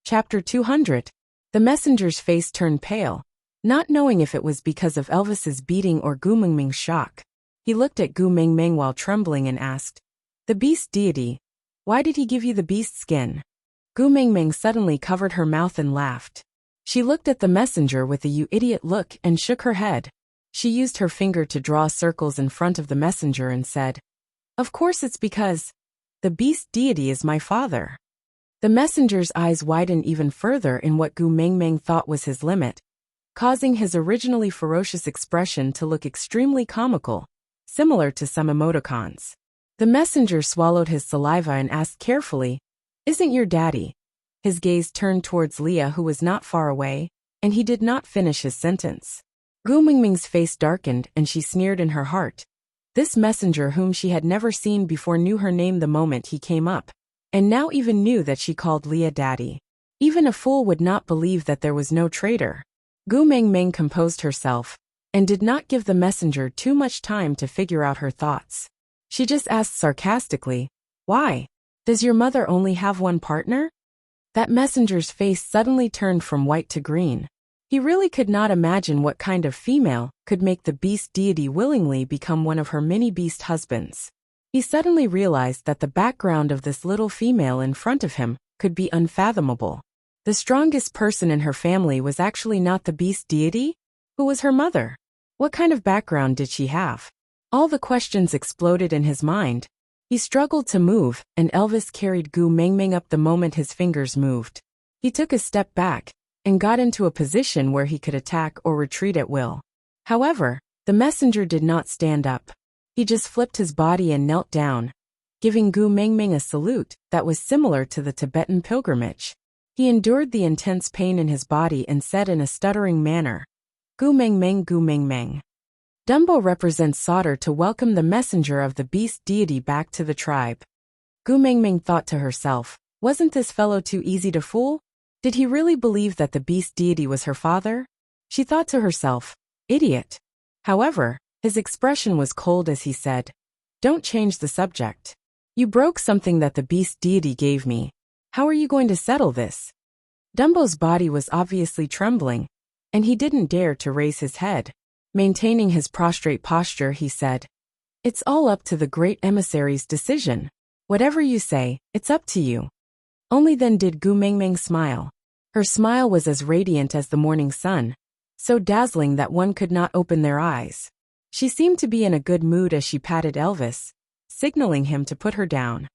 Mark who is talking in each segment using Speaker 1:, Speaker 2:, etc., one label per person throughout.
Speaker 1: Chapter 200. The messenger's face turned pale, not knowing if it was because of Elvis's beating or Gu Mingming's shock. He looked at Gu Mingming while trembling and asked, "The beast deity, why did he give you the beast skin?" Gu Mingming suddenly covered her mouth and laughed. She looked at the messenger with a "you idiot" look and shook her head. She used her finger to draw circles in front of the messenger and said, "Of course it's because the beast deity is my father." The messenger's eyes widened even further in what Gu Mingming thought was his limit, causing his originally ferocious expression to look extremely comical, similar to some emoticons. The messenger swallowed his saliva and asked carefully, "Isn't your daddy?" His gaze turned towards Leah, who was not far away, and he did not finish his sentence. Gu Mingming's face darkened and she sneered in her heart. This messenger whom she had never seen before knew her name the moment he came up, and now even knew that she called Leah daddy. Even a fool would not believe that there was no traitor. Gu Mingming composed herself, and did not give the messenger too much time to figure out her thoughts. She just asked sarcastically, "Why? Does your mother only have one partner?" That messenger's face suddenly turned from white to green. He really could not imagine what kind of female could make the beast deity willingly become one of her mini-beast husbands. He suddenly realized that the background of this little female in front of him could be unfathomable. The strongest person in her family was actually not the beast deity? Who was her mother? What kind of background did she have? All the questions exploded in his mind. He struggled to move, and Elvis carried Gu Mingming up the moment his fingers moved. He took a step back, and got into a position where he could attack or retreat at will. However, the messenger did not stand up. He just flipped his body and knelt down, giving Gu Mingming a salute that was similar to the Tibetan pilgrimage. He endured the intense pain in his body and said in a stuttering manner, "Gu Mingming, Gu Mingming." Dumbo represents Sauter to welcome the messenger of the beast deity back to the tribe. Gu Mingming thought to herself, wasn't this fellow too easy to fool? Did he really believe that the beast deity was her father? She thought to herself, idiot. However, his expression was cold as he said, "Don't change the subject. You broke something that the beast deity gave me. How are you going to settle this?" Dumbo's body was obviously trembling, and he didn't dare to raise his head. Maintaining his prostrate posture, he said, "It's all up to the great emissary's decision. Whatever you say, it's up to you." Only then did Gu Mingming smile. Her smile was as radiant as the morning sun, so dazzling that one could not open their eyes. She seemed to be in a good mood as she patted Elvis, signaling him to put her down.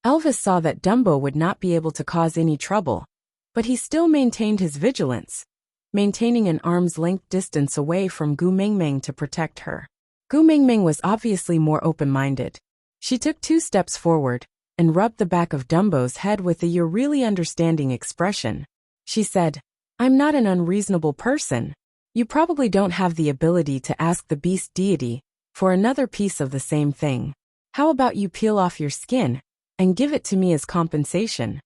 Speaker 1: Elvis saw that Dumbo would not be able to cause any trouble, but he still maintained his vigilance, maintaining an arm's length distance away from Gu Mingming to protect her. Gu Mingming was obviously more open-minded. She took 2 steps forward and rubbed the back of Dumbo's head with a "you're really understanding" expression. She said, "I'm not an unreasonable person. You probably don't have the ability to ask the beast deity for another piece of the same thing. How about you peel off your skin and give it to me as compensation?"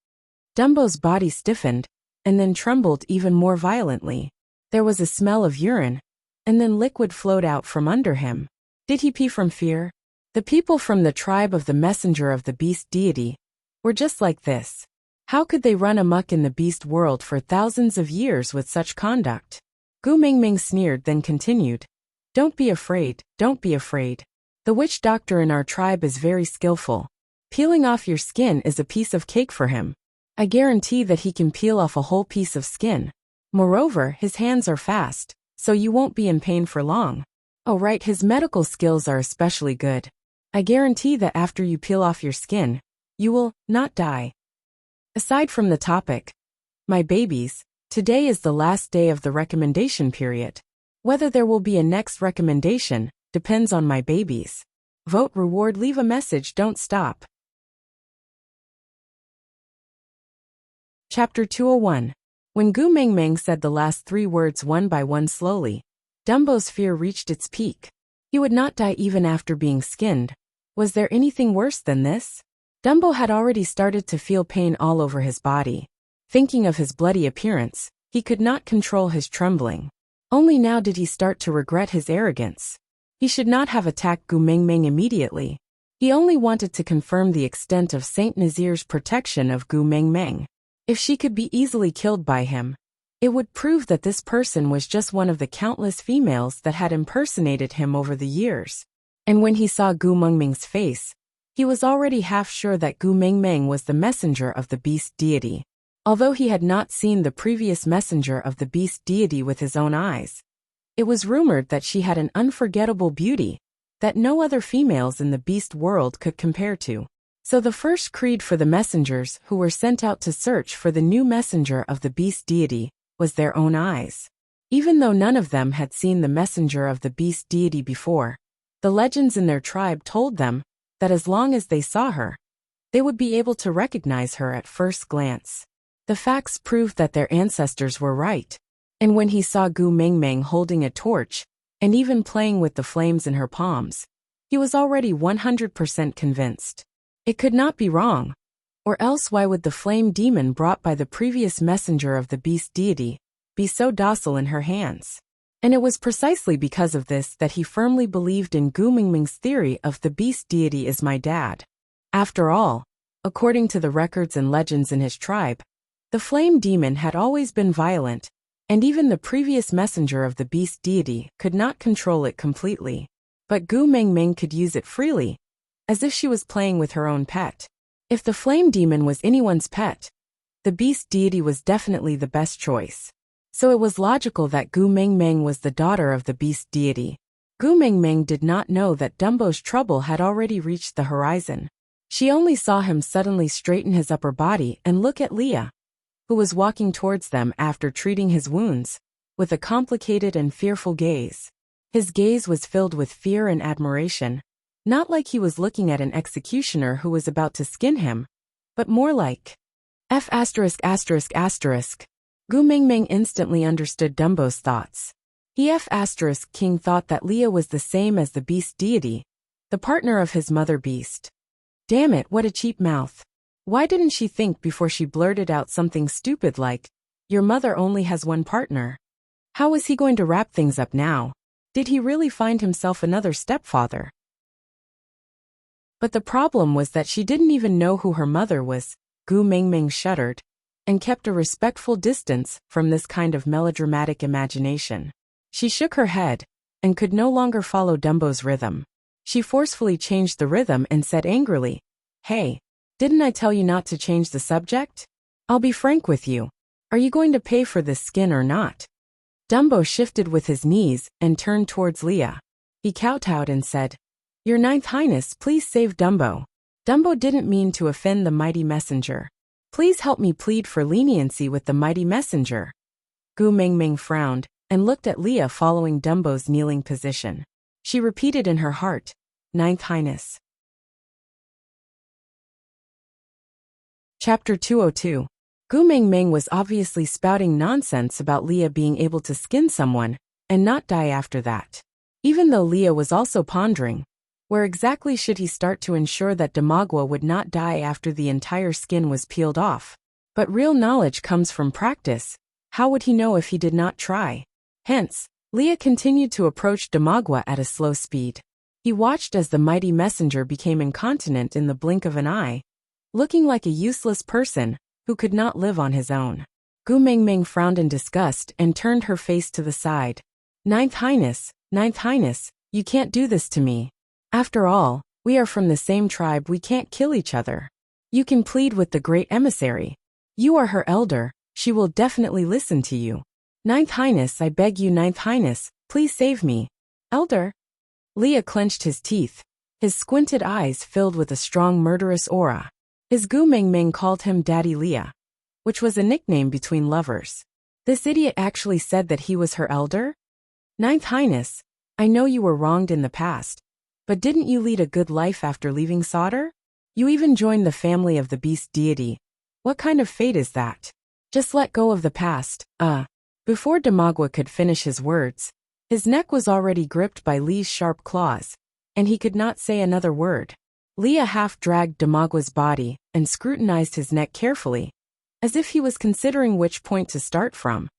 Speaker 1: Dumbo's body stiffened and then trembled even more violently. There was a smell of urine, and then liquid flowed out from under him. Did he pee from fear? The people from the tribe of the messenger of the beast deity were just like this. How could they run amok in the beast world for thousands of years with such conduct? Gu Mingming sneered, then continued, "Don't be afraid, don't be afraid. The witch doctor in our tribe is very skillful. Peeling off your skin is a piece of cake for him. I guarantee that he can peel off a whole piece of skin. Moreover, his hands are fast, so you won't be in pain for long. Oh right, his medical skills are especially good. I guarantee that after you peel off your skin, you will not die." Aside from the topic, my babies, today is the last day of the recommendation period. Whether there will be a next recommendation depends on my babies. Vote, reward, leave a message, don't stop. Chapter 201. When Gu Mingming said the last 3 words one by one slowly, Dumbo's fear reached its peak. He would not die even after being skinned. Was there anything worse than this? Dumbo had already started to feel pain all over his body. Thinking of his bloody appearance, he could not control his trembling. Only now did he start to regret his arrogance. He should not have attacked Gu Mingming immediately. He only wanted to confirm the extent of Saint Nazir's protection of Gu Mingming. If she could be easily killed by him, it would prove that this person was just one of the countless females that had impersonated him over the years. And when he saw Gu Mengming's face, he was already half sure that Gu Mengming was the messenger of the beast deity. Although he had not seen the previous messenger of the beast deity with his own eyes, it was rumored that she had an unforgettable beauty that no other females in the beast world could compare to. So the first creed for the messengers who were sent out to search for the new messenger of the beast deity was their own eyes. Even though none of them had seen the messenger of the beast deity before, the legends in their tribe told them that as long as they saw her, they would be able to recognize her at first glance. The facts proved that their ancestors were right, and when he saw Gu Mengming holding a torch and even playing with the flames in her palms, he was already 100% convinced. It could not be wrong, or else why would the flame demon brought by the previous messenger of the beast deity be so docile in her hands? And it was precisely because of this that he firmly believed in Gu Mengming's theory of the beast deity is my dad. After all, according to the records and legends in his tribe, the flame demon had always been violent, and even the previous messenger of the beast deity could not control it completely. But Gu Mengming could use it freely, as if she was playing with her own pet. If the flame demon was anyone's pet, the beast deity was definitely the best choice. So it was logical that Gu Mengming was the daughter of the beast deity. Gu Mengming did not know that Dumbo's trouble had already reached the horizon. She only saw him suddenly straighten his upper body and look at Leah, who was walking towards them after treating his wounds, with a complicated and fearful gaze. His gaze was filled with fear and admiration, not like he was looking at an executioner who was about to skin him, but more like F*******. Gu Mengming instantly understood Dumbo's thoughts. King thought that Leah was the same as the beast deity, the partner of his mother beast. Damn it, what a cheap mouth. Why didn't she think before she blurted out something stupid like, your mother only has one partner? How was he going to wrap things up now? Did he really find himself another stepfather? But the problem was that she didn't even know who her mother was. Gu Mengming shuddered and kept a respectful distance from this kind of melodramatic imagination. She shook her head and could no longer follow Dumbo's rhythm. She forcefully changed the rhythm and said angrily, "Hey, didn't I tell you not to change the subject? I'll be frank with you. Are you going to pay for this skin or not?" Dumbo shifted with his knees and turned towards Leah. He kowtowed and said, "Your Ninth Highness, please save Dumbo. Dumbo didn't mean to offend the mighty messenger. Please help me plead for leniency with the mighty messenger." Gu Mengming frowned and looked at Leah following Dumbo's kneeling position. She repeated in her heart, "Ninth Highness." Chapter 202. Gu Mengming was obviously spouting nonsense about Leah being able to skin someone and not die after that. Even though Leah was also pondering, where exactly should he start to ensure that Damagwa would not die after the entire skin was peeled off? But real knowledge comes from practice. How would he know if he did not try? Hence, Leah continued to approach Damagwa at a slow speed. He watched as the mighty messenger became incontinent in the blink of an eye, looking like a useless person who could not live on his own. Gu Mengming frowned in disgust and turned her face to the side. Ninth Highness, you can't do this to me. After all, we are from the same tribe, we can't kill each other. You can plead with the great emissary. You are her elder, she will definitely listen to you. Ninth Highness, I beg you, Ninth Highness, please save me. Elder? Leah clenched his teeth, his squinted eyes filled with a strong murderous aura. His Gu Mengming called him Daddy Leah, which was a nickname between lovers. This idiot actually said that he was her elder? Ninth Highness, I know you were wronged in the past, but didn't you lead a good life after leaving Sauter? You even joined the family of the beast deity. What kind of fate is that? Just let go of the past, Before Damagwa could finish his words, his neck was already gripped by Lee's sharp claws, and he could not say another word. Leah half-dragged Damagwa's body and scrutinized his neck carefully, as if he was considering which point to start from,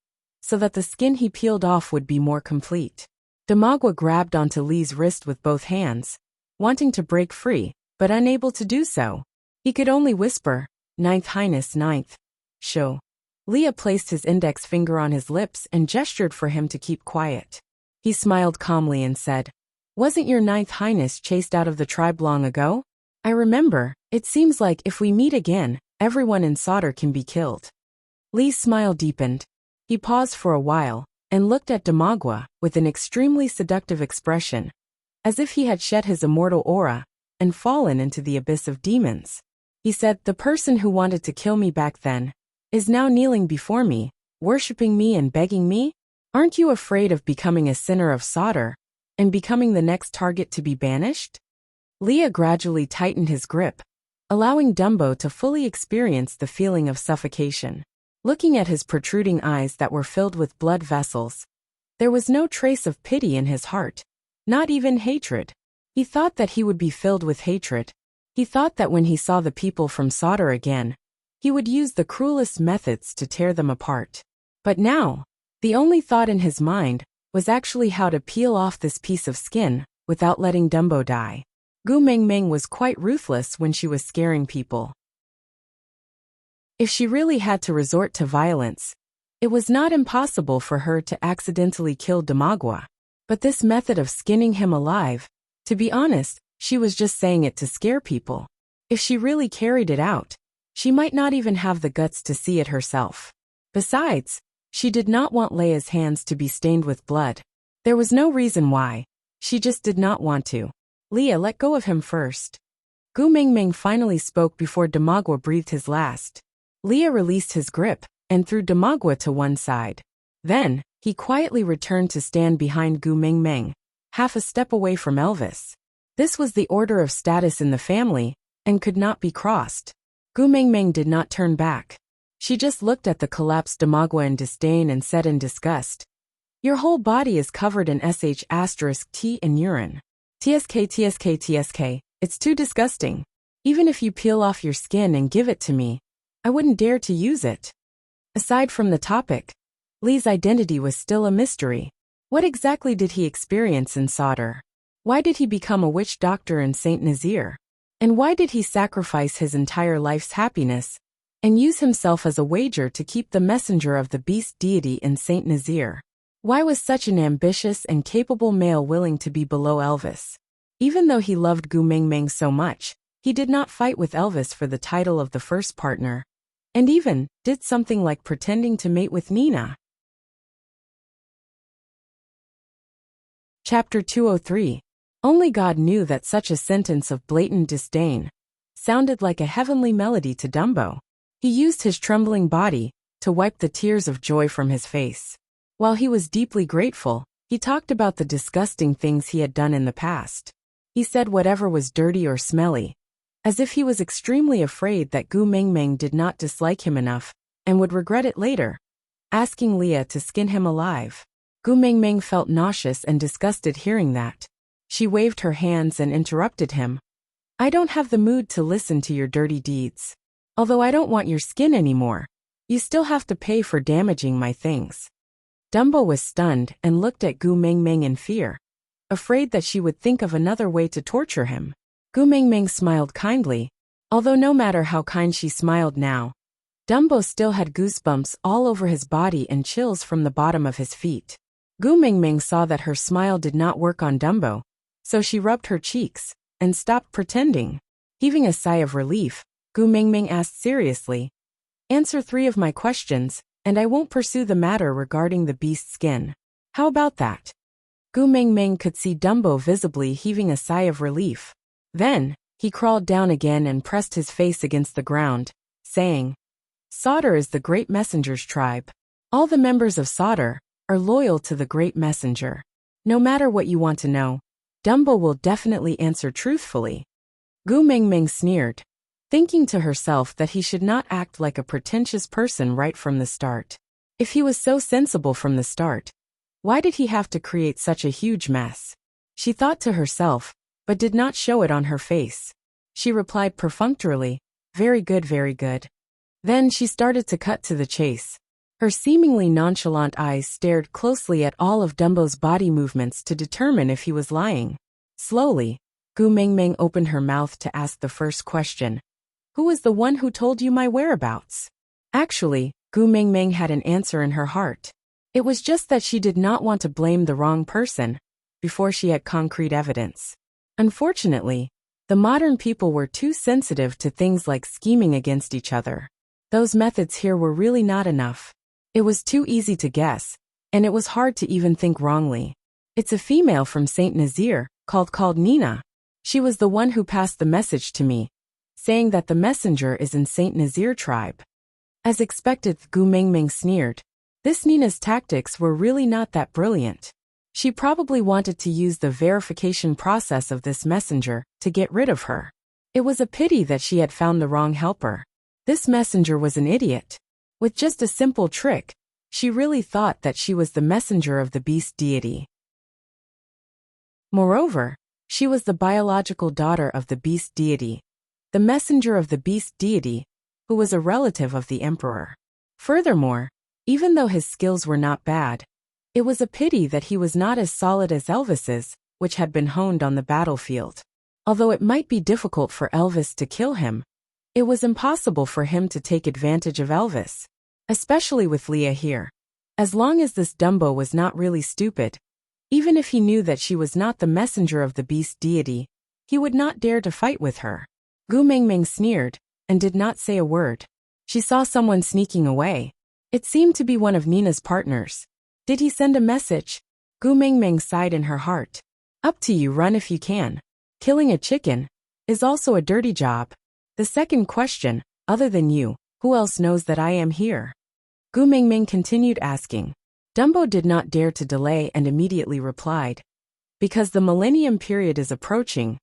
Speaker 1: so that the skin he peeled off would be more complete. Damagwa grabbed onto Lee's wrist with both hands, wanting to break free, but unable to do so. He could only whisper, Ninth Highness, Ninth. Show. Leah placed his index finger on his lips and gestured for him to keep quiet. He smiled calmly and said, "Wasn't your Ninth Highness chased out of the tribe long ago? I remember. It seems like if we meet again, everyone in Sauter can be killed." Lee's smile deepened. He paused for a while and looked at Damagua with an extremely seductive expression, as if he had shed his immortal aura and fallen into the abyss of demons. He said, "The person who wanted to kill me back then is now kneeling before me, worshipping me and begging me? Aren't you afraid of becoming a sinner of Sauter and becoming the next target to be banished?" Leah gradually tightened his grip, allowing Dumbo to fully experience the feeling of suffocation. Looking at his protruding eyes that were filled with blood vessels, there was no trace of pity in his heart, not even hatred. He thought that he would be filled with hatred. He thought that when he saw the people from Sauter again, he would use the cruelest methods to tear them apart. But now, the only thought in his mind was actually how to peel off this piece of skin without letting Dumbo die. Gu Mengmeng was quite ruthless when she was scaring people. If she really had to resort to violence, it was not impossible for her to accidentally kill Damagua. But this method of skinning him alive, to be honest, she was just saying it to scare people. If she really carried it out, she might not even have the guts to see it herself. Besides, she did not want Leia's hands to be stained with blood. There was no reason why. She just did not want to. "Leah, let go of him first." Gu Mengmeng finally spoke before Damagua breathed his last. Leah released his grip and threw Damagua to one side. Then, he quietly returned to stand behind Gu Mengmeng, half a step away from Elvis. This was the order of status in the family and could not be crossed. Gu Mengmeng did not turn back. She just looked at the collapsed Damagua in disdain and said in disgust, "Your whole body is covered in sh*t and urine. Tsk, it's too disgusting. Even if you peel off your skin and give it to me, I wouldn't dare to use it." Aside from the topic, Lee's identity was still a mystery. What exactly did he experience in Sauter? Why did he become a witch doctor in St. Nazaire? And why did he sacrifice his entire life's happiness and use himself as a wager to keep the messenger of the beast deity in St. Nazaire? Why was such an ambitious and capable male willing to be below Elvis? Even though he loved Gu Mengmeng so much, he did not fight with Elvis for the title of the first partner, and even did something like pretending to mate with Nina. Chapter 203. Only God knew that such a sentence of blatant disdain sounded like a heavenly melody to Dumbo. He used his trembling body to wipe the tears of joy from his face. While he was deeply grateful, he talked about the disgusting things he had done in the past. He said whatever was dirty or smelly, as if he was extremely afraid that Gu Mengmeng did not dislike him enough and would regret it later, asking Leah to skin him alive. Gu Mengmeng felt nauseous and disgusted hearing that. She waved her hands and interrupted him. "I don't have the mood to listen to your dirty deeds. Although I don't want your skin anymore, you still have to pay for damaging my things." Dumbo was stunned and looked at Gu Mengmeng in fear, afraid that she would think of another way to torture him. Gu Mengmeng smiled kindly, although no matter how kind she smiled now, Dumbo still had goosebumps all over his body and chills from the bottom of his feet. Gu Mengmeng saw that her smile did not work on Dumbo, so she rubbed her cheeks and stopped pretending. Heaving a sigh of relief, Gu Mengmeng asked seriously, "Answer 3 of my questions, and I won't pursue the matter regarding the beast's skin. How about that?" Gu Mengmeng could see Dumbo visibly heaving a sigh of relief. Then, he crawled down again and pressed his face against the ground, saying, "Sauter is the Great Messenger's tribe. All the members of Sauter are loyal to the Great Messenger. No matter what you want to know, Dumbo will definitely answer truthfully." Gu Mengmeng sneered, thinking to herself that he should not act like a pretentious person right from the start. If he was so sensible from the start, why did he have to create such a huge mess? She thought to herself, but did not show it on her face. She replied perfunctorily, "Very good, very good." Then she started to cut to the chase. Her seemingly nonchalant eyes stared closely at all of Dumbo's body movements to determine if he was lying. Slowly, Gu Mengmeng opened her mouth to ask the first question. "Who was the one who told you my whereabouts?" Actually, Gu Mingming had an answer in her heart. It was just that she did not want to blame the wrong person before she had concrete evidence. Unfortunately, the modern people were too sensitive to things like scheming against each other. Those methods here were really not enough. It was too easy to guess, and it was hard to even think wrongly. It's a female from Saint Nazaire, called Nina. She was the one who passed the message to me, saying that the messenger is in Saint Nazaire tribe. As expected, Gu Mingming sneered. This Nina's tactics were really not that brilliant. She probably wanted to use the verification process of this messenger to get rid of her. It was a pity that she had found the wrong helper. This messenger was an idiot. With just a simple trick, she really thought that she was the messenger of the beast deity. Moreover, she was the biological daughter of the beast deity, the messenger of the beast deity, who was a relative of the emperor. Furthermore, even though his skills were not bad, it was a pity that he was not as solid as Elvis's, which had been honed on the battlefield. Although it might be difficult for Elvis to kill him, it was impossible for him to take advantage of Elvis, especially with Leah here. As long as this Dumbo was not really stupid, even if he knew that she was not the messenger of the beast deity, he would not dare to fight with her. Gu Mingming sneered and did not say a word. She saw someone sneaking away. It seemed to be one of Nina's partners. Did he send a message? Gu Mingming sighed in her heart. Up to you, run if you can. Killing a chicken is also a dirty job. The second question, other than you, who else knows that I am here? Gu Mingming continued asking. Dumbo did not dare to delay and immediately replied. Because the millennium period is approaching,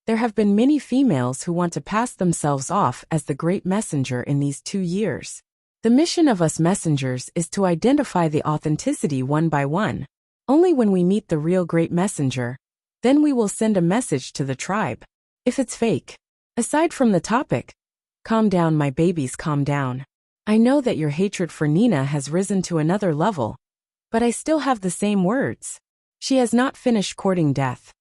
Speaker 1: there have been many females who want to pass themselves off as the great messenger in these 2 years. The mission of us messengers is to identify the authenticity one by one. Only when we meet the real great messenger, then we will send a message to the tribe. If it's fake. Aside from the topic, calm down, my babies, calm down. I know that your hatred for Nina has risen to another level, but I still have the same words. She has not finished courting death.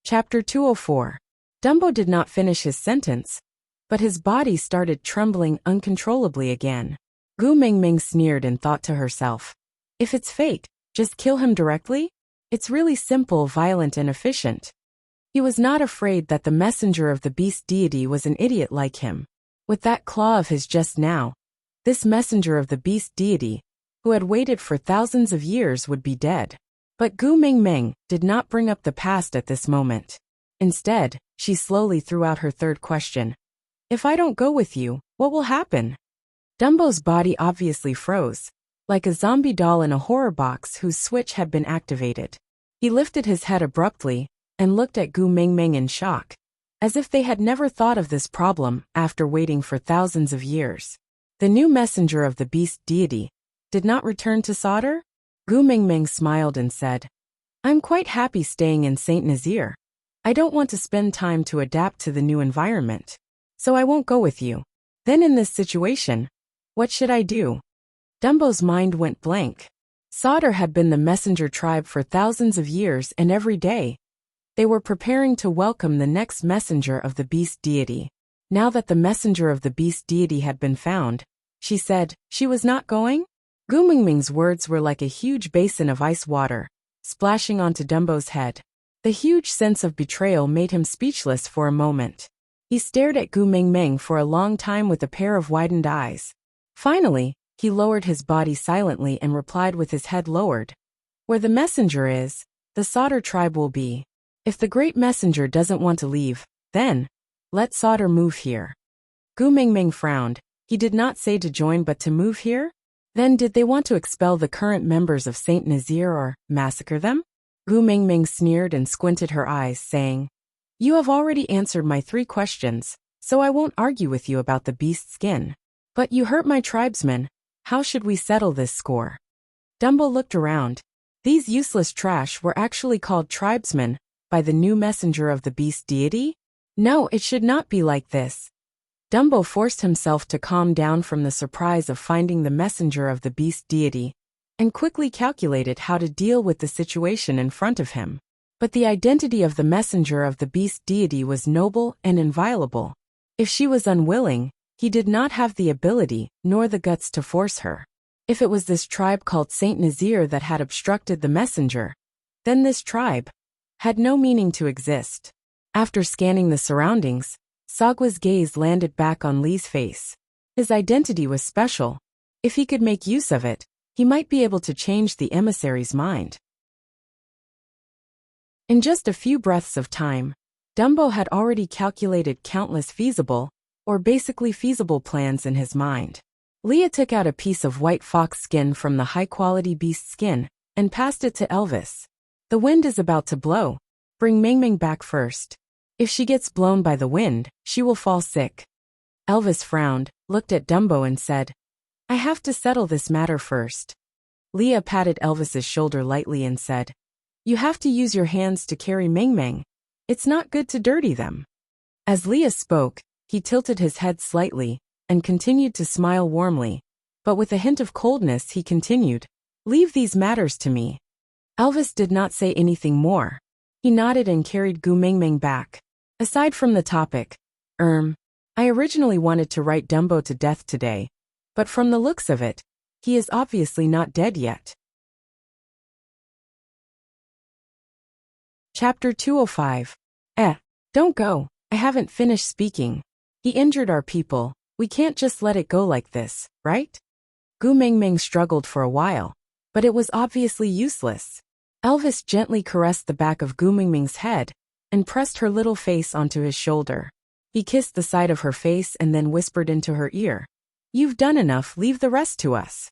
Speaker 1: Chapter 204. Dumbo did not finish his sentence, but his body started trembling uncontrollably again. Gu Mingming sneered and thought to herself, if it's fake, just kill him directly? It's really simple, violent, and efficient. He was not afraid that the messenger of the beast deity was an idiot like him. With that claw of his just now, this messenger of the beast deity, who had waited for thousands of years, would be dead. But Gu Mingming did not bring up the past at this moment. Instead, she slowly threw out her third question. If I don't go with you, what will happen? Dumbo's body obviously froze, like a zombie doll in a horror box whose switch had been activated. He lifted his head abruptly and looked at Gu Mingming in shock, as if they had never thought of this problem after waiting for thousands of years. The new messenger of the beast deity did not return to solder? Gu Mingming smiled and said, I'm quite happy staying in Saint Nazaire. I don't want to spend time to adapt to the new environment, so I won't go with you. Then in this situation, what should I do? Dumbo's mind went blank. Solder had been the messenger tribe for thousands of years, and every day, they were preparing to welcome the next messenger of the beast deity. Now that the messenger of the beast deity had been found, she said she was not going? Gu Mingming's words were like a huge basin of ice water, splashing onto Dumbo's head. The huge sense of betrayal made him speechless for a moment. He stared at Gu Mingming for a long time with a pair of widened eyes. Finally, he lowered his body silently and replied with his head lowered. Where the messenger is, the Solder tribe will be. If the great messenger doesn't want to leave, then let Solder move here. Gu Mingming frowned. He did not say to join but to move here? Then did they want to expel the current members of Saint Nazaire or massacre them? Gu Mingming sneered and squinted her eyes, saying, You have already answered my 3 questions, so I won't argue with you about the beast skin. But you hurt my tribesmen. How should we settle this score? Dumbo looked around. These useless trash were actually called tribesmen by the new messenger of the beast deity? No, it should not be like this. Dumbo forced himself to calm down from the surprise of finding the messenger of the beast deity, and quickly calculated how to deal with the situation in front of him. But the identity of the messenger of the beast deity was noble and inviolable. If she was unwilling, he did not have the ability, nor the guts to force her. If it was this tribe called Saint Nazir that had obstructed the messenger, then this tribe had no meaning to exist. After scanning the surroundings, Sagwa's gaze landed back on Li's face. His identity was special. If he could make use of it, he might be able to change the emissary's mind. In just a few breaths of time, Dumbo had already calculated countless feasible, or basically feasible plans in his mind. Leah took out a piece of white fox skin from the high-quality beast skin and passed it to Elvis. The wind is about to blow. Bring Ming Ming back first. If she gets blown by the wind, she will fall sick. Elvis frowned, looked at Dumbo and said, I have to settle this matter first. Leah patted Elvis's shoulder lightly and said, You have to use your hands to carry Ming Ming. It's not good to dirty them. As Leah spoke, he tilted his head slightly and continued to smile warmly, but with a hint of coldness he continued, Leave these matters to me. Elvis did not say anything more. He nodded and carried Gu Mingming back. Aside from the topic, I originally wanted to write Dumbo to death today, but from the looks of it, he is obviously not dead yet. Chapter 205. Don't go. I haven't finished speaking. He injured our people. We can't just let it go like this, right? Gu Mingming struggled for a while, but it was obviously useless. Elvis gently caressed the back of Gu Mingming's head and pressed her little face onto his shoulder. He kissed the side of her face and then whispered into her ear, You've done enough, leave the rest to us.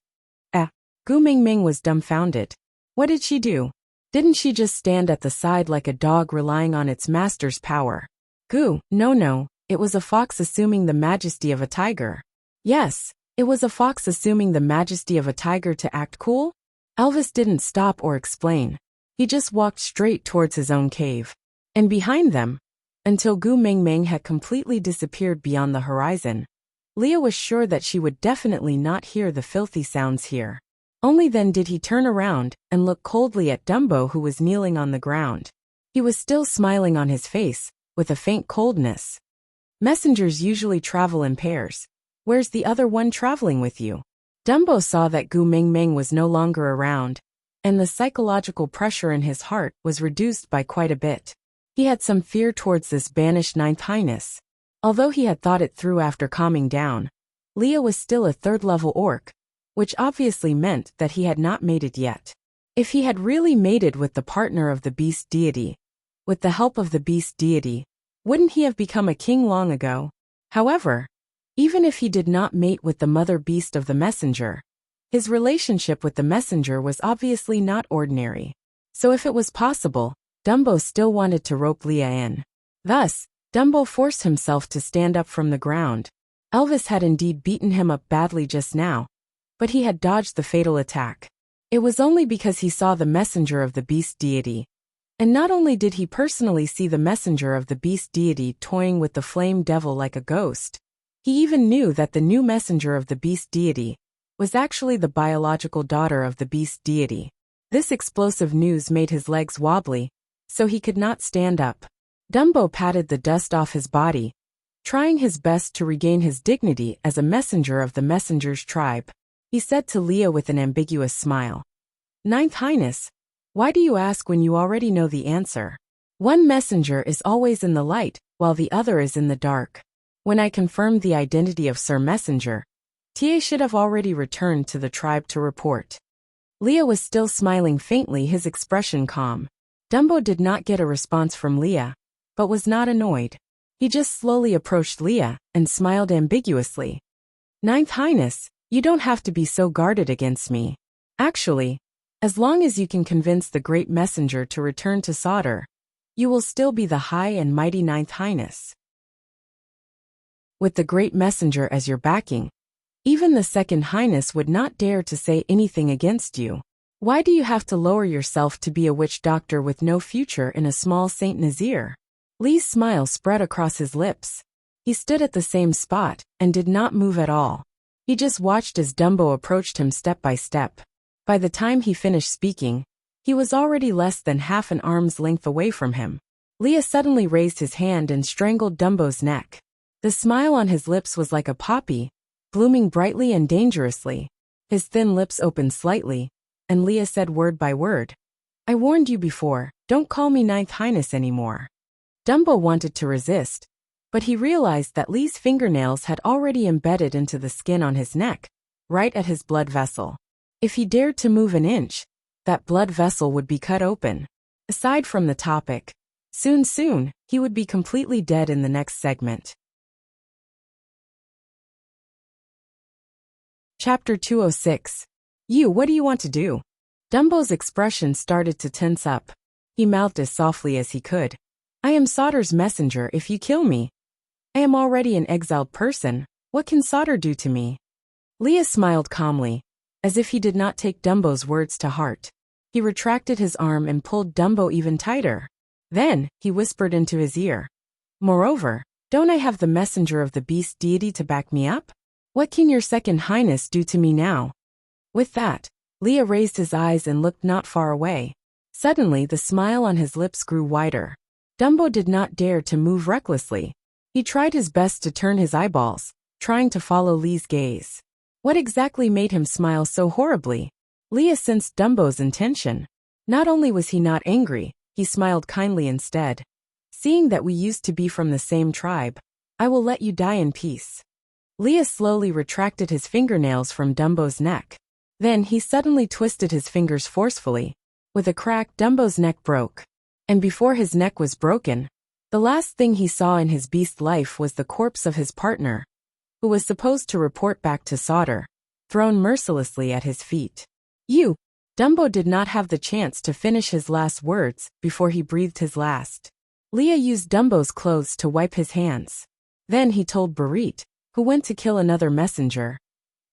Speaker 1: Gu Mingming was dumbfounded. What did she do? Didn't she just stand at the side like a dog relying on its master's power? Gu, no, it was a fox assuming the majesty of a tiger. Yes, it was a fox assuming the majesty of a tiger to act cool? Elvis didn't stop or explain. He just walked straight towards his own cave. And behind them, until Gu Mingming had completely disappeared beyond the horizon, Leah was sure that she would definitely not hear the filthy sounds here. Only then did he turn around and look coldly at Dumbo, who was kneeling on the ground. He was still smiling on his face, with a faint coldness. Messengers usually travel in pairs. Where's the other one traveling with you? Dumbo saw that Gu Mingming was no longer around, and the psychological pressure in his heart was reduced by quite a bit. He had some fear towards this banished Ninth Highness. Although he had thought it through after calming down, Leah was still a third-level orc, which obviously meant that he had not mated yet. If he had really mated with the partner of the beast deity, with the help of the beast deity, wouldn't he have become a king long ago? However, even if he did not mate with the mother beast of the messenger, his relationship with the messenger was obviously not ordinary. So if it was possible, Dumbo still wanted to rope Leah in. Thus, Dumbo forced himself to stand up from the ground. Elvis had indeed beaten him up badly just now, but he had dodged the fatal attack. It was only because he saw the messenger of the beast deity. And not only did he personally see the messenger of the beast deity toying with the flame devil like a ghost, he even knew that the new messenger of the beast deity was actually the biological daughter of the beast deity. This explosive news made his legs wobbly, so he could not stand up. Dumbo patted the dust off his body, trying his best to regain his dignity as a messenger of the messenger's tribe. He said to Leah with an ambiguous smile, Ninth Highness, why do you ask when you already know the answer? One messenger is always in the light, while the other is in the dark. When I confirmed the identity of Sir Messenger, Ta should have already returned to the tribe to report. Leah was still smiling faintly, his expression calm. Dumbo did not get a response from Leah, but was not annoyed. He just slowly approached Leah and smiled ambiguously. Ninth Highness, you don't have to be so guarded against me. Actually, as long as you can convince the great messenger to return to Sauter, you will still be the high and mighty Ninth Highness. With the great messenger as your backing, even the Second Highness would not dare to say anything against you. Why do you have to lower yourself to be a witch doctor with no future in a small Saint Nazir? Li's smile spread across his lips. He stood at the same spot and did not move at all. He just watched as Dumbo approached him step by step. By the time he finished speaking, he was already less than half an arm's length away from him. Leah suddenly raised his hand and strangled Dumbo's neck. The smile on his lips was like a poppy, blooming brightly and dangerously. His thin lips opened slightly, and Leah said word by word, "I warned you before, don't call me Ninth Highness anymore." Dumbo wanted to resist, but he realized that Lee's fingernails had already embedded into the skin on his neck, right at his blood vessel. If he dared to move an inch, that blood vessel would be cut open. Aside from the topic, soon, he would be completely dead in the next segment. Chapter 206. What do you want to do? Dumbo's expression started to tense up. He mouthed as softly as he could. "I am Sauter's messenger if you kill me. I am already an exiled person. What can Sauter do to me?" Leah smiled calmly, as if he did not take Dumbo's words to heart. He retracted his arm and pulled Dumbo even tighter. Then, he whispered into his ear. "Moreover, don't I have the messenger of the beast deity to back me up? What can your second highness do to me now?" With that, Leah raised his eyes and looked not far away. Suddenly, the smile on his lips grew wider. Dumbo did not dare to move recklessly. He tried his best to turn his eyeballs, trying to follow Lee's gaze. What exactly made him smile so horribly? Leah sensed Dumbo's intention. Not only was he not angry, he smiled kindly instead. "Seeing that we used to be from the same tribe, I will let you die in peace." Leah slowly retracted his fingernails from Dumbo's neck. Then he suddenly twisted his fingers forcefully. With a crack, Dumbo's neck broke. And before his neck was broken, the last thing he saw in his beast life was the corpse of his partner, who was supposed to report back to Sauter, thrown mercilessly at his feet. Dumbo did not have the chance to finish his last words before he breathed his last. Leah used Dumbo's clothes to wipe his hands. Then he told Barit, who went to kill another messenger,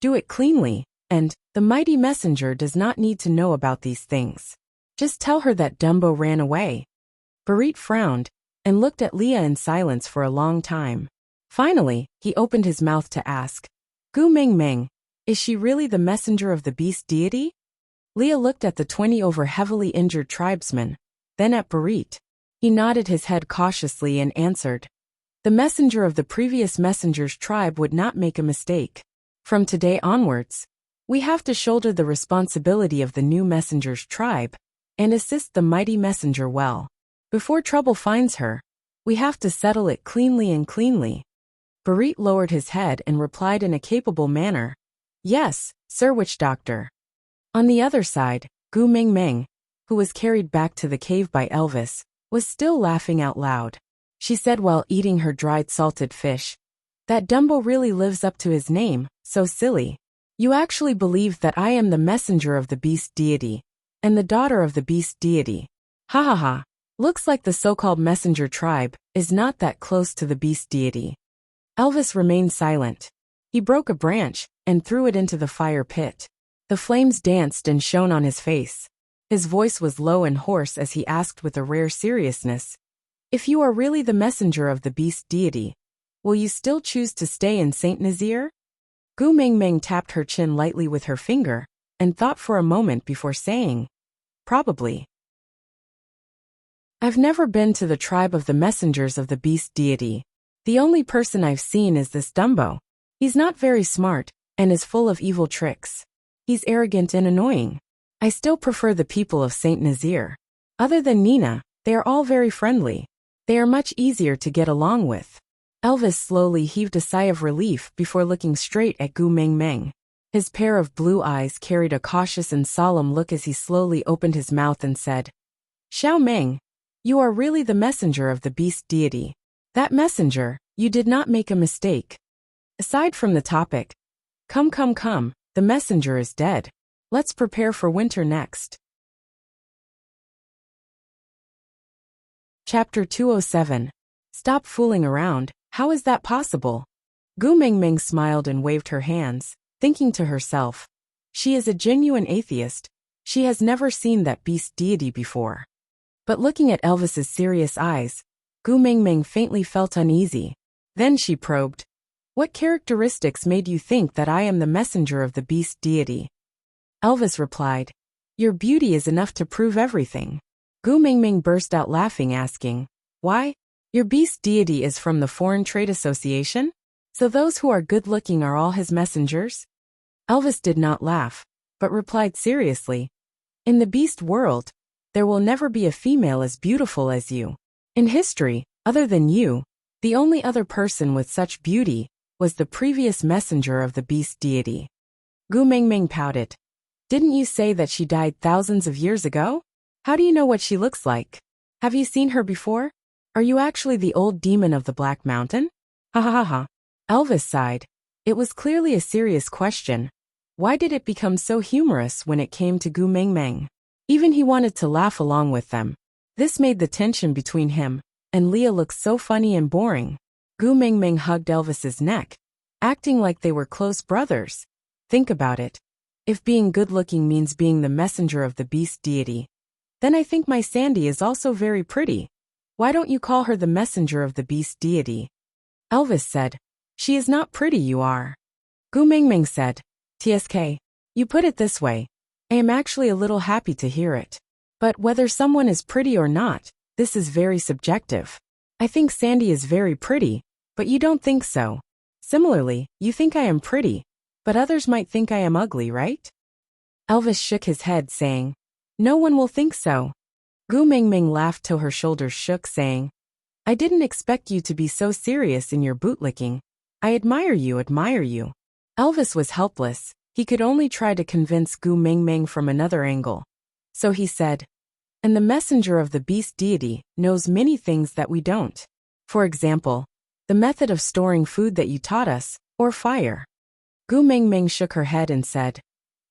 Speaker 1: "Do it cleanly, and the mighty messenger does not need to know about these things. Just tell her that Dumbo ran away." Barit frowned and looked at Leah in silence for a long time. Finally, he opened his mouth to ask, "Gu Meng Meng, is she really the messenger of the beast deity?" Leah looked at the 20 over heavily injured tribesman, then at Barit. He nodded his head cautiously and answered, "The messenger of the previous messenger's tribe would not make a mistake. From today onwards, we have to shoulder the responsibility of the new messenger's tribe and assist the mighty messenger well. Before trouble finds her, we have to settle it cleanly. Barit lowered his head and replied in a capable manner, "Yes, Sir Witch Doctor." On the other side, Gu Meng Meng, who was carried back to the cave by Elvis, was still laughing out loud. She said while eating her dried salted fish, "That Dumbo really lives up to his name, so silly. You actually believe that I am the messenger of the beast deity, and the daughter of the beast deity. Ha ha ha. Looks like the so-called messenger tribe is not that close to the beast deity." Elvis remained silent. He broke a branch and threw it into the fire pit. The flames danced and shone on his face. His voice was low and hoarse as he asked with a rare seriousness, "If you are really the messenger of the beast deity, will you still choose to stay in Saint Nazir?" Gu Meng Meng tapped her chin lightly with her finger and thought for a moment before saying, "Probably. I've never been to the tribe of the messengers of the beast deity. The only person I've seen is this Dumbo. He's not very smart and is full of evil tricks. He's arrogant and annoying. I still prefer the people of Saint Nazir. Other than Nina, they are all very friendly. They are much easier to get along with." Elvis slowly heaved a sigh of relief before looking straight at Gu Meng Meng. His pair of blue eyes carried a cautious and solemn look as he slowly opened his mouth and said, "Xiao Meng, you are really the messenger of the beast deity. That messenger, you did not make a mistake. Aside from the topic, come, the messenger is dead. Let's prepare for winter next." Chapter 207. Stop fooling around, how is that possible? Gu Meng Meng smiled and waved her hands, thinking to herself, "She is a genuine atheist. She has never seen that beast deity before." But looking at Elvis's serious eyes, Gu Meng Meng faintly felt uneasy. Then she probed, "What characteristics made you think that I am the messenger of the beast deity?" Elvis replied, "Your beauty is enough to prove everything." Gu Meng Meng burst out laughing, asking, "Why? Your beast deity is from the Foreign Trade Association? So those who are good-looking are all his messengers? Elvis did not laugh, but replied seriously, in the beast world, there will never be a female as beautiful as you. In history, other than you, the only other person with such beauty was the previous messenger of the beast deity. Gu Mingming pouted. Didn't you say that she died thousands of years ago? How do you know what she looks like? Have you seen her before? Are you actually the old demon of the Black Mountain? Ha ha ha ha. Elvis sighed. It was clearly a serious question. Why did it become so humorous when it came to Gu Mingming? Even he wanted to laugh along with them. This made the tension between him and Leah look so funny and boring. Gu Mingming hugged Elvis's neck, acting like they were close brothers. Think about it. If being good-looking means being the messenger of the beast deity, then I think my Sandy is also very pretty. Why don't you call her the messenger of the beast deity? Elvis said, she is not pretty, you are. Gu Mingming said, TSK, you put it this way. I am actually a little happy to hear it. But whether someone is pretty or not, this is very subjective. I think Sandy is very pretty, but you don't think so. Similarly, you think I am pretty, but others might think I am ugly, right? Elvis shook his head, saying, no one will think so. Gu Mingming laughed till her shoulders shook, saying, I didn't expect you to be so serious in your bootlicking. I admire you, admire you. Elvis was helpless. He could only try to convince Gu Mingming from another angle. So he said, and the messenger of the beast deity knows many things that we don't. For example, the method of storing food that you taught us, or fire. Gu Mingming shook her head and said,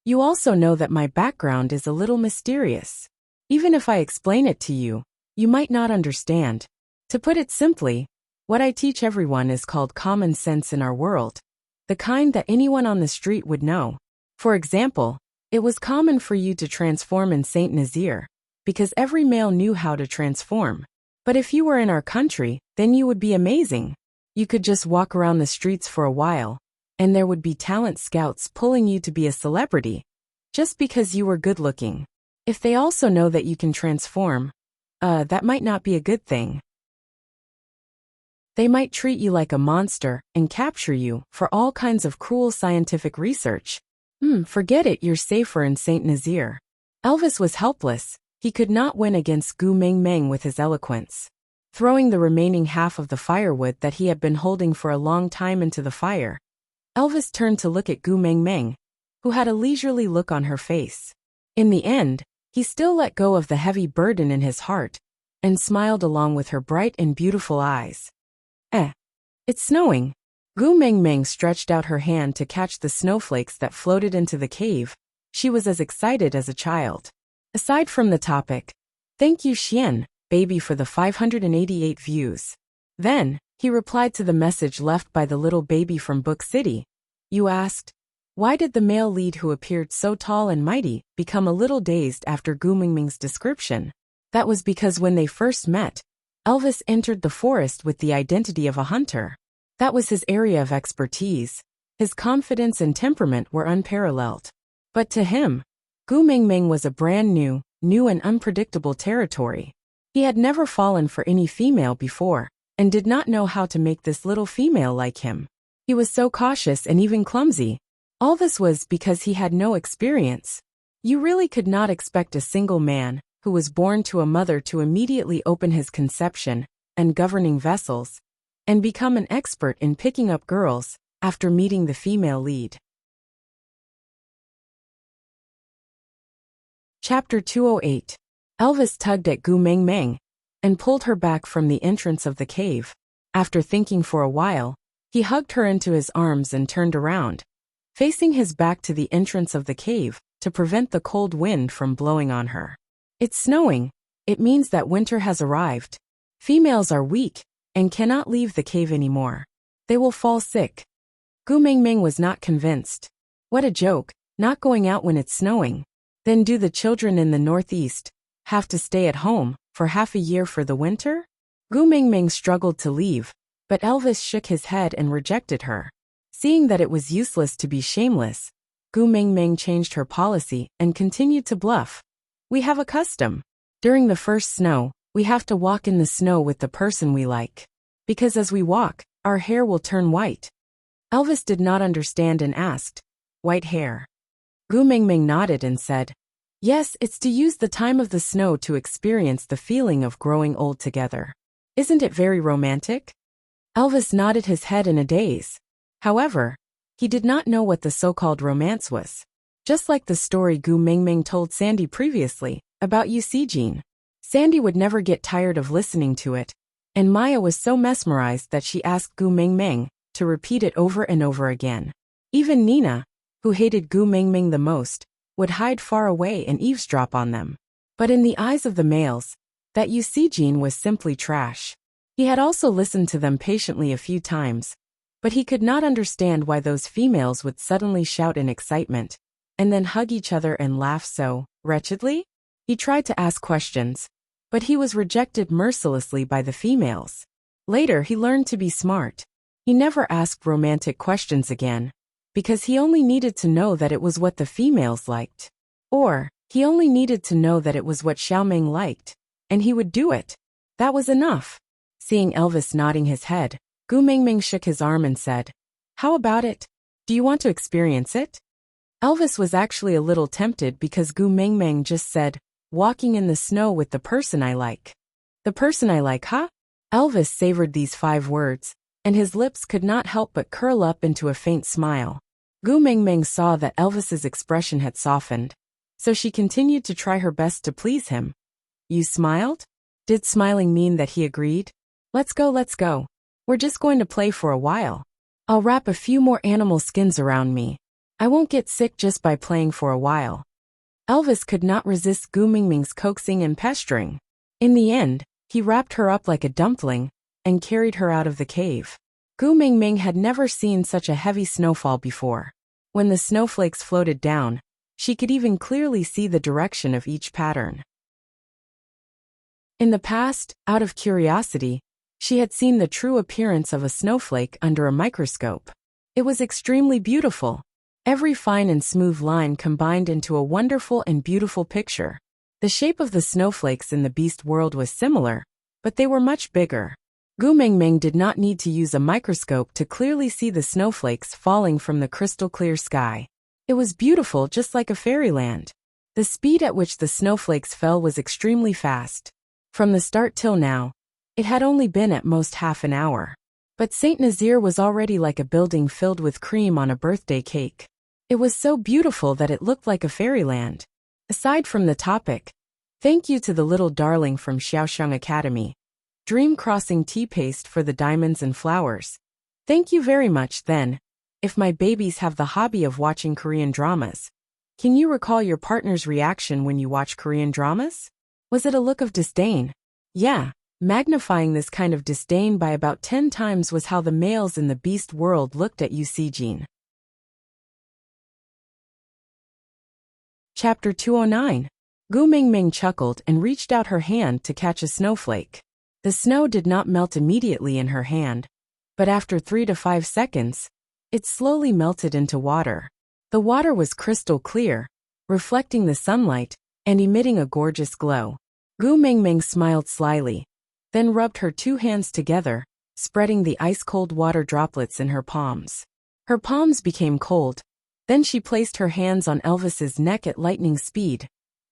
Speaker 1: you also know that my background is a little mysterious. Even if I explain it to you, you might not understand. To put it simply, what I teach everyone is called common sense in our world, the kind that anyone on the street would know. For example, it was common for you to transform in Saint Nazaire, because every male knew how to transform. But if you were in our country, then you would be amazing. You could just walk around the streets for a while, and there would be talent scouts pulling you to be a celebrity, just because you were good looking. If they also know that you can transform, that might not be a good thing. They might treat you like a monster and capture you for all kinds of cruel scientific research. Forget it, you're safer in Saint Nazaire. Elvis was helpless. He could not win against Gu Mingming with his eloquence. Throwing the remaining half of the firewood that he had been holding for a long time into the fire, Elvis turned to look at Gu Mingming, who had a leisurely look on her face. In the end, he still let go of the heavy burden in his heart and smiled along with her bright and beautiful eyes. It's snowing. Gu Mingming stretched out her hand to catch the snowflakes that floated into the cave. She was as excited as a child. Aside from the topic, thank you Xian, baby, for the 588 views. Then, he replied to the message left by the little baby from Book City. You asked, why did the male lead who appeared so tall and mighty become a little dazed after Gu Mingming's description? That was because when they first met, Elvis entered the forest with the identity of a hunter. That was his area of expertise. His confidence and temperament were unparalleled. But to him, Gu Mingming was a brand new and unpredictable territory. He had never fallen for any female before, and did not know how to make this little female like him. He was so cautious and even clumsy. All this was because he had no experience. You really could not expect a single man who was born to a mother to immediately open his conception and governing vessels, and become an expert in picking up girls after meeting the female lead. Chapter 208. Elvis tugged at Gu Mingming and pulled her back from the entrance of the cave. After thinking for a while, he hugged her into his arms and turned around, facing his back to the entrance of the cave to prevent the cold wind from blowing on her. It's snowing. It means that winter has arrived. Females are weak and cannot leave the cave anymore. They will fall sick. Gu Mingming was not convinced. What a joke, not going out when it's snowing. Then do the children in the northeast have to stay at home for half a year for the winter? Gu Mingming struggled to leave, but Elvis shook his head and rejected her. Seeing that it was useless to be shameless, Gu Mingming changed her policy and continued to bluff. We have a custom. During the first snow, We have to walk in the snow with the person we like. Because as we walk, our hair will turn white. Elvis did not understand and asked, "White hair?" Gu Mingming nodded and said, "Yes, it's to use the time of the snow to experience the feeling of growing old together. Isn't it very romantic?" Elvis nodded his head in a daze. However, he did not know what the so-called romance was. Just like the story Gu Mingming told Sandy previously, about Yu Xijin. Sandy would never get tired of listening to it, and Maya was so mesmerized that she asked Gu Mingming to repeat it over and over again. Even Nina, who hated Gu Mingming the most, would hide far away and eavesdrop on them. But in the eyes of the males, that Yu Xijin was simply trash. He had also listened to them patiently a few times, but he could not understand why those females would suddenly shout in excitement, and then hug each other and laugh so wretchedly. He tried to ask questions, but he was rejected mercilessly by the females. Later he learned to be smart. He never asked romantic questions again, because he only needed to know that it was what the females liked. Or, he only needed to know that it was what Xiaoming liked, and he would do it. That was enough. Seeing Elvis nodding his head, Gu Mingming shook his arm and said, "How about it? Do you want to experience it?" Elvis was actually a little tempted because Gu Mingming just said, "Walking in the snow with the person I like." The person I like, huh? Elvis savored these 5 words, and his lips could not help but curl up into a faint smile. Gu Mingming saw that Elvis's expression had softened, so she continued to try her best to please him. "You smiled?" Did smiling mean that he agreed? Let's go. We're just going to play for a while. I'll wrap a few more animal skins around me. I won't get sick just by playing for a while." Elvis could not resist Gu Mingming's coaxing and pestering. In the end, he wrapped her up like a dumpling and carried her out of the cave. Gu Mingming had never seen such a heavy snowfall before. When the snowflakes floated down, she could even clearly see the direction of each pattern. In the past, out of curiosity, she had seen the true appearance of a snowflake under a microscope. It was extremely beautiful. Every fine and smooth line combined into a wonderful and beautiful picture. The shape of the snowflakes in the beast world was similar, but they were much bigger. Gu Mingming did not need to use a microscope to clearly see the snowflakes falling from the crystal clear sky. It was beautiful, just like a fairyland. The speed at which the snowflakes fell was extremely fast. From the start till now, it had only been at most half an hour. But Saint Nazaire was already like a building filled with cream on a birthday cake. It was so beautiful that it looked like a fairyland. Aside from the topic, thank you to the little darling from Xiaoxiang Academy. Dream crossing tea paste for the diamonds and flowers. Thank you very much. Then, if my babies have the hobby of watching Korean dramas, can you recall your partner's reaction when you watch Korean dramas? Was it a look of disdain? Yeah. Magnifying this kind of disdain by about 10 times was how the males in the beast world looked at Yu Xijin. Chapter 209. Gu Mingming chuckled and reached out her hand to catch a snowflake. The snow did not melt immediately in her hand, but after 3 to 5 seconds, it slowly melted into water. The water was crystal clear, reflecting the sunlight and emitting a gorgeous glow. Gu Mingming smiled slyly, then rubbed her 2 hands together, spreading the ice-cold water droplets in her palms. Her palms became cold. Then she placed her hands on Elvis's neck at lightning speed,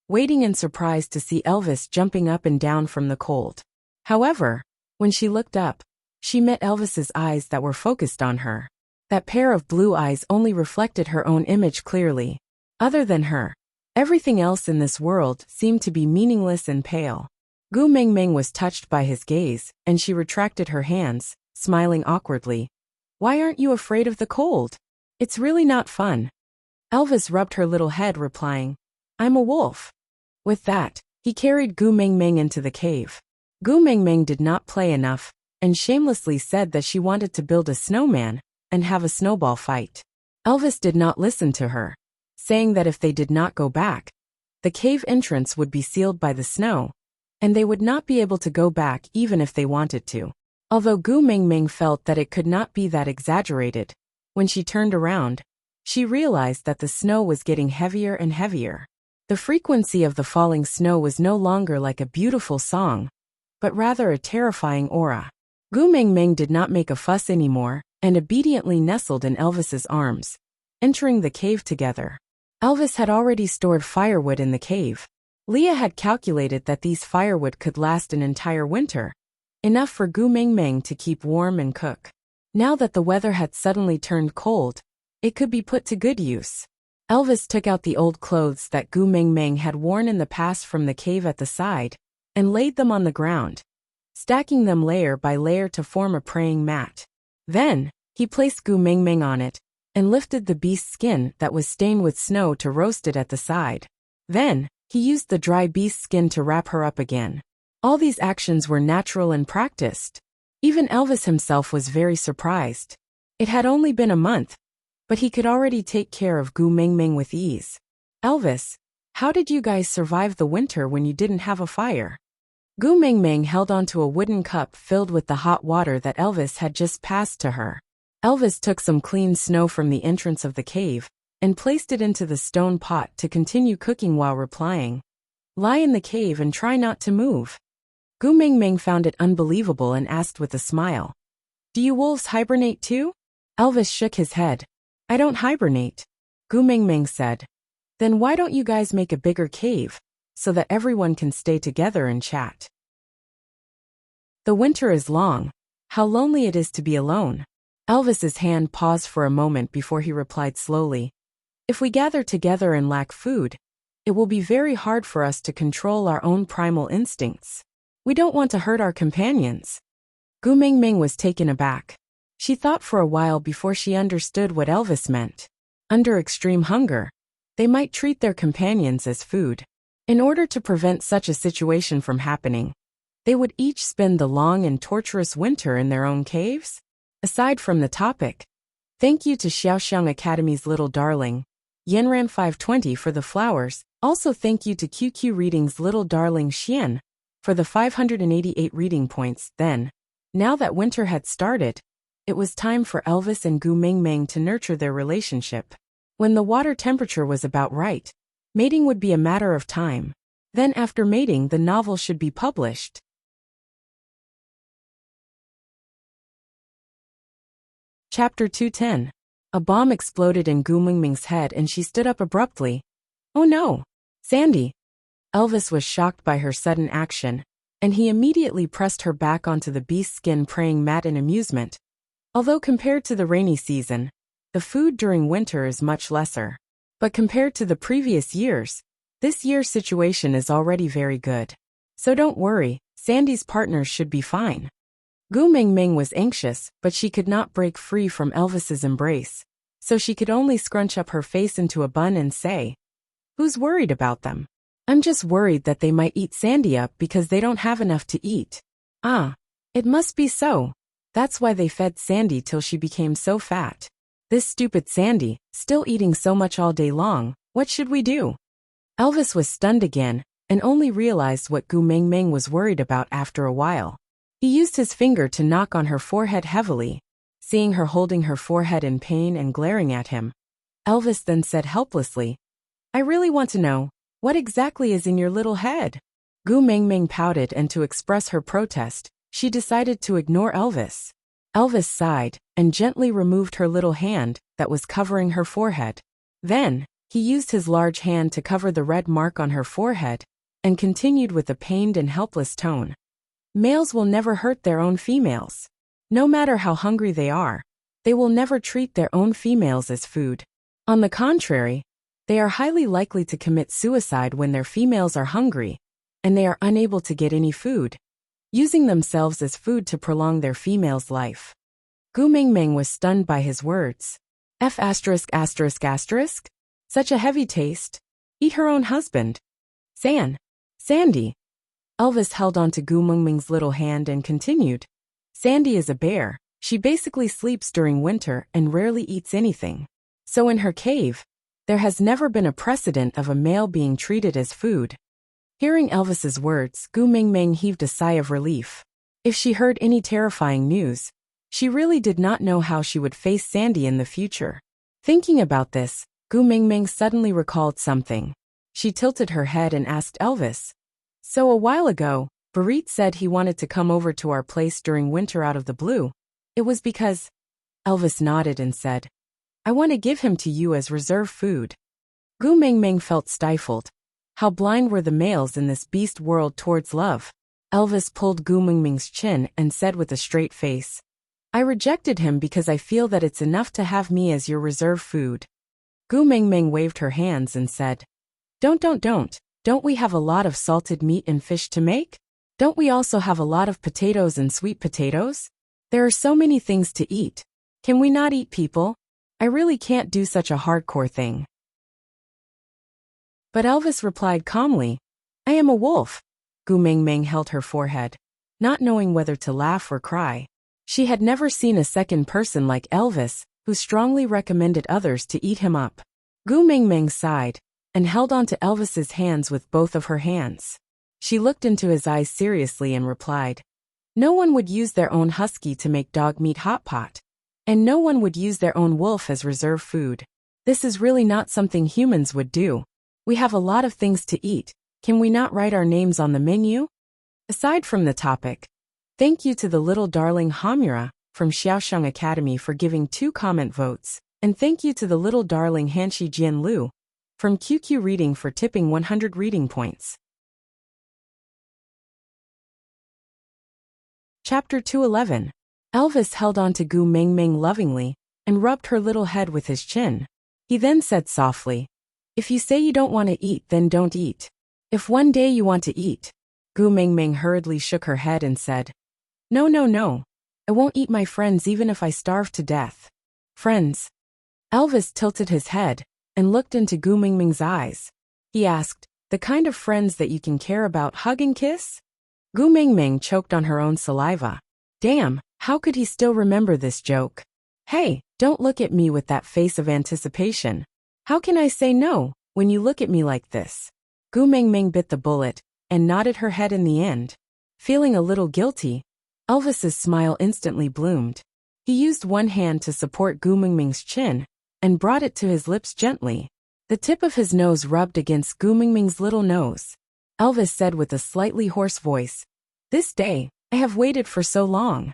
Speaker 1: waiting in surprise to see Elvis jumping up and down from the cold. However, when she looked up, she met Elvis's eyes that were focused on her. That pair of blue eyes only reflected her own image clearly. Other than her, everything else in this world seemed to be meaningless and pale. Gu Mingming was touched by his gaze, and she retracted her hands, smiling awkwardly. "Why aren't you afraid of the cold? It's really not fun." Elvis rubbed her little head, replying, "I'm a wolf." With that, he carried Gu Mingming into the cave. Gu Mingming did not play enough, and shamelessly said that she wanted to build a snowman and have a snowball fight. Elvis did not listen to her, saying that if they did not go back, the cave entrance would be sealed by the snow, and they would not be able to go back even if they wanted to. Although Gu Mingming felt that it could not be that exaggerated, when she turned around, she realized that the snow was getting heavier and heavier. The frequency of the falling snow was no longer like a beautiful song, but rather a terrifying aura. Gu Mengmeng did not make a fuss anymore, and obediently nestled in Elvis's arms, entering the cave together. Elvis had already stored firewood in the cave. Leah had calculated that these firewood could last an entire winter, enough for Gu Mengmeng to keep warm and cook. Now that the weather had suddenly turned cold, it could be put to good use. Elvis took out the old clothes that Gu Mengmeng had worn in the past from the cave at the side, and laid them on the ground, stacking them layer by layer to form a praying mat. Then, he placed Gu Mengmeng on it, and lifted the beast's skin that was stained with snow to roast it at the side. Then, he used the dry beast's skin to wrap her up again. All these actions were natural and practiced. Even Elvis himself was very surprised. It had only been a month, but he could already take care of Gu Mengmeng with ease. Elvis, how did you guys survive the winter when you didn't have a fire? Gu Mengmeng held onto a wooden cup filled with the hot water that Elvis had just passed to her. Elvis took some clean snow from the entrance of the cave, and placed it into the stone pot to continue cooking while replying, "Lie in the cave and try not to move." Gu Mengmeng found it unbelievable and asked with a smile, "Do you wolves hibernate too?" Elvis shook his head. "I don't hibernate," Gu Mengmeng said. "Then why don't you guys make a bigger cave, so that everyone can stay together and chat? The winter is long. How lonely it is to be alone." Elvis's hand paused for a moment before he replied slowly, "If we gather together and lack food, it will be very hard for us to control our own primal instincts. We don't want to hurt our companions." Gu Mengmeng was taken aback. She thought for a while before she understood what Elvis meant. Under extreme hunger, they might treat their companions as food. In order to prevent such a situation from happening, they would each spend the long and torturous winter in their own caves? Aside from the topic, thank you to Xiaoxiang Academy's Little Darling, Yenran 520 for the flowers. Also thank you to QQ Reading's Little Darling Xian for the 588 reading points. Then, now that winter had started, it was time for Elvis and Gu Mengmeng to nurture their relationship. When the water temperature was about right, mating would be a matter of time. Then after mating, the novel should be published. Chapter 210. A bomb exploded in Gu Mengmeng's head and she stood up abruptly. "Oh no! Sandy!" Elvis was shocked by her sudden action, and he immediately pressed her back onto the beast skin praying mat in amusement. Although compared to the rainy season, the food during winter is much lesser. But compared to the previous years, this year's situation is already very good. So don't worry, Sandy's partners should be fine. Gu Mengmeng was anxious, but she could not break free from Elvis's embrace, so she could only scrunch up her face into a bun and say, "Who's worried about them? I'm just worried that they might eat Sandy up because they don't have enough to eat." "Ah, it must be so. That's why they fed Sandy till she became so fat. This stupid Sandy, still eating so much all day long, what should we do?" Elvis was stunned again, and only realized what Gu Mengmeng was worried about after a while. He used his finger to knock on her forehead heavily. Seeing her holding her forehead in pain and glaring at him, Elvis then said helplessly, "I really want to know, what exactly is in your little head?" Gu Mengmeng pouted, and to express her protest, she decided to ignore Elvis. Elvis sighed and gently removed her little hand that was covering her forehead. Then, he used his large hand to cover the red mark on her forehead and continued with a pained and helpless tone. "Males will never hurt their own females. No matter how hungry they are, they will never treat their own females as food. On the contrary, they are highly likely to commit suicide when their females are hungry, and they are unable to get any food, using themselves as food to prolong their female's life." Gu Mengmeng was stunned by his words. F******. Such a heavy taste. Eat her own husband. Sandy. Elvis held on to Gu Mengmeng's little hand and continued. "Sandy is a bear. She basically sleeps during winter and rarely eats anything. So in her cave, there has never been a precedent of a male being treated as food." Hearing Elvis's words, Gu Mengmeng heaved a sigh of relief. If she heard any terrifying news, she really did not know how she would face Sandy in the future. Thinking about this, Gu Mengmeng suddenly recalled something. She tilted her head and asked Elvis, "So a while ago, Barit said he wanted to come over to our place during winter out of the blue. It was because... Elvis nodded and said, I want to give him to you as reserve food. Gu Mingming felt stifled. How blind were the males in this beast world towards love? Elvis pulled Gu Mingming's chin and said with a straight face, I rejected him because I feel that it's enough to have me as your reserve food. Gu Mingming waved her hands and said, Don't we have a lot of salted meat and fish to make? Don't we also have a lot of potatoes and sweet potatoes? There are so many things to eat. Can we not eat people? I really can't do such a hardcore thing. But Elvis replied calmly, I am a wolf. Gu Mingming held her forehead, not knowing whether to laugh or cry. She had never seen a second person like Elvis, who strongly recommended others to eat him up. Gu Mingming sighed and held onto Elvis's hands with both of her hands. She looked into his eyes seriously and replied, No one would use their own husky to make dog meat hot pot. And no one would use their own wolf as reserve food. This is really not something humans would do. We have a lot of things to eat. Can we not write our names on the menu? Aside from the topic, thank you to the little darling Hamura from Xiaosheng Academy for giving 2 comment votes, and thank you to the little darling Hanshi Jian Lu from QQ Reading for tipping 100 reading points. Chapter 211. Elvis held on to Gu Mingming lovingly and rubbed her little head with his chin. He then said softly, If you say you don't want to eat, then don't eat. If one day you want to eat. Gu Mingming hurriedly shook her head and said, No. I won't eat my friends even if I starve to death. Friends? Elvis tilted his head and looked into Gu Mingming's eyes. He asked, The kind of friends that you can care about, hug and kiss? Gu Mingming choked on her own saliva. Damn, how could he still remember this joke? Hey, don't look at me with that face of anticipation. How can I say no when you look at me like this? Gu Mingming bit the bullet and nodded her head in the end. Feeling a little guilty, Elvis's smile instantly bloomed. He used one hand to support Gu Mingming's chin and brought it to his lips gently. The tip of his nose rubbed against Gu Mingming's little nose. Elvis said with a slightly hoarse voice, This day, I have waited for so long.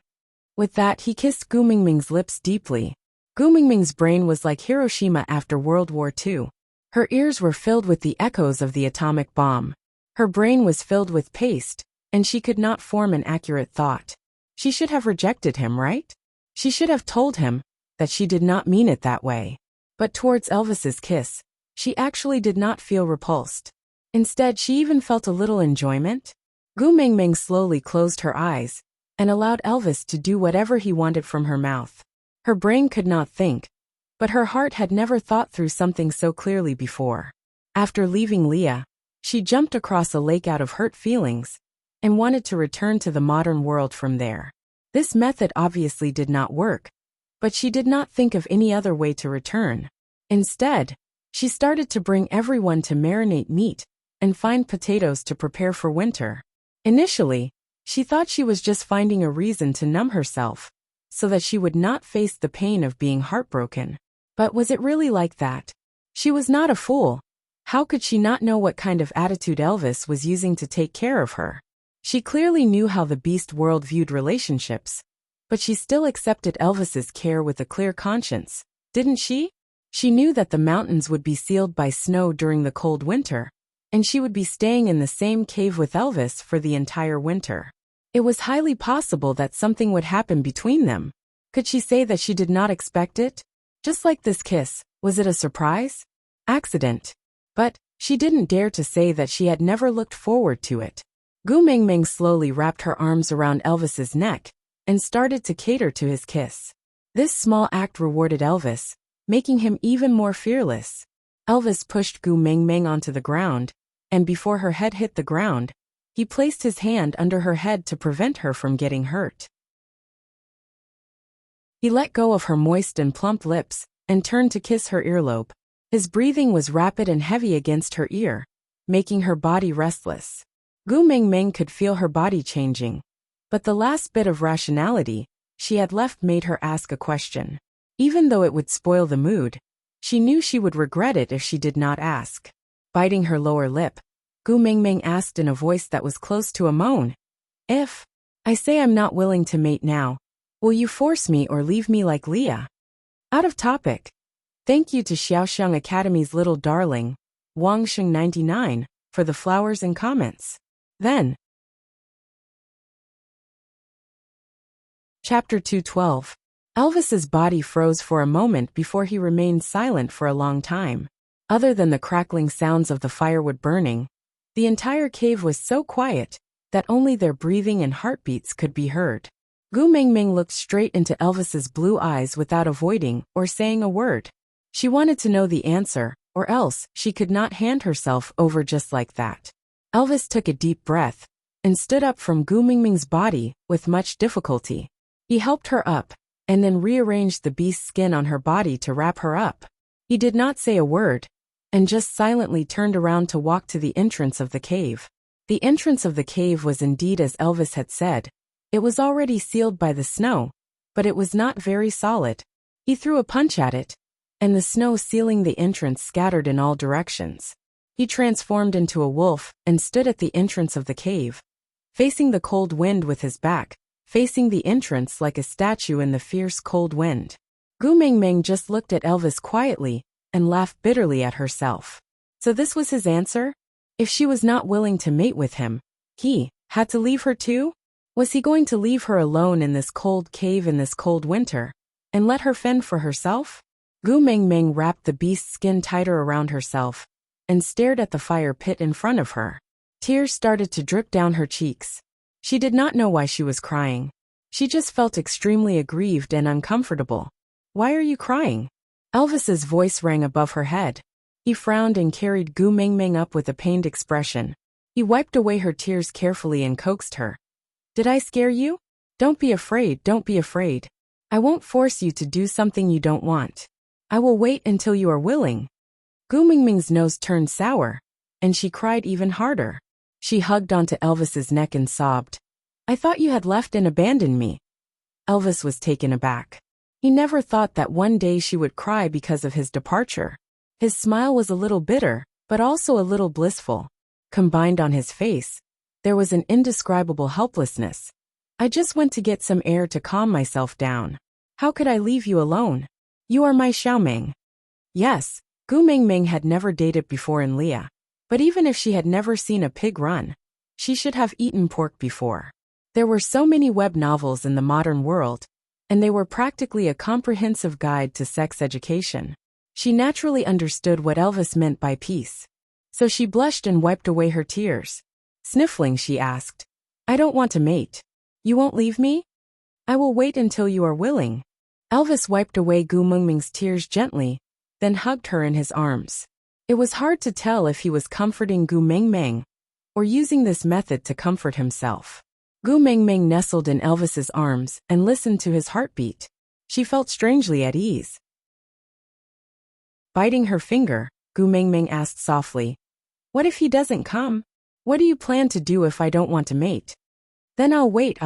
Speaker 1: With that, he kissed Gu Mingming's lips deeply. Gu Mingming's brain was like Hiroshima after World War II. Her ears were filled with the echoes of the atomic bomb. Her brain was filled with paste, and she could not form an accurate thought. She should have rejected him, right? She should have told him that she did not mean it that way. But towards Elvis's kiss, she actually did not feel repulsed. Instead, she even felt a little enjoyment. Gu Mingming slowly closed her eyes and allowed Elvis to do whatever he wanted from her mouth. Her brain could not think, but her heart had never thought through something so clearly before. After leaving Leah, she jumped across a lake out of hurt feelings and wanted to return to the modern world from there. This method obviously did not work, but she did not think of any other way to return. Instead, she started to bring everyone to marinate meat and find potatoes to prepare for winter. Initially, she thought she was just finding a reason to numb herself, so that she would not face the pain of being heartbroken. But was it really like that? She was not a fool. How could she not know what kind of attitude Elvis was using to take care of her? She clearly knew how the beast world viewed relationships, but she still accepted Elvis's care with a clear conscience, didn't she? She knew that the mountains would be sealed by snow during the cold winter, and she would be staying in the same cave with Elvis for the entire winter. It was highly possible that something would happen between them. Could she say that she did not expect it? Just like this kiss, was it a surprise? Accident? But she didn't dare to say that she had never looked forward to it. Gu Mingming slowly wrapped her arms around Elvis's neck and started to cater to his kiss. This small act rewarded Elvis, making him even more fearless. Elvis pushed Gu Mingming onto the ground, and before her head hit the ground, he placed his hand under her head to prevent her from getting hurt. He let go of her moist and plump lips and turned to kiss her earlobe. His breathing was rapid and heavy against her ear, making her body restless. Gu Mingming could feel her body changing, but the last bit of rationality she had left made her ask a question. Even though it would spoil the mood, she knew she would regret it if she did not ask. Biting her lower lip, Gu Mingming asked in a voice that was close to a moan, If I say I'm not willing to mate now, will you force me or leave me like Leah? Out of topic. Thank you to Xiaoxiang Academy's little darling, Wangsheng99, for the flowers and comments. Then. Chapter 212. Elvis's body froze for a moment before he remained silent for a long time. Other than the crackling sounds of the firewood burning, the entire cave was so quiet that only their breathing and heartbeats could be heard. Gu Mingming looked straight into Elvis's blue eyes without avoiding or saying a word. She wanted to know the answer, or else she could not hand herself over just like that. Elvis took a deep breath and stood up from Gu Mingming's body with much difficulty. He helped her up and then rearranged the beast's skin on her body to wrap her up. He did not say a word and just silently turned around to walk to the entrance of the cave. The entrance of the cave was indeed as Elvis had said. It was already sealed by the snow, but it was not very solid. He threw a punch at it, and the snow sealing the entrance scattered in all directions. He transformed into a wolf and stood at the entrance of the cave, facing the cold wind with his back, facing the entrance like a statue in the fierce cold wind. Gu Mingming just looked at Elvis quietly and laughed bitterly at herself. So this was his answer? If she was not willing to mate with him, he had to leave her too? Was he going to leave her alone in this cold cave in this cold winter, and let her fend for herself? Gu Mingming wrapped the beast's skin tighter around herself, and stared at the fire pit in front of her. Tears started to drip down her cheeks. She did not know why she was crying. She just felt extremely aggrieved and uncomfortable. Why are you crying? Elvis's voice rang above her head. He frowned and carried Gu Mingming up with a pained expression. He wiped away her tears carefully and coaxed her. Did I scare you? Don't be afraid, don't be afraid. I won't force you to do something you don't want. I will wait until you are willing. Gu Mingming's nose turned sour, and she cried even harder. She hugged onto Elvis's neck and sobbed. I thought you had left and abandoned me. Elvis was taken aback. He never thought that one day she would cry because of his departure. His smile was a little bitter, but also a little blissful. Combined on his face, there was an indescribable helplessness. I just went to get some air to calm myself down. How could I leave you alone? You are my Xiaoming. Yes, Gu Mingming had never dated before in Leah. But even if she had never seen a pig run, she should have eaten pork before. There were so many web novels in the modern world, and they were practically a comprehensive guide to sex education. She naturally understood what Elvis meant by peace. So she blushed and wiped away her tears. Sniffling, she asked, I don't want to mate. You won't leave me? I will wait until you are willing. Elvis wiped away Gu Mingming's tears gently, then hugged her in his arms. It was hard to tell if he was comforting Gu Mingming or using this method to comfort himself. Gu Mingming nestled in Elvis's arms and listened to his heartbeat. She felt strangely at ease. Biting her finger, Gu Mingming asked softly, What if he doesn't come? What do you plan to do if I don't want to mate? Then I'll wait.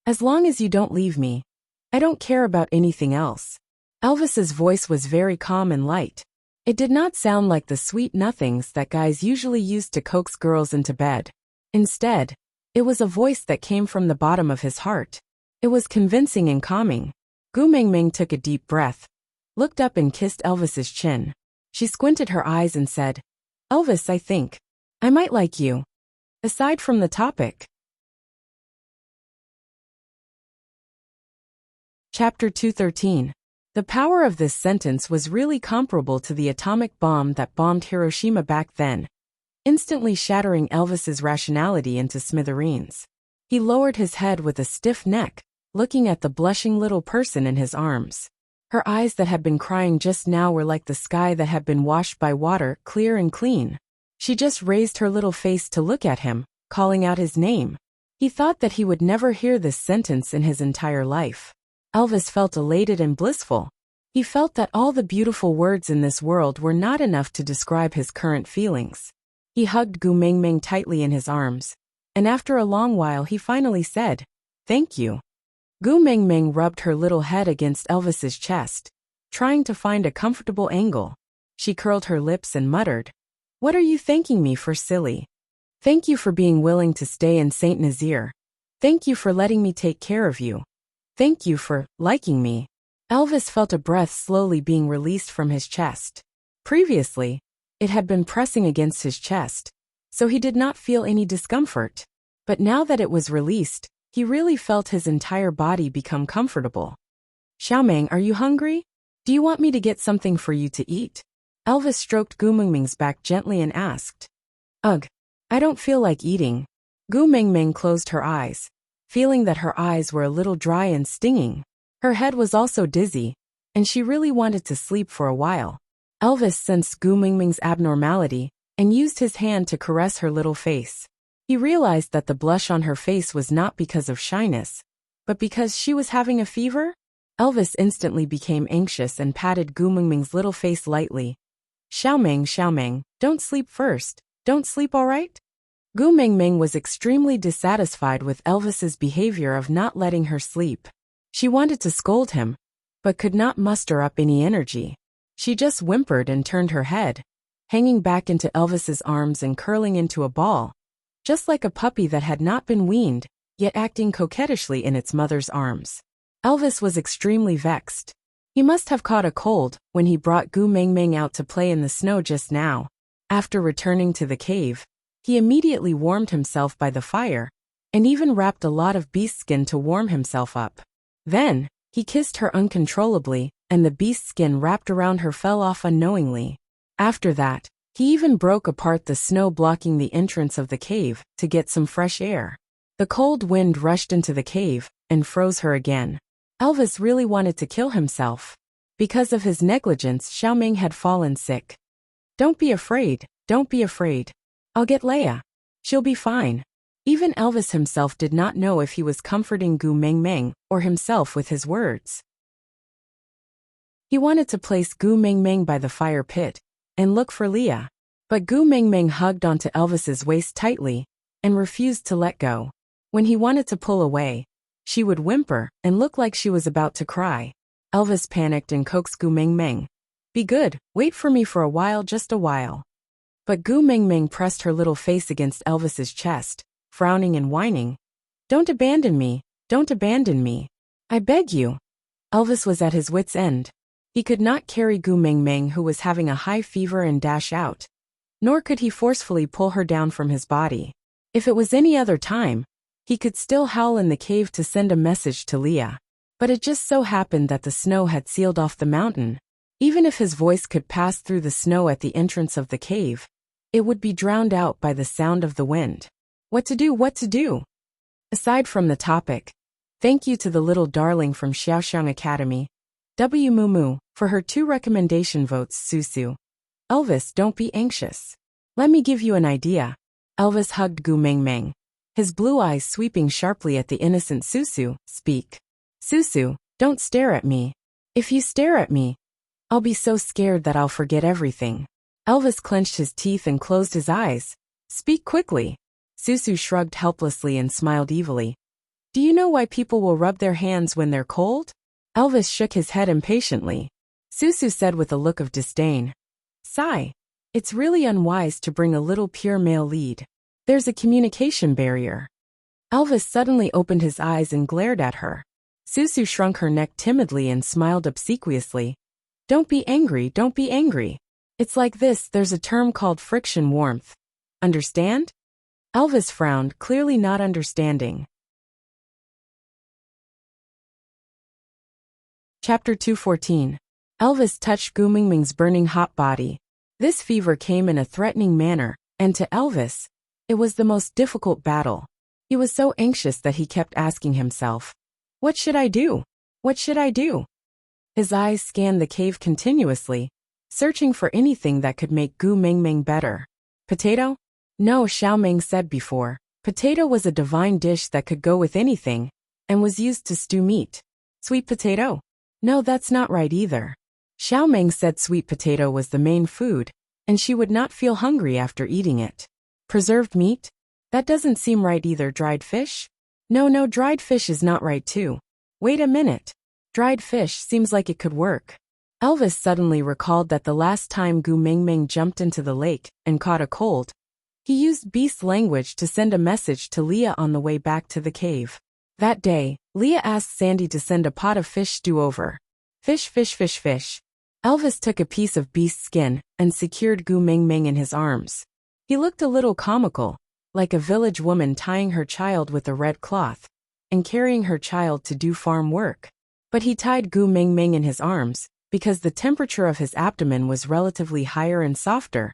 Speaker 1: As long as you don't leave me. I don't care about anything else. Elvis's voice was very calm and light. It did not sound like the sweet nothings that guys usually use to coax girls into bed. Instead, it was a voice that came from the bottom of his heart. It was convincing and calming. Gu Mingming took a deep breath, looked up and kissed Elvis's chin. She squinted her eyes and said, Elvis, I think I might like you. Aside from the topic. Chapter 213. The power of this sentence was really comparable to the atomic bomb that bombed Hiroshima back then, instantly shattering Elvis's rationality into smithereens. He lowered his head with a stiff neck, looking at the blushing little person in his arms. Her eyes that had been crying just now were like the sky that had been washed by water, clear and clean. She just raised her little face to look at him, calling out his name. He thought that he would never hear this sentence in his entire life. Elvis felt elated and blissful. He felt that all the beautiful words in this world were not enough to describe his current feelings. He hugged Gu Mingming tightly in his arms, and after a long while he finally said, Thank you. Gu Mingming rubbed her little head against Elvis's chest, trying to find a comfortable angle. She curled her lips and muttered, What are you thanking me for, silly? Thank you for being willing to stay in Saint Nazaire, Thank you for letting me take care of you. Thank you for liking me. Elvis felt a breath slowly being released from his chest. Previously, it had been pressing against his chest, so he did not feel any discomfort. But now that it was released, he really felt his entire body become comfortable. Xiaoming, are you hungry? Do you want me to get something for you to eat? Elvis stroked Gu Mingming's back gently and asked. Ugh, I don't feel like eating. Gu Mingming closed her eyes, feeling that her eyes were a little dry and stinging. Her head was also dizzy, and she really wanted to sleep for a while. Elvis sensed Gu Mingming's abnormality and used his hand to caress her little face. He realized that the blush on her face was not because of shyness, but because she was having a fever. Elvis instantly became anxious and patted Gu Mingming's little face lightly. Xiaoming, don't sleep first. Don't sleep, all right? Gu Mingming was extremely dissatisfied with Elvis's behavior of not letting her sleep. She wanted to scold him, but could not muster up any energy. She just whimpered and turned her head, hanging back into Elvis's arms and curling into a ball, just like a puppy that had not been weaned, yet acting coquettishly in its mother's arms. Elvis was extremely vexed. He must have caught a cold when he brought Gu Mingming out to play in the snow just now. After returning to the cave, he immediately warmed himself by the fire, and even wrapped a lot of beast skin to warm himself up. Then, he kissed her uncontrollably, and the beast skin wrapped around her fell off unknowingly. After that, he even broke apart the snow blocking the entrance of the cave to get some fresh air. The cold wind rushed into the cave and froze her again. Elvis really wanted to kill himself. Because of his negligence, Xiaoming had fallen sick. Don't be afraid, don't be afraid. I'll get Leia. She'll be fine. Even Elvis himself did not know if he was comforting Gu Mingming or himself with his words. He wanted to place Gu Mingming by the fire pit and look for Leia. But Gu Mingming hugged onto Elvis's waist tightly and refused to let go. When he wanted to pull away, she would whimper and look like she was about to cry. Elvis panicked and coaxed Gu Mingming. Be good, wait for me for a while, just a while. But Gu Mingming pressed her little face against Elvis's chest, frowning and whining. Don't abandon me, don't abandon me. I beg you. Elvis was at his wit's end. He could not carry Gu Mingming, who was having a high fever, and dash out. Nor could he forcefully pull her down from his body. If it was any other time, he could still howl in the cave to send a message to Leia. But it just so happened that the snow had sealed off the mountain. Even if his voice could pass through the snow at the entrance of the cave, it would be drowned out by the sound of the wind. What to do, what to do? Aside from the topic, thank you to the little darling from Xiaoxiang Academy, W Mumu, for her 2 recommendation votes. Susu. Elvis, don't be anxious. Let me give you an idea. Elvis hugged Gu Mingming, his blue eyes sweeping sharply at the innocent Susu. Speak. Susu, don't stare at me. If you stare at me, I'll be so scared that I'll forget everything. Elvis clenched his teeth and closed his eyes. Speak quickly. Susu shrugged helplessly and smiled evilly. Do you know why people will rub their hands when they're cold? Elvis shook his head impatiently. Susu said with a look of disdain. Sigh. It's really unwise to bring a little pure male lead. There's a communication barrier. Elvis suddenly opened his eyes and glared at her. Susu shrunk her neck timidly and smiled obsequiously. Don't be angry, don't be angry. It's like this, there's a term called friction warmth. Understand? Elvis frowned, clearly not understanding. Chapter 214. Elvis touched Gu Mingming's burning hot body. This fever came in a threatening manner, and to Elvis, it was the most difficult battle. He was so anxious that he kept asking himself, what should I do? What should I do? His eyes scanned the cave continuously, searching for anything that could make Gu Mingming better. Potato? No, Xiaoming said before. Potato was a divine dish that could go with anything, and was used to stew meat. Sweet potato? No, that's not right either. Xiaoming said sweet potato was the main food, and she would not feel hungry after eating it. Preserved meat? That doesn't seem right either. Dried fish? No, dried fish is not right too. Wait a minute. Dried fish seems like it could work. Elvis suddenly recalled that the last time Gu Mingming jumped into the lake and caught a cold, He used beast language to send a message to Leah on the way back to the cave. That day, Leah asked Sandy to send a pot of fish stew over. Fish, fish, fish, fish. Elvis took a piece of beast skin and secured Gu Ming Ming in his arms. He looked a little comical, like a village woman tying her child with a red cloth and carrying her child to do farm work. But he tied Gu Ming Ming in his arms because the temperature of his abdomen was relatively higher and softer,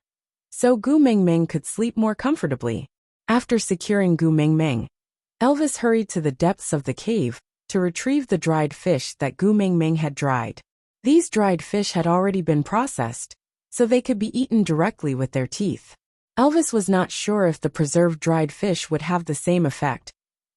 Speaker 1: so Gu Ming Ming could sleep more comfortably. After securing Gu Ming Ming, Elvis hurried to the depths of the cave to retrieve the dried fish that Gu Ming Ming had dried. These dried fish had already been processed, so they could be eaten directly with their teeth. Elvis was not sure if the preserved dried fish would have the same effect,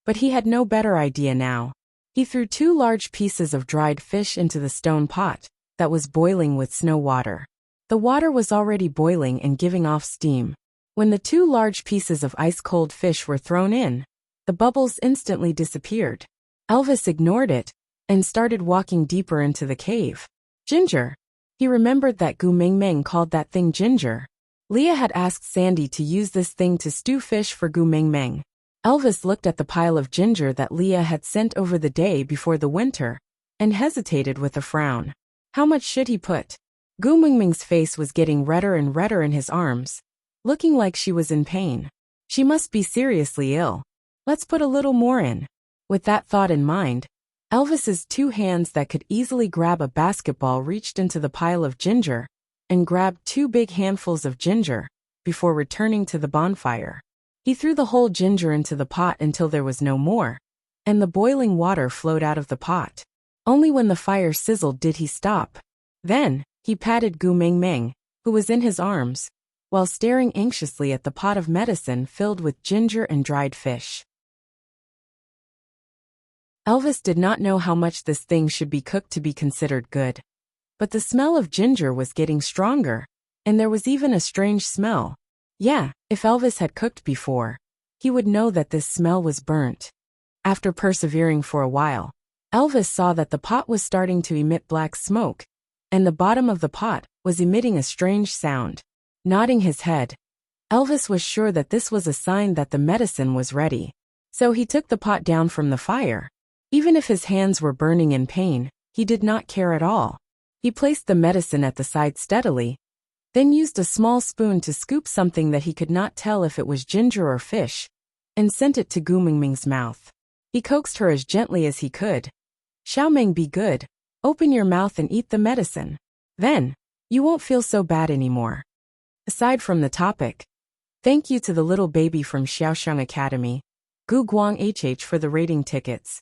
Speaker 1: but he had no better idea now. He threw 2 large pieces of dried fish into the stone pot that was boiling with snow water. The water was already boiling and giving off steam. When the 2 large pieces of ice-cold fish were thrown in, the bubbles instantly disappeared. Elvis ignored it and started walking deeper into the cave. Ginger. He remembered that Gu Ming Ming called that thing ginger. Leah had asked Sandy to use this thing to stew fish for Gu Ming Ming. Elvis looked at the pile of ginger that Leah had sent over the day before the winter and hesitated with a frown. How much should he put? Gu Ming Ming's face was getting redder and redder in his arms, looking like she was in pain. She must be seriously ill. Let's put a little more in. With that thought in mind, Elvis's 2 hands that could easily grab a basketball reached into the pile of ginger and grabbed 2 big handfuls of ginger before returning to the bonfire. He threw the whole ginger into the pot until there was no more, and the boiling water flowed out of the pot. Only when the fire sizzled did he stop. Then, he patted Gu Ming Ming, who was in his arms, while staring anxiously at the pot of medicine filled with ginger and dried fish. Elvis did not know how much this thing should be cooked to be considered good. But the smell of ginger was getting stronger, and there was even a strange smell. Yeah, if Elvis had cooked before, he would know that this smell was burnt. After persevering for a while, Elvis saw that the pot was starting to emit black smoke, and the bottom of the pot was emitting a strange sound. Nodding his head, Elvis was sure that this was a sign that the medicine was ready. So he took the pot down from the fire. Even if his hands were burning in pain, he did not care at all. He placed the medicine at the side steadily, then used a small spoon to scoop something that he could not tell if it was ginger or fish, and sent it to Gu Ming Ming's mouth. He coaxed her as gently as he could. Xiao Ming, be good. Open your mouth and eat the medicine. Then, you won't feel so bad anymore. Aside from the topic, thank you to the little baby from Xiaoxiang Academy, Gu Guang HH, for the rating tickets.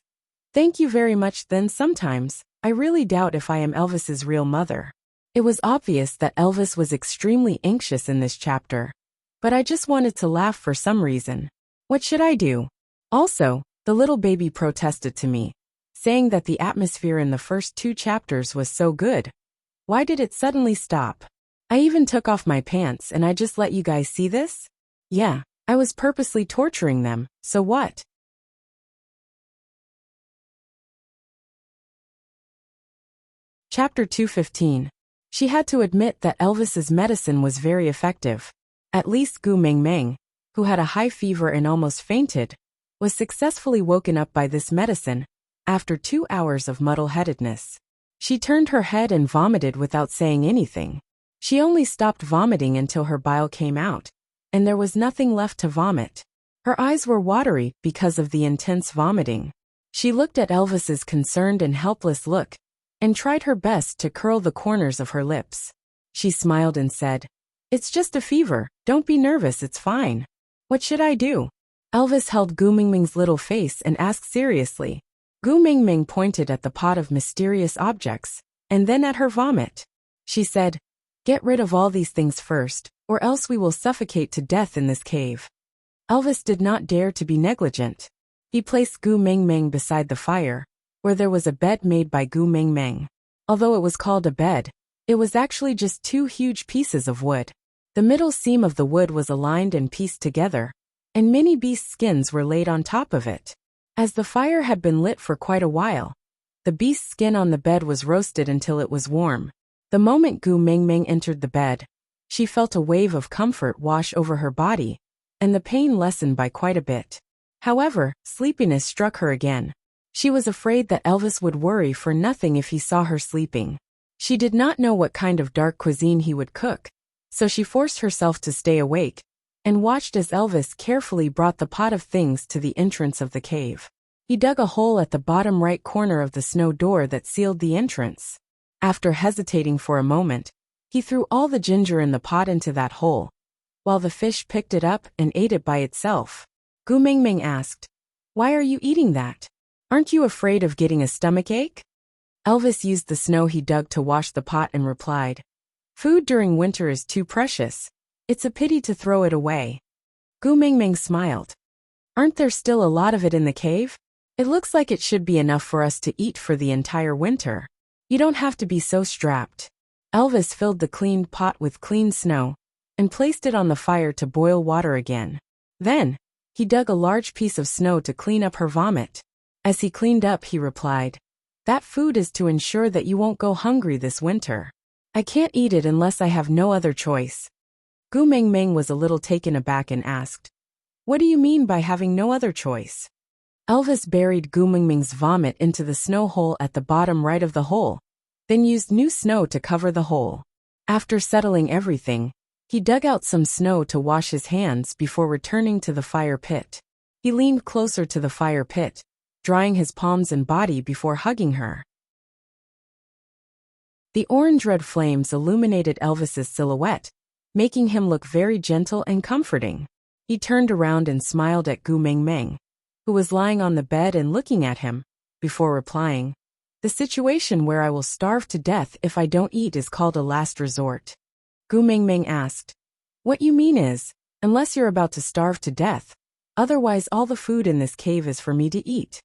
Speaker 1: Thank you very much. Then sometimes, I really doubt if I am Elvis's real mother. It was obvious that Elvis was extremely anxious in this chapter, but I just wanted to laugh for some reason. What should I do? Also, the little baby protested to me, saying that the atmosphere in the first 2 chapters was so good. Why did it suddenly stop? I even took off my pants and I just let you guys see this? Yeah, I was purposely torturing them, so what? Chapter 215. She had to admit that Elvis's medicine was very effective. At least Gu Ming Ming, who had a high fever and almost fainted, was successfully woken up by this medicine after 2 hours of muddle-headedness. She turned her head and vomited without saying anything. She only stopped vomiting until her bile came out, and there was nothing left to vomit. Her eyes were watery because of the intense vomiting. She looked at Elvis's concerned and helpless look, and tried her best to curl the corners of her lips. She smiled and said, "It's just a fever, don't be nervous, it's fine. What should I do?" Elvis held Gu Ming Ming's little face and asked seriously. Gu Ming Ming pointed at the pot of mysterious objects, and then at her vomit. She said, "Get rid of all these things first, or else we will suffocate to death in this cave." Elvis did not dare to be negligent. He placed Gu Ming Ming beside the fire, where there was a bed made by Gu Ming Ming. Although it was called a bed, it was actually just 2 huge pieces of wood. The middle seam of the wood was aligned and pieced together, and many beast skins were laid on top of it. As the fire had been lit for quite a while, the beast skin on the bed was roasted until it was warm. The moment Gu Ming Ming entered the bed, she felt a wave of comfort wash over her body, and the pain lessened by quite a bit. However, sleepiness struck her again. She was afraid that Elvis would worry for nothing if he saw her sleeping. She did not know what kind of dark cuisine he would cook, so she forced herself to stay awake, and watched as Elvis carefully brought the pot of things to the entrance of the cave. He dug a hole at the bottom right corner of the snow door that sealed the entrance. After hesitating for a moment, he threw all the ginger in the pot into that hole, while the fish picked it up and ate it by itself. Gu Mingming asked, "Why are you eating that? Aren't you afraid of getting a stomachache?" Elvis used the snow he dug to wash the pot and replied, "Food during winter is too precious. It's a pity to throw it away." Gu Mingming smiled. "Aren't there still a lot of it in the cave? It looks like it should be enough for us to eat for the entire winter. You don't have to be so strapped." Elvis filled the cleaned pot with clean snow and placed it on the fire to boil water again. Then, he dug a large piece of snow to clean up her vomit. As he cleaned up, he replied, "That food is to ensure that you won't go hungry this winter. I can't eat it unless I have no other choice." Gu Mingming was a little taken aback and asked, "What do you mean by having no other choice?" Elvis buried Gu Mingming's vomit into the snow hole at the bottom right of the hole, then used new snow to cover the hole. After settling everything, he dug out some snow to wash his hands before returning to the fire pit. He leaned closer to the fire pit, drying his palms and body before hugging her. The orange-red flames illuminated Elvis's silhouette, making him look very gentle and comforting. He turned around and smiled at Gu Mingming, who was lying on the bed and looking at him, before replying, "The situation where I will starve to death if I don't eat is called a last resort." Gu Mingming asked, "What you mean is, unless you're about to starve to death, otherwise all the food in this cave is for me to eat."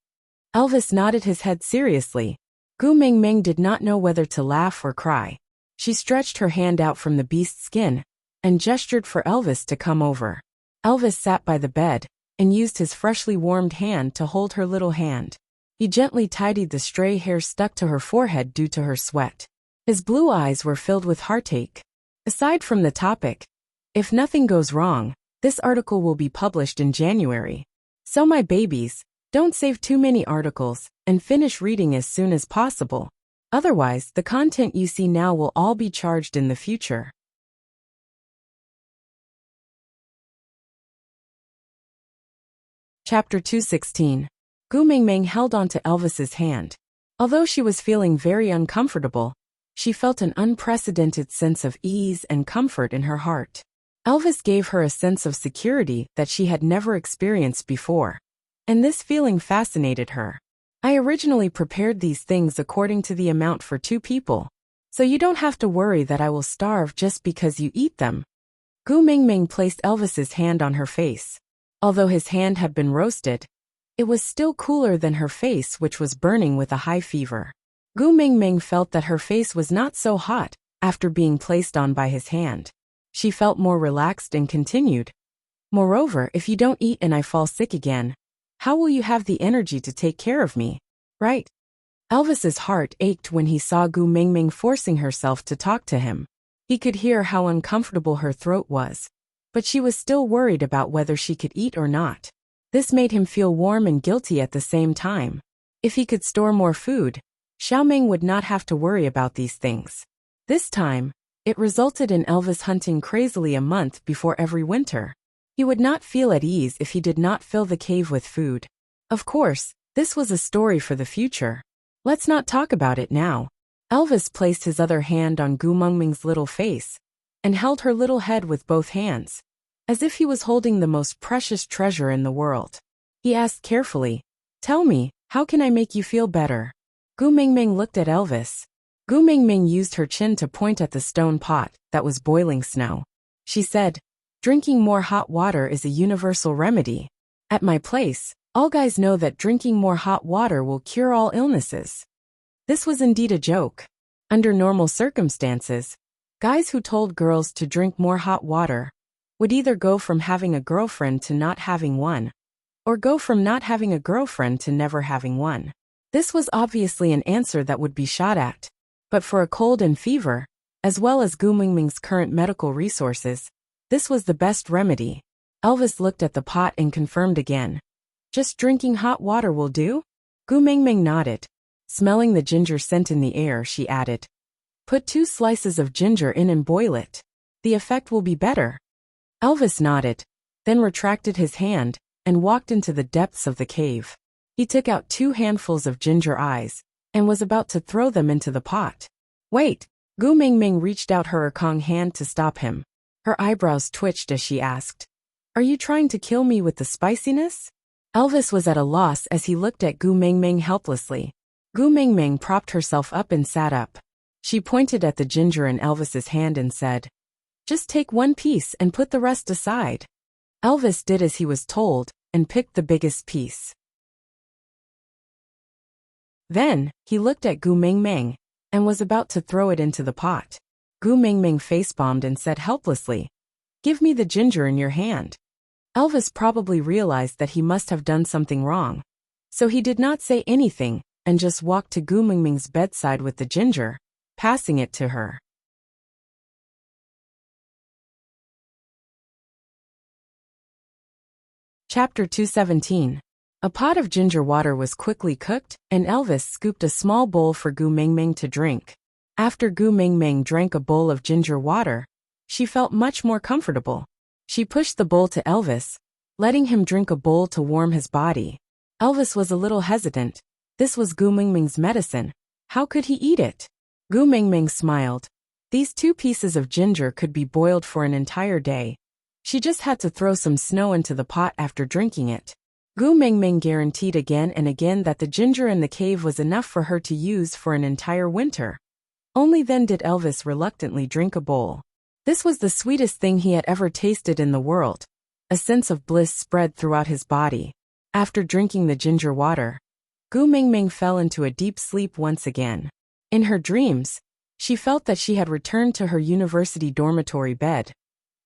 Speaker 1: Elvis nodded his head seriously. Gu Mingming did not know whether to laugh or cry. She stretched her hand out from the beast's skin and gestured for Elvis to come over. Elvis sat by the bed and used his freshly warmed hand to hold her little hand. He gently tidied the stray hair stuck to her forehead due to her sweat. His blue eyes were filled with heartache. Aside from the topic, if nothing goes wrong, this article will be published in January. So my babies, don't save too many articles and finish reading as soon as possible. Otherwise, the content you see now will all be charged in the future. Chapter 216. Gu Mingming held on to Elvis's hand. Although she was feeling very uncomfortable, she felt an unprecedented sense of ease and comfort in her heart. Elvis gave her a sense of security that she had never experienced before, and this feeling fascinated her. "I originally prepared these things according to the amount for 2 people, so you don't have to worry that I will starve just because you eat them." Gu Mingming placed Elvis's hand on her face. Although his hand had been roasted, it was still cooler than her face, which was burning with a high fever. Gu Mingming felt that her face was not so hot after being placed on by his hand. She felt more relaxed and continued, "Moreover, if you don't eat and I fall sick again, how will you have the energy to take care of me, right?" Elvis's heart ached when he saw Gu Mingming forcing herself to talk to him. He could hear how uncomfortable her throat was, but she was still worried about whether she could eat or not. This made him feel warm and guilty at the same time. If he could store more food, Xiaoming would not have to worry about these things. This time, it resulted in Elvis hunting crazily a month before every winter. He would not feel at ease if he did not fill the cave with food. Of course, this was a story for the future. Let's not talk about it now. Elvis placed his other hand on Gu Mingming's little face and held her little head with both hands, as if he was holding the most precious treasure in the world. He asked carefully, "Tell me, how can I make you feel better?" Gu Mingming looked at Elvis. Gu Mingming used her chin to point at the stone pot that was boiling snow. She said, "Drinking more hot water is a universal remedy. At my place, all guys know that drinking more hot water will cure all illnesses." This was indeed a joke. Under normal circumstances, guys who told girls to drink more hot water would either go from having a girlfriend to not having one, or go from not having a girlfriend to never having one. This was obviously an answer that would be shot at. But for a cold and fever, as well as Gu Mingming's current medical resources, this was the best remedy. Elvis looked at the pot and confirmed again. Just drinking hot water will do? Gu Mingming nodded. Smelling the ginger scent in the air, she added, put 2 slices of ginger in and boil it. The effect will be better. Elvis nodded, then retracted his hand and walked into the depths of the cave. He took out 2 handfuls of ginger eyes and was about to throw them into the pot. Wait! Gu Mingming reached out her Kong hand to stop him. Her eyebrows twitched as she asked, are you trying to kill me with the spiciness? Elvis was at a loss as he looked at Gu Mingming helplessly. Gu Mingming propped herself up and sat up. She pointed at the ginger in Elvis's hand and said, just take 1 piece and put the rest aside. Elvis did as he was told and picked the biggest piece. Then, he looked at Gu Mingming and was about to throw it into the pot. Gu Mingming face-bombed and said helplessly, give me the ginger in your hand. Elvis probably realized that he must have done something wrong. So he did not say anything and just walked to Gu Mingming's bedside with the ginger, passing it to her. Chapter 217. A pot of ginger water was quickly cooked, and Elvis scooped a small bowl for Gu Mingming to drink. After Gu Mingming drank a bowl of ginger water, she felt much more comfortable. She pushed the bowl to Elvis, letting him drink a bowl to warm his body. Elvis was a little hesitant. This was Gu Mingming's medicine. How could he eat it? Gu Mingming smiled. These 2 pieces of ginger could be boiled for an entire day. She just had to throw some snow into the pot after drinking it. Gu Mingming guaranteed again and again that the ginger in the cave was enough for her to use for an entire winter. Only then did Elvis reluctantly drink a bowl. This was the sweetest thing he had ever tasted in the world. A sense of bliss spread throughout his body. After drinking the ginger water, Gu Mingming fell into a deep sleep once again. In her dreams, she felt that she had returned to her university dormitory bed.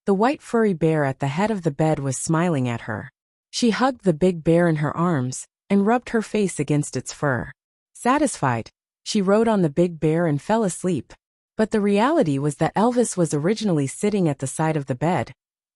Speaker 1: The white furry bear at the head of the bed was smiling at her. She hugged the big bear in her arms and rubbed her face against its fur. Satisfied, she rode on the big bear and fell asleep. But the reality was that Elvis was originally sitting at the side of the bed,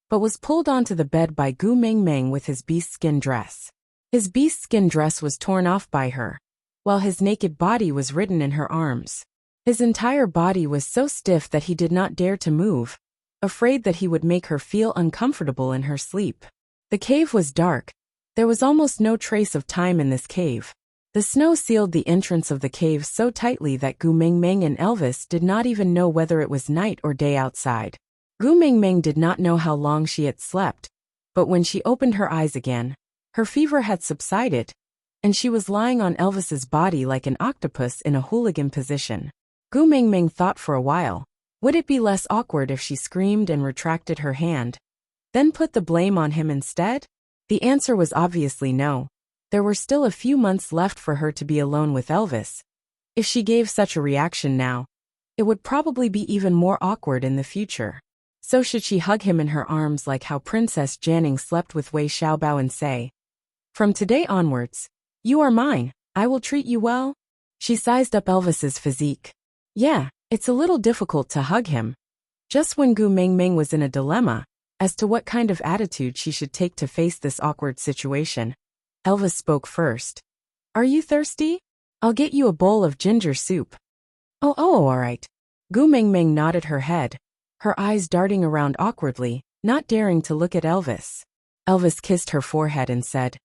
Speaker 1: but was pulled onto the bed by Gu Mingming with his beast-skin dress. His beast-skin dress was torn off by her, while his naked body was ridden in her arms. His entire body was so stiff that he did not dare to move, afraid that he would make her feel uncomfortable in her sleep. The cave was dark. There was almost no trace of time in this cave. The snow sealed the entrance of the cave so tightly that Gu Mingming and Elvis did not even know whether it was night or day outside. Gu Mingming did not know how long she had slept, but when she opened her eyes again, her fever had subsided, and she was lying on Elvis's body like an octopus in a hooligan position. Gu Mingming thought for a while, would it be less awkward if she screamed and retracted her hand, then put the blame on him instead? The answer was obviously no. There were still a few months left for her to be alone with Elvis. If she gave such a reaction now, it would probably be even more awkward in the future. So should she hug him in her arms like how Princess Janning slept with Wei Xiaobao and say, from today onwards, you are mine, I will treat you well? She sized up Elvis's physique. Yeah, it's a little difficult to hug him. Just when Gu Mingming was in a dilemma as to what kind of attitude she should take to face this awkward situation, Elvis spoke first. Are you thirsty? I'll get you a bowl of ginger soup. Oh, all right. Gu Mingming nodded her head, her eyes darting around awkwardly, not daring to look at Elvis. Elvis kissed her forehead and said,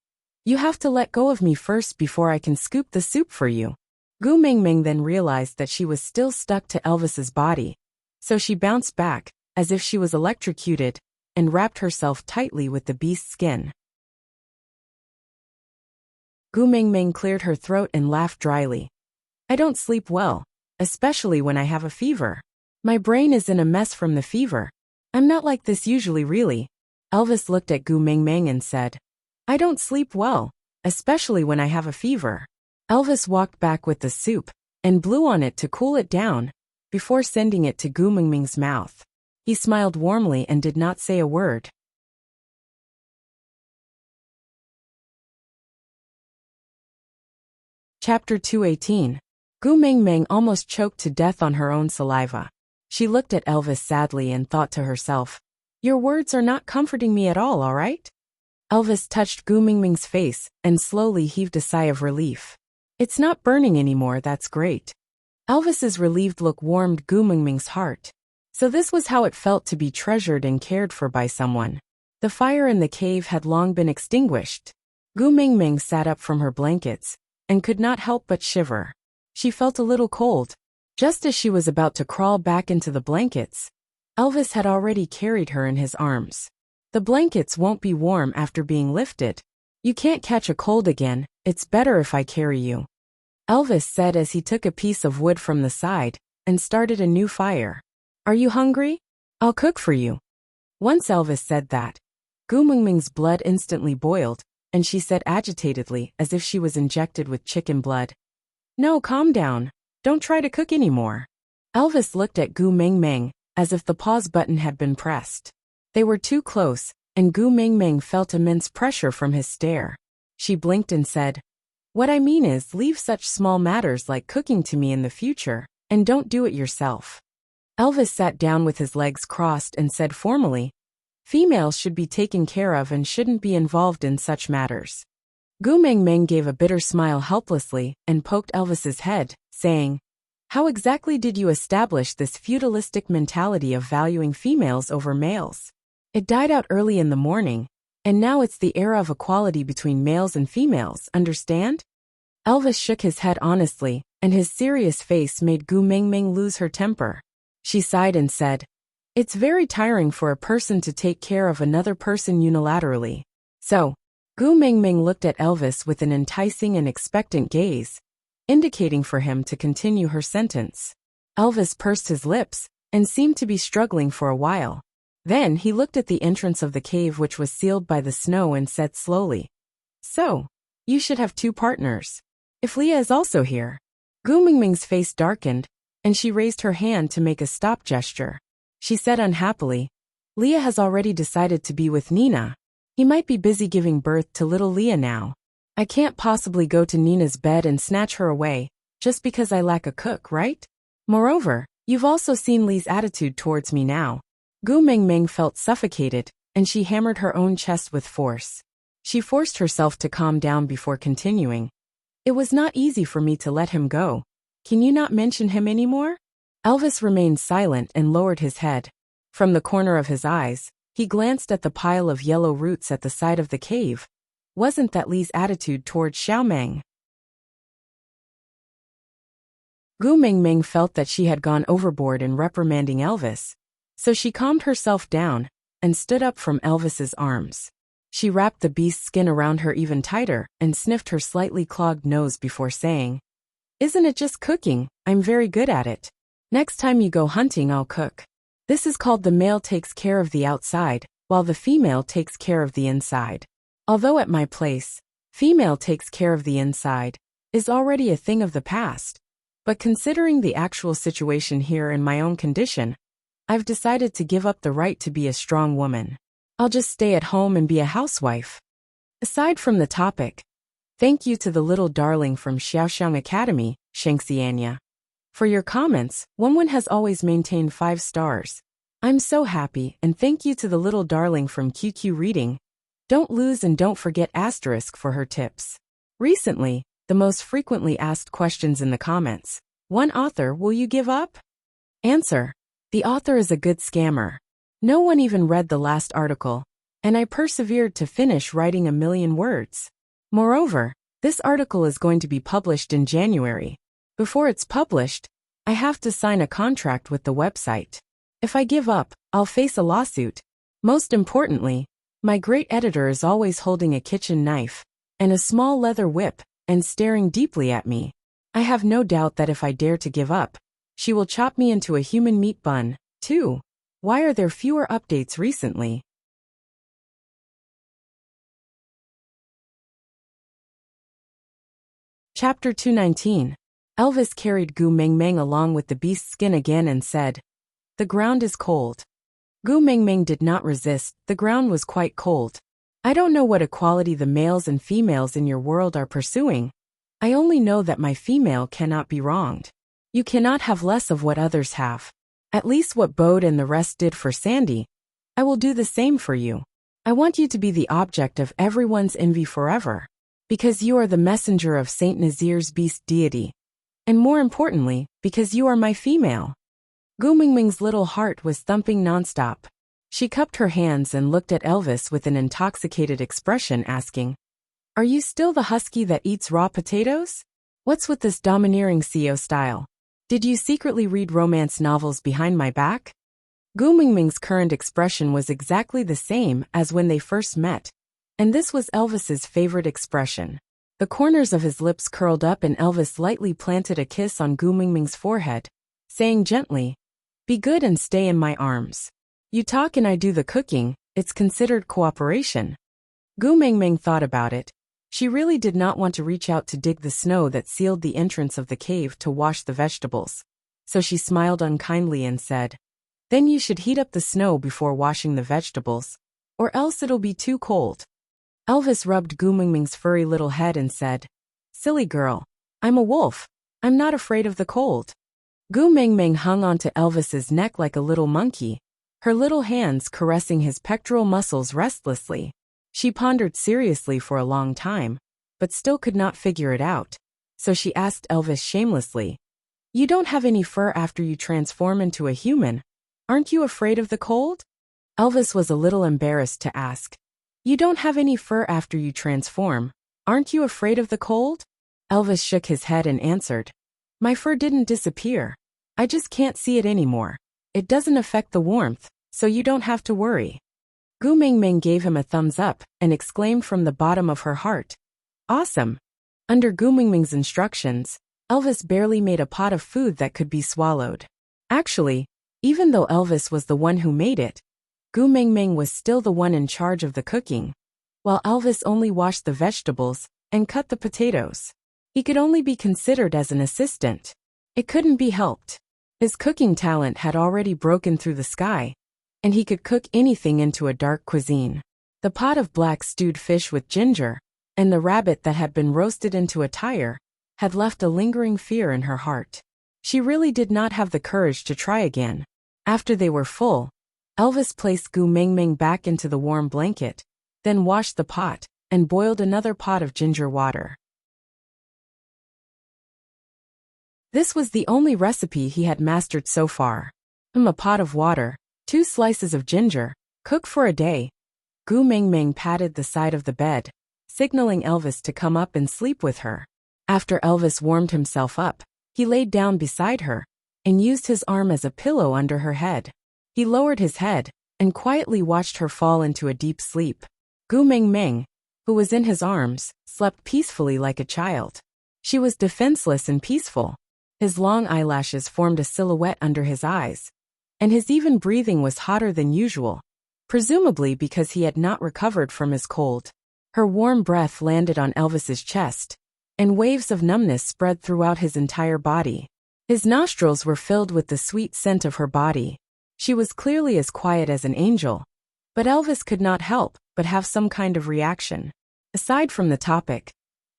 Speaker 1: you have to let go of me first before I can scoop the soup for you. Gu Mingming then realized that she was still stuck to Elvis's body, so she bounced back, as if she was electrocuted, and wrapped herself tightly with the beast's skin. Gu Mingming cleared her throat and laughed dryly. I don't sleep well, especially when I have a fever. My brain is in a mess from the fever. I'm not like this usually really. Elvis looked at Gu Mingming and said, I don't sleep well, especially when I have a fever. Elvis walked back with the soup and blew on it to cool it down before sending it to Gu Mingming's mouth. He smiled warmly and did not say a word. Chapter 218. Gu Mingming almost choked to death on her own saliva. She looked at Elvis sadly and thought to herself, Your words are not comforting me at all right? Elvis touched Gu Mingming's face and slowly heaved a sigh of relief. It's not burning anymore, that's great. Elvis's relieved look warmed Gu Mingming's heart. So this was how it felt to be treasured and cared for by someone. The fire in the cave had long been extinguished. Gu Mingming sat up from her blankets and could not help but shiver. She felt a little cold. Just as she was about to crawl back into the blankets, Elvis had already carried her in his arms. The blankets won't be warm after being lifted. You can't catch a cold again, it's better if I carry you. Elvis said as he took a piece of wood from the side and started a new fire. Are you hungry? I'll cook for you. Once Elvis said that, Gu Mingming's blood instantly boiled, and she said agitatedly as if she was injected with chicken blood. No, calm down. Don't try to cook anymore. Elvis looked at Gu Mingming as if the pause button had been pressed. They were too close, and Gu Mingming felt immense pressure from his stare. She blinked and said, What I mean is, leave such small matters like cooking to me in the future, and don't do it yourself. Elvis sat down with his legs crossed and said formally, Females should be taken care of and shouldn't be involved in such matters. Gu Mingming gave a bitter smile helplessly and poked Elvis's head, saying, How exactly did you establish this feudalistic mentality of valuing females over males? It died out early in the morning, and now it's the era of equality between males and females, understand? Elvis shook his head honestly, and his serious face made Gu Mingming lose her temper. She sighed and said, It's very tiring for a person to take care of another person unilaterally. So, Gu Mingming looked at Elvis with an enticing and expectant gaze, indicating for him to continue her sentence. Elvis pursed his lips and seemed to be struggling for a while. Then he looked at the entrance of the cave, which was sealed by the snow, and said slowly, So, you should have 2 partners. If Leah is also here. Gu Mingming's face darkened, and she raised her hand to make a stop gesture. She said unhappily, Leah has already decided to be with Nina. He might be busy giving birth to little Leah now. I can't possibly go to Nina's bed and snatch her away, just because I lack a cook, right? Moreover, you've also seen Lee's attitude towards me now. Gu Mingming felt suffocated, and she hammered her own chest with force. She forced herself to calm down before continuing. It was not easy for me to let him go. Can you not mention him anymore? Elvis remained silent and lowered his head. From the corner of his eyes, he glanced at the pile of yellow roots at the side of the cave. Wasn't that Lee's attitude towards Xiaomeng? Gu Mingming felt that she had gone overboard in reprimanding Elvis, so she calmed herself down and stood up from Elvis's arms. She wrapped the beast's skin around her even tighter and sniffed her slightly clogged nose before saying, Isn't it just cooking? I'm very good at it. Next time you go hunting, I'll cook. This is called the male takes care of the outside, while the female takes care of the inside. Although at my place, female takes care of the inside, is already a thing of the past. But considering the actual situation here and my own condition, I've decided to give up the right to be a strong woman. I'll just stay at home and be a housewife. Aside from the topic, thank you to the little darling from Xiaoxiang Academy, Shengxianya. For your comments, Wenwen has always maintained 5 stars. I'm so happy, and thank you to the little darling from QQ Reading. Don't lose and don't forget asterisk for her tips. Recently, the most frequently asked questions in the comments. One author, will you give up? Answer. The author is a good scammer. No one even read the last article, and I persevered to finish writing 1,000,000 words. Moreover, this article is going to be published in January. Before it's published, I have to sign a contract with the website. If I give up, I'll face a lawsuit. Most importantly, my great editor is always holding a kitchen knife and a small leather whip and staring deeply at me. I have no doubt that if I dare to give up, she will chop me into a human meat bun, too. Why are there fewer updates recently? Chapter 219. Elvis carried Gu Mingming along with the beast's skin again and said, The ground is cold. Gu Mingming did not resist, the ground was quite cold. I don't know what equality the males and females in your world are pursuing. I only know that my female cannot be wronged. You cannot have less of what others have. At least what Bode and the rest did for Sandy. I will do the same for you. I want you to be the object of everyone's envy forever, because you are the messenger of Saint Nazir's beast deity, and more importantly, because you are my female. Gu Mingming's little heart was thumping nonstop. She cupped her hands and looked at Elvis with an intoxicated expression, asking, "Are you still the husky that eats raw potatoes? What's with this domineering CEO style? Did you secretly read romance novels behind my back?" Gu Mingming's current expression was exactly the same as when they first met, and this was Elvis's favorite expression. The corners of his lips curled up and Elvis lightly planted a kiss on Gu Mingming's forehead, saying gently, "Be good and stay in my arms. You talk and I do the cooking, it's considered cooperation." Gu Mingming thought about it. She really did not want to reach out to dig the snow that sealed the entrance of the cave to wash the vegetables. So she smiled unkindly and said, "Then you should heat up the snow before washing the vegetables, or else it'll be too cold." Elvis rubbed Gu Mingming's furry little head and said, "Silly girl, I'm a wolf. I'm not afraid of the cold." Gu Mingming hung onto Elvis's neck like a little monkey, her little hands caressing his pectoral muscles restlessly. She pondered seriously for a long time, but still could not figure it out. So she asked Elvis shamelessly, "You don't have any fur after you transform into a human. Aren't you afraid of the cold?" Elvis was a little embarrassed to ask, "You don't have any fur after you transform. Aren't you afraid of the cold?" Elvis shook his head and answered, "My fur didn't disappear. I just can't see it anymore. It doesn't affect the warmth, so you don't have to worry." Gu Mingming gave him a thumbs up and exclaimed from the bottom of her heart, "Awesome." Under Gu Mingming's instructions, Elvis barely made a pot of food that could be swallowed. Actually, even though Elvis was the one who made it, Gu Mingming was still the one in charge of the cooking, while Elvis only washed the vegetables and cut the potatoes. He could only be considered as an assistant. It couldn't be helped. His cooking talent had already broken through the sky, and he could cook anything into a dark cuisine. The pot of black stewed fish with ginger, and the rabbit that had been roasted into a tire, had left a lingering fear in her heart. She really did not have the courage to try again. After they were full, Elvis placed Gu Mingming back into the warm blanket, then washed the pot, and boiled another pot of ginger water. This was the only recipe he had mastered so far. A pot of water, 2 slices of ginger, cook for a day. Gu Mingming patted the side of the bed, signaling Elvis to come up and sleep with her. After Elvis warmed himself up, he laid down beside her, and used his arm as a pillow under her head. He lowered his head, and quietly watched her fall into a deep sleep. Gu Mingming, who was in his arms, slept peacefully like a child. She was defenseless and peaceful. His long eyelashes formed a silhouette under his eyes, and his even breathing was hotter than usual, presumably because he had not recovered from his cold. Her warm breath landed on Elvis's chest, and waves of numbness spread throughout his entire body. His nostrils were filled with the sweet scent of her body. She was clearly as quiet as an angel, but Elvis could not help but have some kind of reaction. Aside from the topic,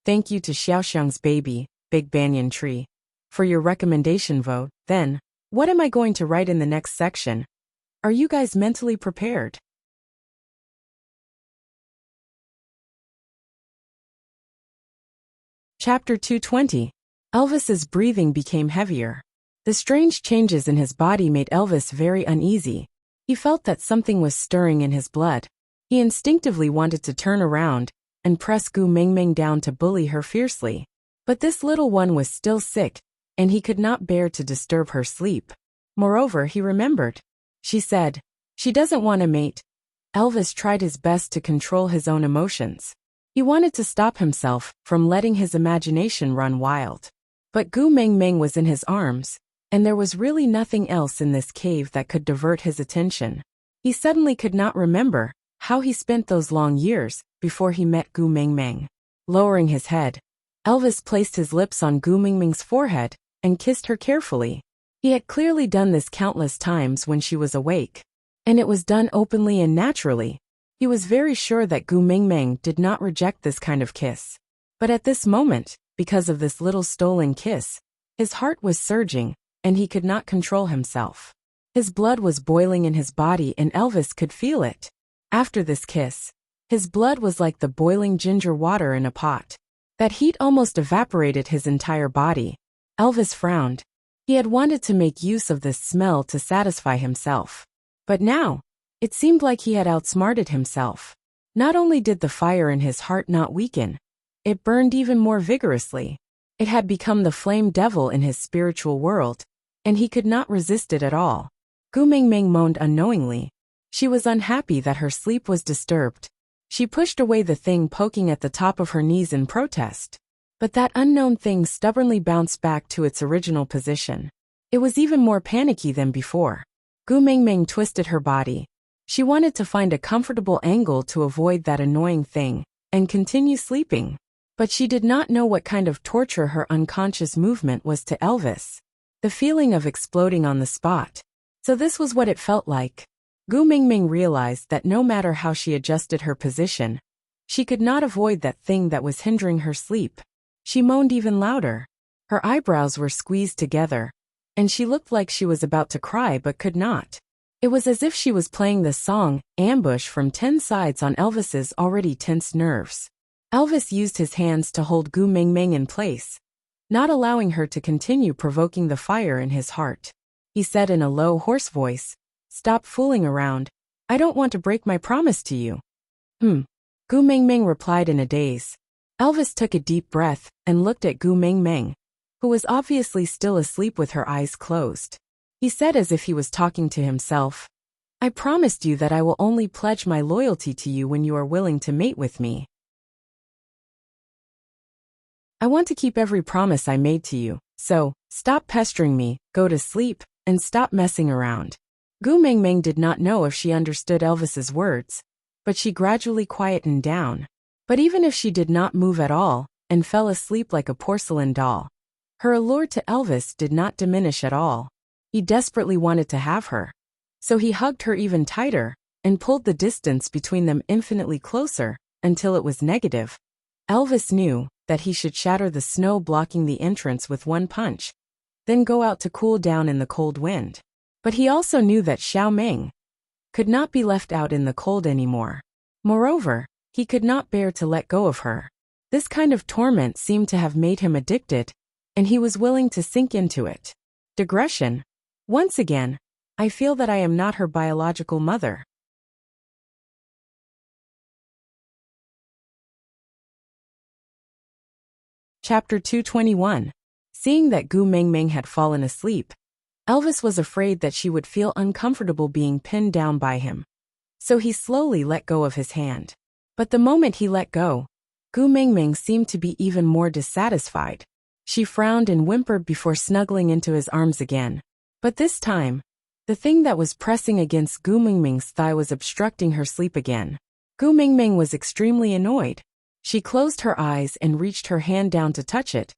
Speaker 1: thank you to Xiaoxiang's baby, Big Banyan Tree, for your recommendation vote. Then, what am I going to write in the next section? Are you guys mentally prepared? Chapter 220. Elvis's breathing became heavier. The strange changes in his body made Elvis very uneasy. He felt that something was stirring in his blood. He instinctively wanted to turn around and press Gu Mingming down to bully her fiercely. But this little one was still sick, and he could not bear to disturb her sleep. Moreover, he remembered. She said, "She doesn't want a mate." Elvis tried his best to control his own emotions. He wanted to stop himself from letting his imagination run wild. But Gu Mingming was in his arms, and there was really nothing else in this cave that could divert his attention. He suddenly could not remember how he spent those long years before he met Gu Mingming. Lowering his head, Elvis placed his lips on Gu Mingming's forehead and kissed her carefully. He had clearly done this countless times when she was awake, and it was done openly and naturally. He was very sure that Gu Mingming did not reject this kind of kiss. But at this moment, because of this little stolen kiss, his heart was surging, and he could not control himself. His blood was boiling in his body and Elvis could feel it. After this kiss, his blood was like the boiling ginger water in a pot. That heat almost evaporated his entire body. Elvis frowned. He had wanted to make use of this smell to satisfy himself. But now, it seemed like he had outsmarted himself. Not only did the fire in his heart not weaken, it burned even more vigorously. It had become the flame devil in his spiritual world, and he could not resist it at all. Gu Mingming moaned unknowingly. She was unhappy that her sleep was disturbed. She pushed away the thing poking at the top of her knees in protest. But that unknown thing stubbornly bounced back to its original position. It was even more panicky than before. Gu Mingming twisted her body. She wanted to find a comfortable angle to avoid that annoying thing and continue sleeping. But she did not know what kind of torture her unconscious movement was to Elvis. The feeling of exploding on the spot. So this was what it felt like. Gu Mingming realized that no matter how she adjusted her position, she could not avoid that thing that was hindering her sleep. She moaned even louder. Her eyebrows were squeezed together, and she looked like she was about to cry but could not. It was as if she was playing the song, Ambush, from 10 sides on Elvis's already tense nerves. Elvis used his hands to hold Gu Mingming in place, not allowing her to continue provoking the fire in his heart. He said in a low, hoarse voice, "Stop fooling around. I don't want to break my promise to you." Gu Mingming replied in a daze. Elvis took a deep breath and looked at Gu Mingming, who was obviously still asleep with her eyes closed. He said as if he was talking to himself, "I promised you that I will only pledge my loyalty to you when you are willing to mate with me. I want to keep every promise I made to you, so stop pestering me, go to sleep, and stop messing around." Gu Mingming did not know if she understood Elvis's words, but she gradually quietened down. But even if she did not move at all and fell asleep like a porcelain doll, her allure to Elvis did not diminish at all. He desperately wanted to have her. So he hugged her even tighter and pulled the distance between them infinitely closer until it was negative. Elvis knew that he should shatter the snow blocking the entrance with one punch, then go out to cool down in the cold wind. But he also knew that Xiao Ming could not be left out in the cold anymore. Moreover, he could not bear to let go of her. This kind of torment seemed to have made him addicted, and he was willing to sink into it. Digression. Once again, I feel that I am not her biological mother. Chapter 221. Seeing that Gu Mingming had fallen asleep, Elvis was afraid that she would feel uncomfortable being pinned down by him. So he slowly let go of his hand. But the moment he let go, Gu Mingming seemed to be even more dissatisfied. She frowned and whimpered before snuggling into his arms again. But this time, the thing that was pressing against Gu Mingming's thigh was obstructing her sleep again. Gu Mingming was extremely annoyed. She closed her eyes and reached her hand down to touch it,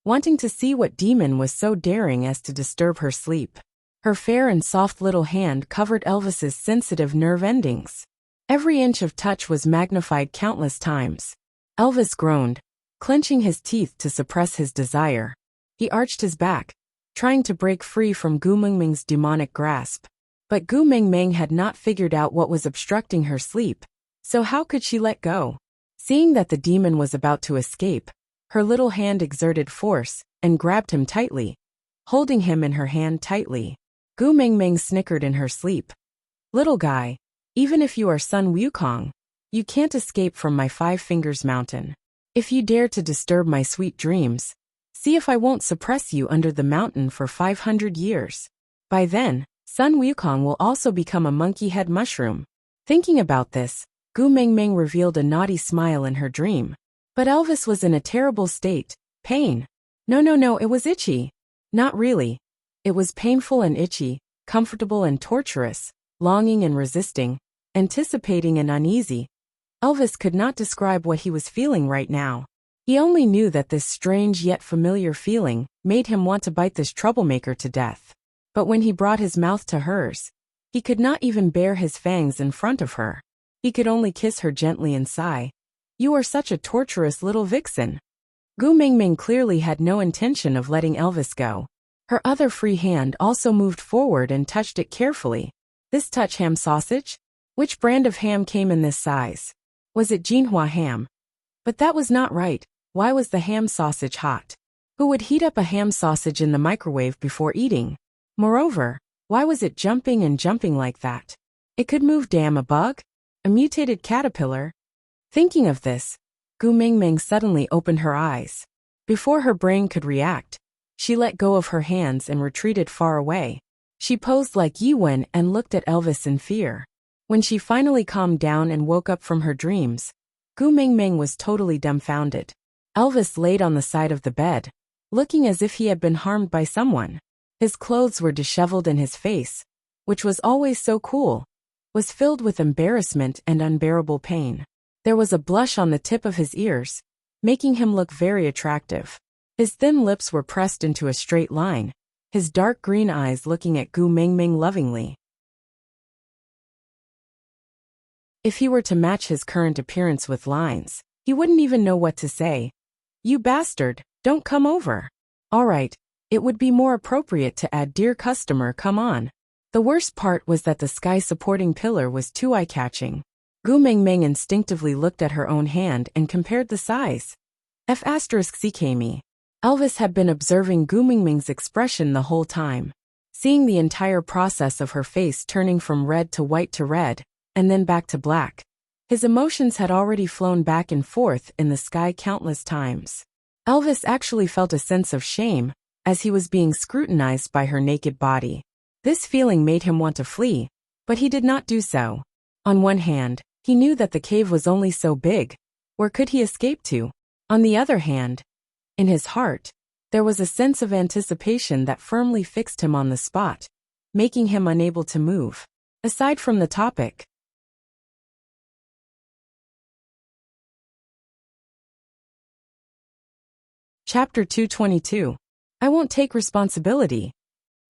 Speaker 1: wanting to see what demon was so daring as to disturb her sleep. Her fair and soft little hand covered Elvis's sensitive nerve endings. Every inch of touch was magnified countless times. Elvis groaned, clenching his teeth to suppress his desire. He arched his back, trying to break free from Gu Mingming's demonic grasp. But Gu Mingming had not figured out what was obstructing her sleep, so how could she let go? Seeing that the demon was about to escape, her little hand exerted force and grabbed him tightly, holding him in her hand tightly. Gu Mingming snickered in her sleep. "Little guy, even if you are Sun Wukong, you can't escape from my 5 Fingers Mountain. If you dare to disturb my sweet dreams, see if I won't suppress you under the mountain for 500 years. By then, Sun Wukong will also become a monkey head mushroom." Thinking about this, Gu Mingming revealed a naughty smile in her dream. But Elvis was in a terrible state. Pain. No, it was itchy. Not really. It was painful and itchy, comfortable and torturous, longing and resisting, anticipating and uneasy. Elvis could not describe what he was feeling right now. He only knew that this strange yet familiar feeling made him want to bite this troublemaker to death. But when he brought his mouth to hers, he could not even bare his fangs in front of her. He could only kiss her gently and sigh, "You are such a torturous little vixen." Gu Mingming clearly had no intention of letting Elvis go. Her other free hand also moved forward and touched it carefully. This touch ham sausage? Which brand of ham came in this size? Was it Jinhua ham? But that was not right. Why was the ham sausage hot? Who would heat up a ham sausage in the microwave before eating? Moreover, why was it jumping and jumping like that? It could move. Damn, a bug? A mutated caterpillar? Thinking of this, Gu Mingming suddenly opened her eyes. Before her brain could react, she let go of her hands and retreated far away. She posed like Yi Wen and looked at Elvis in fear. When she finally calmed down and woke up from her dreams, Gu Mingming was totally dumbfounded. Elvis laid on the side of the bed, looking as if he had been harmed by someone. His clothes were disheveled and his face, which was always so cool, was filled with embarrassment and unbearable pain. There was a blush on the tip of his ears, making him look very attractive. His thin lips were pressed into a straight line, his dark green eyes looking at Gu Mingming lovingly. If he were to match his current appearance with lines, he wouldn't even know what to say. You bastard, don't come over. All right, it would be more appropriate to add dear customer, come on. The worst part was that the sky-supporting pillar was too eye-catching. Gu Mingming instinctively looked at her own hand and compared the size. F***ckme. Elvis had been observing Gu Mingming's expression the whole time, seeing the entire process of her face turning from red to white to red, and then back to black. His emotions had already flown back and forth in the sky countless times. Elvis actually felt a sense of shame as he was being scrutinized by her naked body. This feeling made him want to flee, but he did not do so. On one hand, he knew that the cave was only so big. Where could he escape to? On the other hand, in his heart, there was a sense of anticipation that firmly fixed him on the spot, making him unable to move. Aside from the topic. Chapter 222. I won't take responsibility.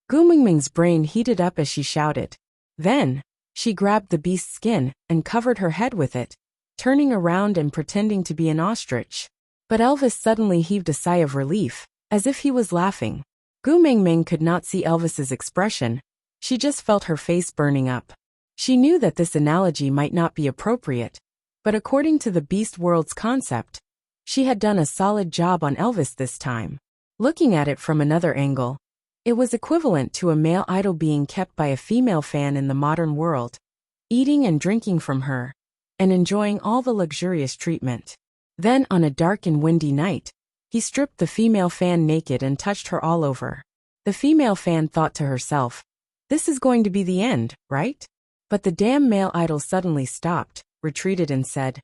Speaker 1: Gu Mingming's brain heated up as she shouted. Then, she grabbed the beast's skin and covered her head with it, turning around and pretending to be an ostrich. But Elvis suddenly heaved a sigh of relief, as if he was laughing. Gu Mingming could not see Elvis's expression. She just felt her face burning up. She knew that this analogy might not be appropriate, but according to the Beast World's concept, she had done a solid job on Elvis this time. Looking at it from another angle, it was equivalent to a male idol being kept by a female fan in the modern world, eating and drinking from her, and enjoying all the luxurious treatment. Then, on a dark and windy night, he stripped the female fan naked and touched her all over. The female fan thought to herself, this is going to be the end, right? But the damn male idol suddenly stopped, retreated and said,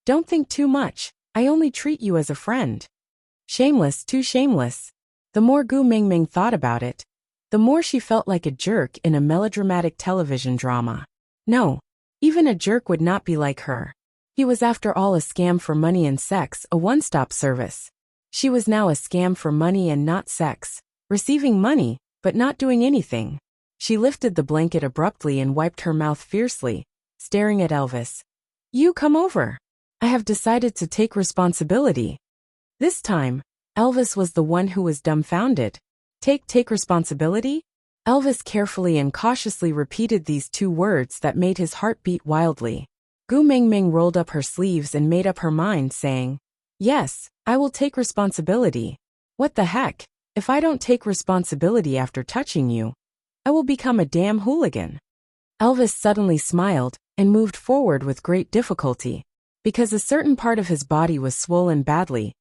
Speaker 1: don't think too much, I only treat you as a friend. Shameless, too shameless. The more Gu Mingming thought about it, the more she felt like a jerk in a melodramatic television drama. No, even a jerk would not be like her. He was after all a scam for money and sex, a one-stop service. She was now a scam for money and not sex, receiving money, but not doing anything. She lifted the blanket abruptly and wiped her mouth fiercely, staring at Elvis. You come over. I have decided to take responsibility. This time, Elvis was the one who was dumbfounded. Take responsibility? Elvis carefully and cautiously repeated these two words that made his heart beat wildly. Gu Mingming rolled up her sleeves and made up her mind, saying, yes, I will take responsibility. What the heck? If I don't take responsibility after touching you, I will become a damn hooligan. Elvis suddenly smiled and moved forward with great difficulty. Because a certain part of his body was swollen badly,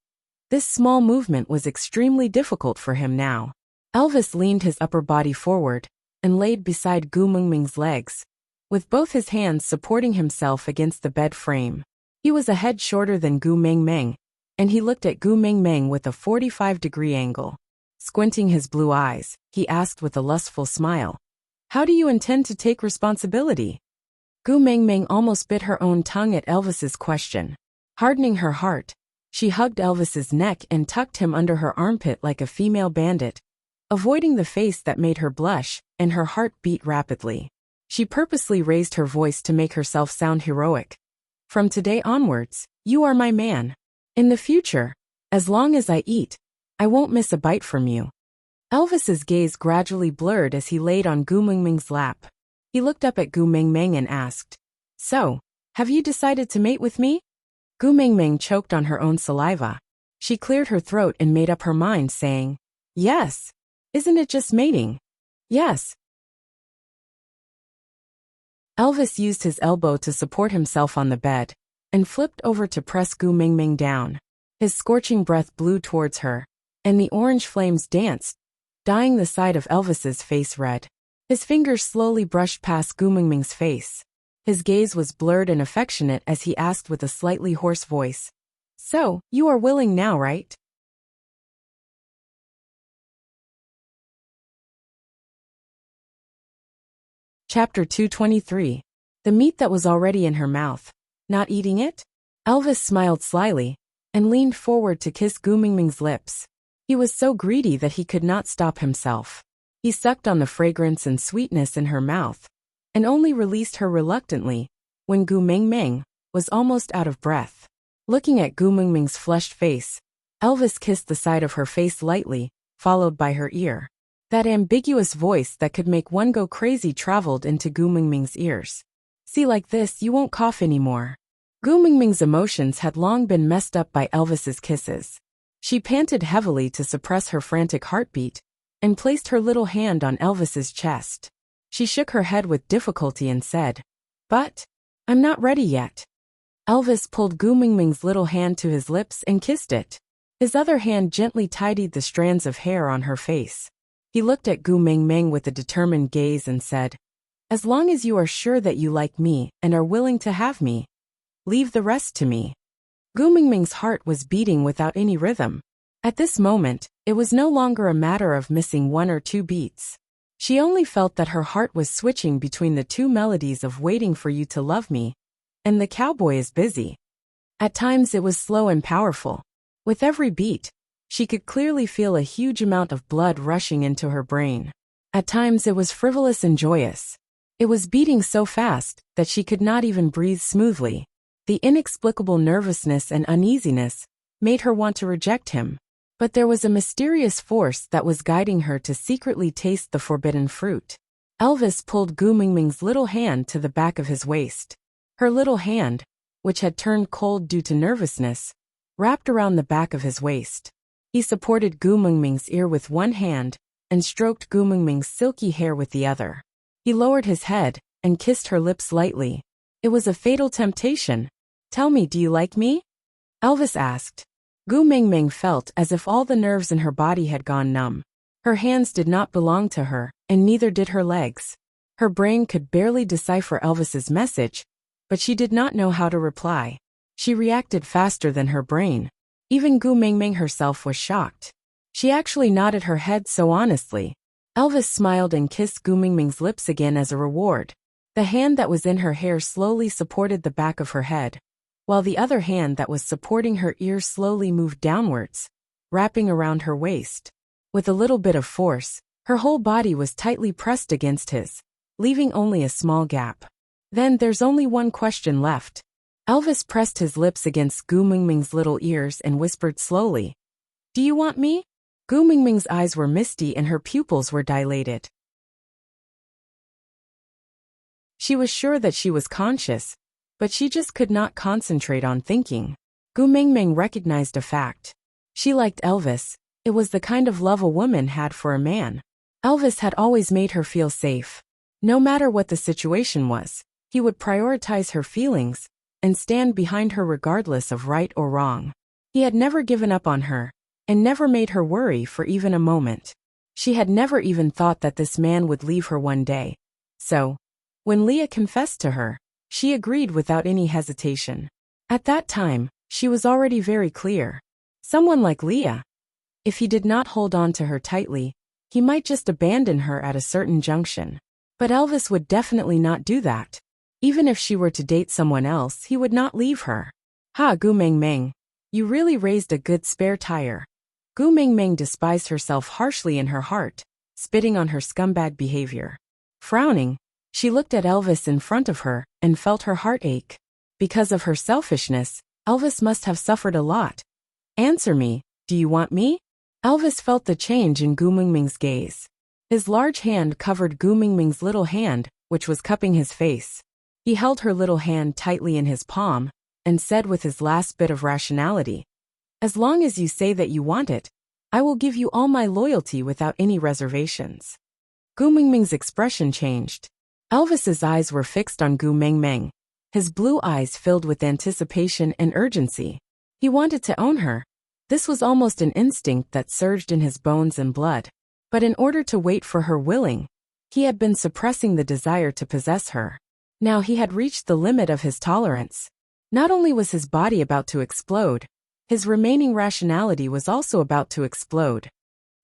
Speaker 1: this small movement was extremely difficult for him now. Elvis leaned his upper body forward and laid beside Gu Mingming's legs, with both his hands supporting himself against the bed frame. He was a head shorter than Gu Mingming, and he looked at Gu Mingming with a 45-degree angle. Squinting his blue eyes, he asked with a lustful smile, how do you intend to take responsibility? Gu Mingming almost bit her own tongue at Elvis's question. Hardening her heart, she hugged Elvis's neck and tucked him under her armpit like a female bandit, avoiding the face that made her blush, and her heart beat rapidly. She purposely raised her voice to make herself sound heroic. From today onwards, you are my man. In the future, as long as I eat, I won't miss a bite from you. Elvis's gaze gradually blurred as he laid on Gu Mingming's lap. He looked up at Gu Mingming and asked, "So, have you decided to mate with me?" Gu Mingming choked on her own saliva. She cleared her throat and made up her mind, saying, "Yes. Isn't it just mating?" "Yes." Elvis used his elbow to support himself on the bed and flipped over to press Gu Mingming down. His scorching breath blew towards her, and the orange flames danced, dyeing the side of Elvis's face red. His fingers slowly brushed past Gu Mingming's face. His gaze was blurred and affectionate as he asked with a slightly hoarse voice, "So, you are willing now, right?" Chapter 223. The meat that was already in her mouth. Not eating it? Elvis smiled slyly and leaned forward to kiss Gu Mingming's lips. He was so greedy that he could not stop himself. He sucked on the fragrance and sweetness in her mouth and only released her reluctantly when Gu Mingming was almost out of breath. Looking at Gu Mingming's flushed face, Elvis kissed the side of her face lightly, followed by her ear. That ambiguous voice that could make one go crazy traveled into Gu Mingming's ears. "See, like this, you won't cough anymore." Gu Mingming's emotions had long been messed up by Elvis's kisses. She panted heavily to suppress her frantic heartbeat and placed her little hand on Elvis's chest. She shook her head with difficulty and said, "But I'm not ready yet." Elvis pulled Gu Mingming's little hand to his lips and kissed it. His other hand gently tidied the strands of hair on her face. He looked at Gu Mingming with a determined gaze and said, "As long as you are sure that you like me and are willing to have me, leave the rest to me." Gu Mingming's heart was beating without any rhythm. At this moment, it was no longer a matter of missing one or two beats. She only felt that her heart was switching between the two melodies of "Waiting for You to Love Me" and "The Cowboy is Busy." At times it was slow and powerful. With every beat, she could clearly feel a huge amount of blood rushing into her brain. At times it was frivolous and joyous. It was beating so fast that she could not even breathe smoothly. The inexplicable nervousness and uneasiness made her want to reject him. But there was a mysterious force that was guiding her to secretly taste the forbidden fruit. Elvis pulled Gu Mingming's little hand to the back of his waist. Her little hand, which had turned cold due to nervousness, wrapped around the back of his waist. He supported Gu Mingming's ear with one hand and stroked Gu Mingming's silky hair with the other. He lowered his head and kissed her lips lightly. It was a fatal temptation. "Tell me, do you like me?" Elvis asked. Gu Mingming felt as if all the nerves in her body had gone numb. Her hands did not belong to her, and neither did her legs. Her brain could barely decipher Elvis's message, but she did not know how to reply. She reacted faster than her brain. Even Gu Mingming herself was shocked. She actually nodded her head so honestly. Elvis smiled and kissed Gu Mingming's lips again as a reward. The hand that was in her hair slowly supported the back of her head, while the other hand that was supporting her ear slowly moved downwards, wrapping around her waist. With a little bit of force, her whole body was tightly pressed against his, leaving only a small gap. "Then there's only one question left." Elvis pressed his lips against Gu Mingming's little ears and whispered slowly, "Do you want me?" Gu Mingming's eyes were misty and her pupils were dilated. She was sure that she was conscious, but she just could not concentrate on thinking. Gu Mingming recognized a fact. She liked Elvis. It was the kind of love a woman had for a man. Elvis had always made her feel safe. No matter what the situation was, he would prioritize her feelings and stand behind her regardless of right or wrong. He had never given up on her, and never made her worry for even a moment. She had never even thought that this man would leave her one day. So, when Leah confessed to her, she agreed without any hesitation. At that time, she was already very clear. Someone like Leah, if he did not hold on to her tightly, he might just abandon her at a certain junction. But Elvis would definitely not do that. Even if she were to date someone else, he would not leave her. "Ha, Gu Mingming, you really raised a good spare tire." Gu Mingming despised herself harshly in her heart, spitting on her scumbag behavior. Frowning, she looked at Elvis in front of her and felt her heart ache. Because of her selfishness, Elvis must have suffered a lot. "Answer me, do you want me?" Elvis felt the change in Gu Mingming's gaze. His large hand covered Gu Mingming's little hand, which was cupping his face. He held her little hand tightly in his palm, and said with his last bit of rationality, "As long as you say that you want it, I will give you all my loyalty without any reservations." Gu Mingming's expression changed. Elvis's eyes were fixed on Gu Mingming, his blue eyes filled with anticipation and urgency. He wanted to own her. This was almost an instinct that surged in his bones and blood. But in order to wait for her willing, he had been suppressing the desire to possess her. Now he had reached the limit of his tolerance. Not only was his body about to explode, his remaining rationality was also about to explode.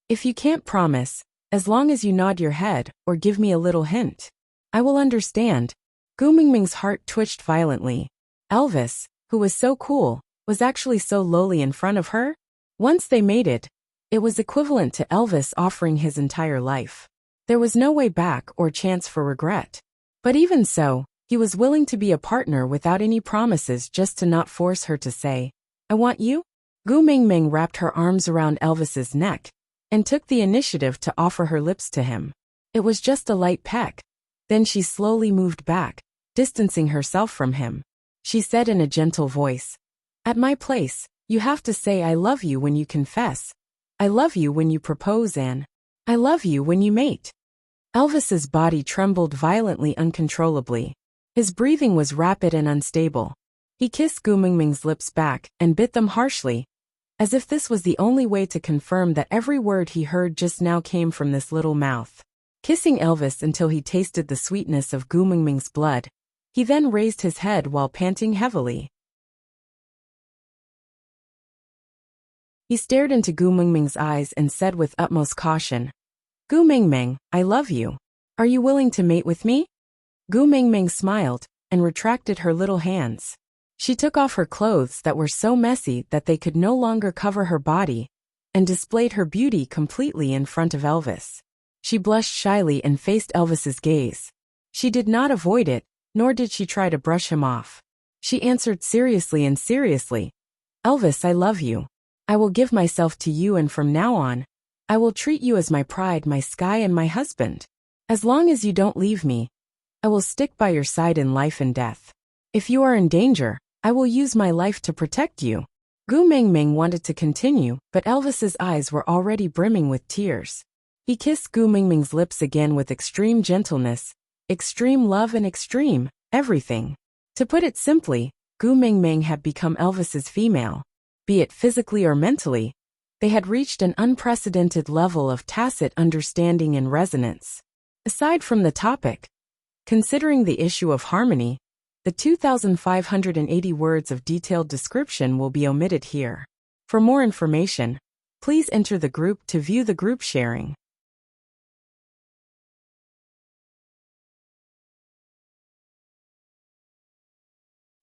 Speaker 1: "If you can't promise, as long as you nod your head or give me a little hint, I will understand." Gu Mingming's heart twitched violently. Elvis, who was so cool, was actually so lowly in front of her? Once they mated, it was equivalent to Elvis offering his entire life. There was no way back or chance for regret. But even so, he was willing to be a partner without any promises just to not force her to say, "I want you." Gu Mingming wrapped her arms around Elvis's neck and took the initiative to offer her lips to him. It was just a light peck. Then she slowly moved back, distancing herself from him. She said in a gentle voice, "At my place, you have to say I love you when you confess. I love you when you propose, and I love you when you mate." Elvis's body trembled violently, uncontrollably. His breathing was rapid and unstable. He kissed Gu Mingming's lips back and bit them harshly, as if this was the only way to confirm that every word he heard just now came from this little mouth. Kissing Elvis until he tasted the sweetness of Gu Mingming's blood, he then raised his head while panting heavily. He stared into Gu Mingming's eyes and said with utmost caution, "Gu Mingming, I love you. Are you willing to mate with me?" Gu Mingming smiled and retracted her little hands. She took off her clothes that were so messy that they could no longer cover her body, and displayed her beauty completely in front of Elvis. She blushed shyly and faced Elvis's gaze. She did not avoid it, nor did she try to brush him off. She answered seriously, "Elvis, I love you. I will give myself to you, and from now on, I will treat you as my pride, my sky, and my husband. As long as you don't leave me, I will stick by your side in life and death. If you are in danger, I will use my life to protect you." Gu Mingming wanted to continue, but Elvis's eyes were already brimming with tears. He kissed Gu Mingming's lips again with extreme gentleness, extreme love, and extreme everything. To put it simply, Gu Mingming had become Elvis's female. Be it physically or mentally, they had reached an unprecedented level of tacit understanding and resonance. Aside from the topic, considering the issue of harmony, the 2,580 words of detailed description will be omitted here. For more information, please enter the group to view the group sharing.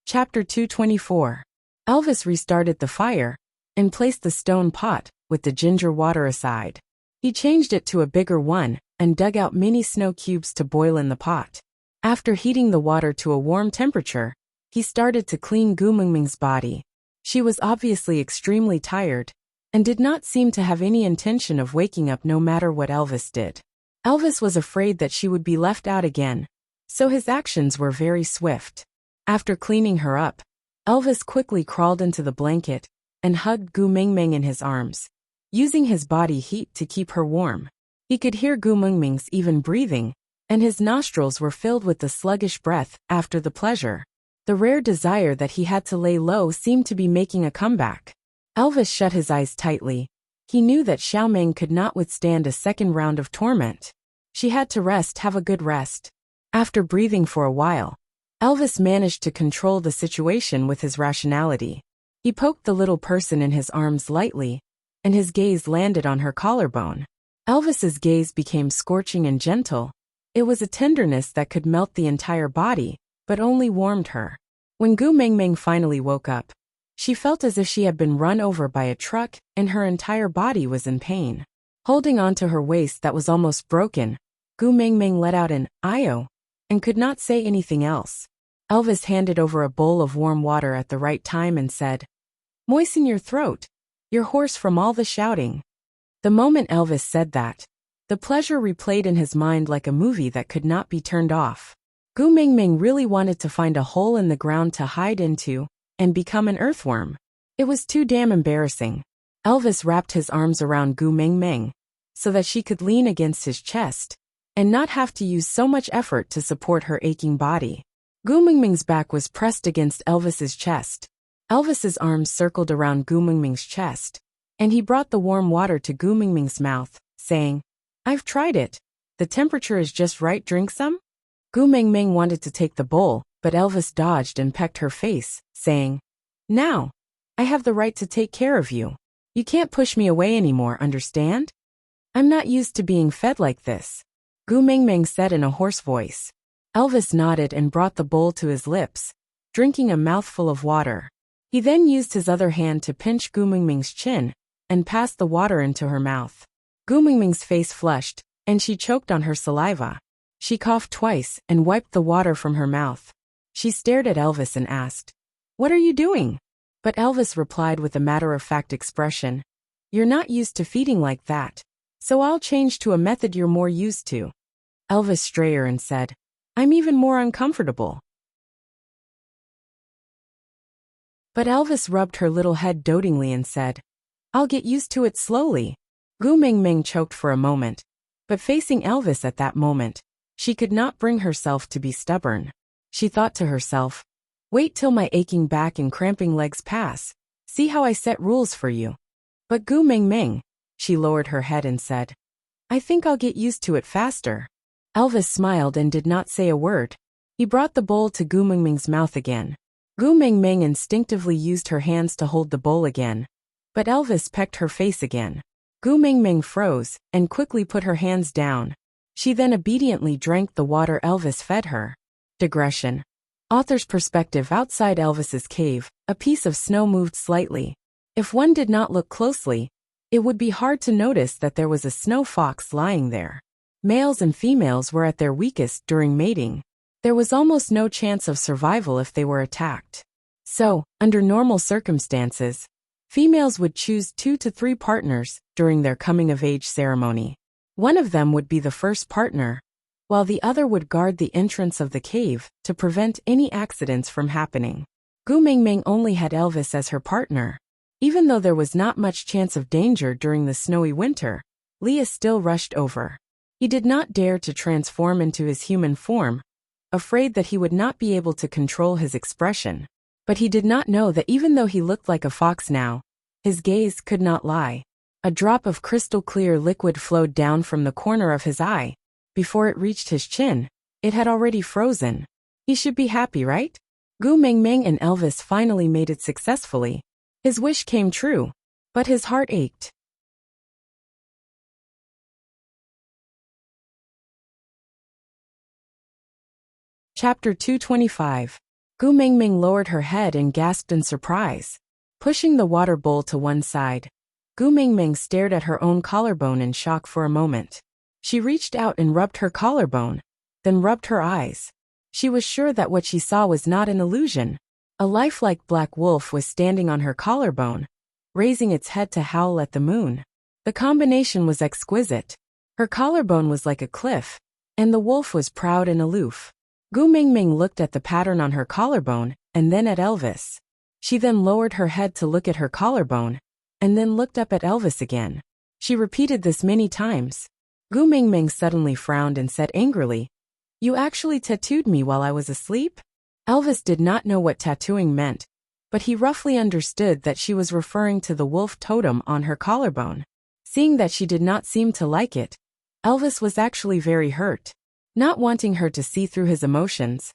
Speaker 1: Chapter 224. Elvis restarted the fire and placed the stone pot with the ginger water aside. He changed it to a bigger one and dug out mini snow cubes to boil in the pot. After heating the water to a warm temperature, he started to clean Gu Mingming's body. She was obviously extremely tired and did not seem to have any intention of waking up no matter what Elvis did. Elvis was afraid that she would be left out again, so his actions were very swift. After cleaning her up, Elvis quickly crawled into the blanket and hugged Gu Mingming in his arms, using his body heat to keep her warm. He could hear Gu Mingming's even breathing, and his nostrils were filled with the sluggish breath after the pleasure. The rare desire that he had to lay low seemed to be making a comeback. Elvis shut his eyes tightly. He knew that Xiaoming could not withstand a second round of torment. She had to rest, have a good rest. After breathing for a while, Elvis managed to control the situation with his rationality. He poked the little person in his arms lightly, and his gaze landed on her collarbone. Elvis's gaze became scorching and gentle. It was a tenderness that could melt the entire body, but only warmed her. When Gu Mingming finally woke up, she felt as if she had been run over by a truck, and her entire body was in pain. Holding onto her waist that was almost broken, Gu Mingming let out an "Io," and could not say anything else. Elvis handed over a bowl of warm water at the right time and said, "Moisten your throat. You're hoarse from all the shouting." The moment Elvis said that, the pleasure replayed in his mind like a movie that could not be turned off. Gu Mingming really wanted to find a hole in the ground to hide into and become an earthworm. It was too damn embarrassing. Elvis wrapped his arms around Gu Mingming so that she could lean against his chest and not have to use so much effort to support her aching body. Gu Mingming's back was pressed against Elvis's chest. Elvis's arms circled around Gu Mingming's chest, and he brought the warm water to Gu Mingming's mouth, saying, "I've tried it. The temperature is just right, drink some?" Gu Mingming wanted to take the bowl, but Elvis dodged and pecked her face, saying, "Now, I have the right to take care of you. You can't push me away anymore, understand? I'm not used to being fed like this," Gu Mingming said in a hoarse voice. Elvis nodded and brought the bowl to his lips, drinking a mouthful of water. He then used his other hand to pinch Gu Mingming's chin and passed the water into her mouth. Gu Mingming's face flushed, and she choked on her saliva. She coughed twice and wiped the water from her mouth. She stared at Elvis and asked, "What are you doing?" But Elvis replied with a matter-of-fact expression, "You're not used to feeding like that, so I'll change to a method you're more used to." Elvis strayer and said, "I'm even more uncomfortable." But Elvis rubbed her little head dotingly and said, "I'll get used to it slowly." Gu Mingming choked for a moment, but facing Elvis at that moment, she could not bring herself to be stubborn. She thought to herself, "Wait till my aching back and cramping legs pass. See how I set rules for you." But Gu Mingming, she lowered her head and said, "I think I'll get used to it faster." Elvis smiled and did not say a word. He brought the bowl to Gu Mingming's mouth again. Gu Mingming instinctively used her hands to hold the bowl again, but Elvis pecked her face again. Gu Mingming froze and quickly put her hands down. She then obediently drank the water Elvis fed her. Digression. Author's perspective. Outside Elvis's cave, a piece of snow moved slightly. If one did not look closely, it would be hard to notice that there was a snow fox lying there. Males and females were at their weakest during mating. There was almost no chance of survival if they were attacked. So, under normal circumstances, females would choose 2 to 3 partners during their coming-of-age ceremony. One of them would be the first partner, while the other would guard the entrance of the cave to prevent any accidents from happening. Gu Mingming only had Elvis as her partner. Even though there was not much chance of danger during the snowy winter, Leah still rushed over. He did not dare to transform into his human form, afraid that he would not be able to control his expression. But he did not know that even though he looked like a fox now, his gaze could not lie. A drop of crystal-clear liquid flowed down from the corner of his eye. Before it reached his chin, it had already frozen. He should be happy, right? Gu Mingming and Elvis finally made it successfully. His wish came true, but his heart ached. Chapter 225. Gu Mingming lowered her head and gasped in surprise. Pushing the water bowl to one side, Gu Mingming stared at her own collarbone in shock for a moment. She reached out and rubbed her collarbone, then rubbed her eyes. She was sure that what she saw was not an illusion. A lifelike black wolf was standing on her collarbone, raising its head to howl at the moon. The combination was exquisite. Her collarbone was like a cliff, and the wolf was proud and aloof. Gu Mingming looked at the pattern on her collarbone, and then at Elvis. She then lowered her head to look at her collarbone, and then looked up at Elvis again. She repeated this many times. Gu Mingming suddenly frowned and said angrily, "You actually tattooed me while I was asleep?" Elvis did not know what tattooing meant, but he roughly understood that she was referring to the wolf totem on her collarbone. Seeing that she did not seem to like it, Elvis was actually very hurt. Not wanting her to see through his emotions,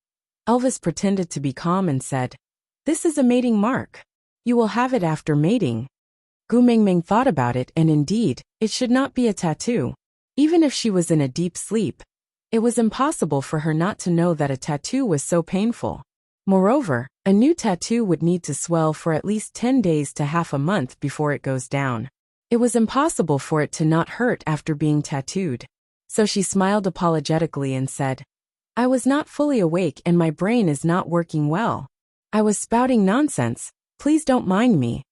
Speaker 1: Elvis pretended to be calm and said, "This is a mating mark. You will have it after mating." Gu Mingming thought about it, and indeed, it should not be a tattoo. Even if she was in a deep sleep, it was impossible for her not to know that a tattoo was so painful. Moreover, a new tattoo would need to swell for at least 10 days to half a month before it goes down. It was impossible for it to not hurt after being tattooed. So she smiled apologetically and said, "I was not fully awake and my brain is not working well. I was spouting nonsense. Please don't mind me."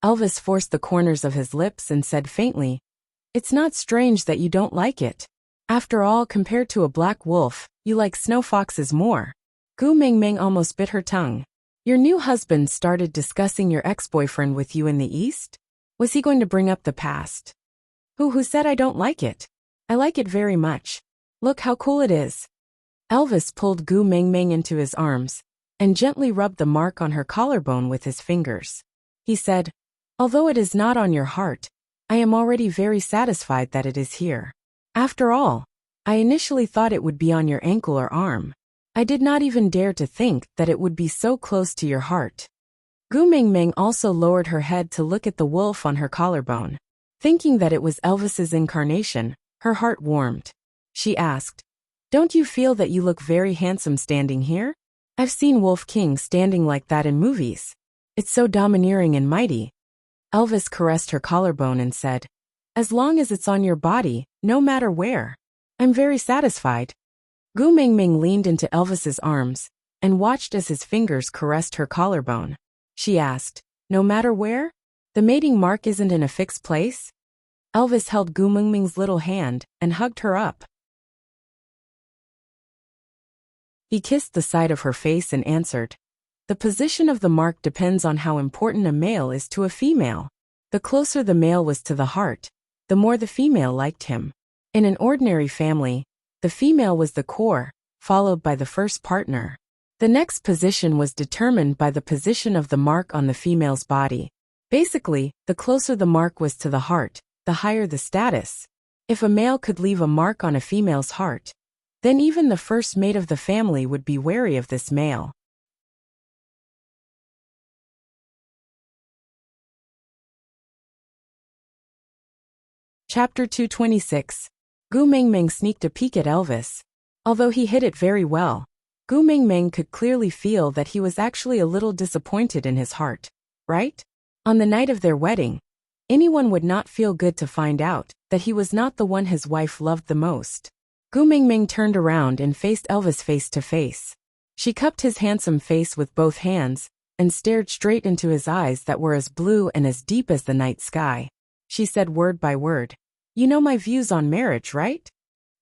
Speaker 1: Elvis forced the corners of his lips and said faintly, It's not strange that you don't like it. After all, compared to a black wolf, you like snow foxes more. Gu Mingming almost bit her tongue. Your new husband started discussing your ex-boyfriend with you in the East? Was he going to bring up the past? Who said I don't like it? I like it very much. Look how cool it is. Elvis pulled Gu Mingming into his arms and gently rubbed the mark on her collarbone with his fingers. He said, although it is not on your heart, I am already very satisfied that it is here. After all, I initially thought it would be on your ankle or arm. I did not even dare to think that it would be so close to your heart. Gu Mingming also lowered her head to look at the wolf on her collarbone. Thinking that it was Elvis's incarnation, her heart warmed. She asked, don't you feel that you look very handsome standing here? I've seen Wolf King standing like that in movies. It's so domineering and mighty. Elvis caressed her collarbone and said, as long as it's on your body, no matter where. I'm very satisfied. Gu Mingming leaned into Elvis's arms and watched as his fingers caressed her collarbone. She asked, no matter where? The mating mark isn't in a fixed place? Elvis held Gu Mingming's little hand and hugged her up. He kissed the side of her face and answered, the position of the mark depends on how important a male is to a female. The closer the male was to the heart, the more the female liked him. In an ordinary family, the female was the core, followed by the first partner. The next position was determined by the position of the mark on the female's body. Basically, the closer the mark was to the heart, the higher the status. If a male could leave a mark on a female's heart, then even the first mate of the family would be wary of this male. Chapter 226. Gu Mingming sneaked a peek at Elvis. Although he hid it very well, Gu Mingming could clearly feel that he was actually a little disappointed in his heart, right? On the night of their wedding, anyone would not feel good to find out that he was not the one his wife loved the most. Gu Mingming turned around and faced Elvis face to face. She cupped his handsome face with both hands and stared straight into his eyes that were as blue and as deep as the night sky. She said word by word, you know my views on marriage, right?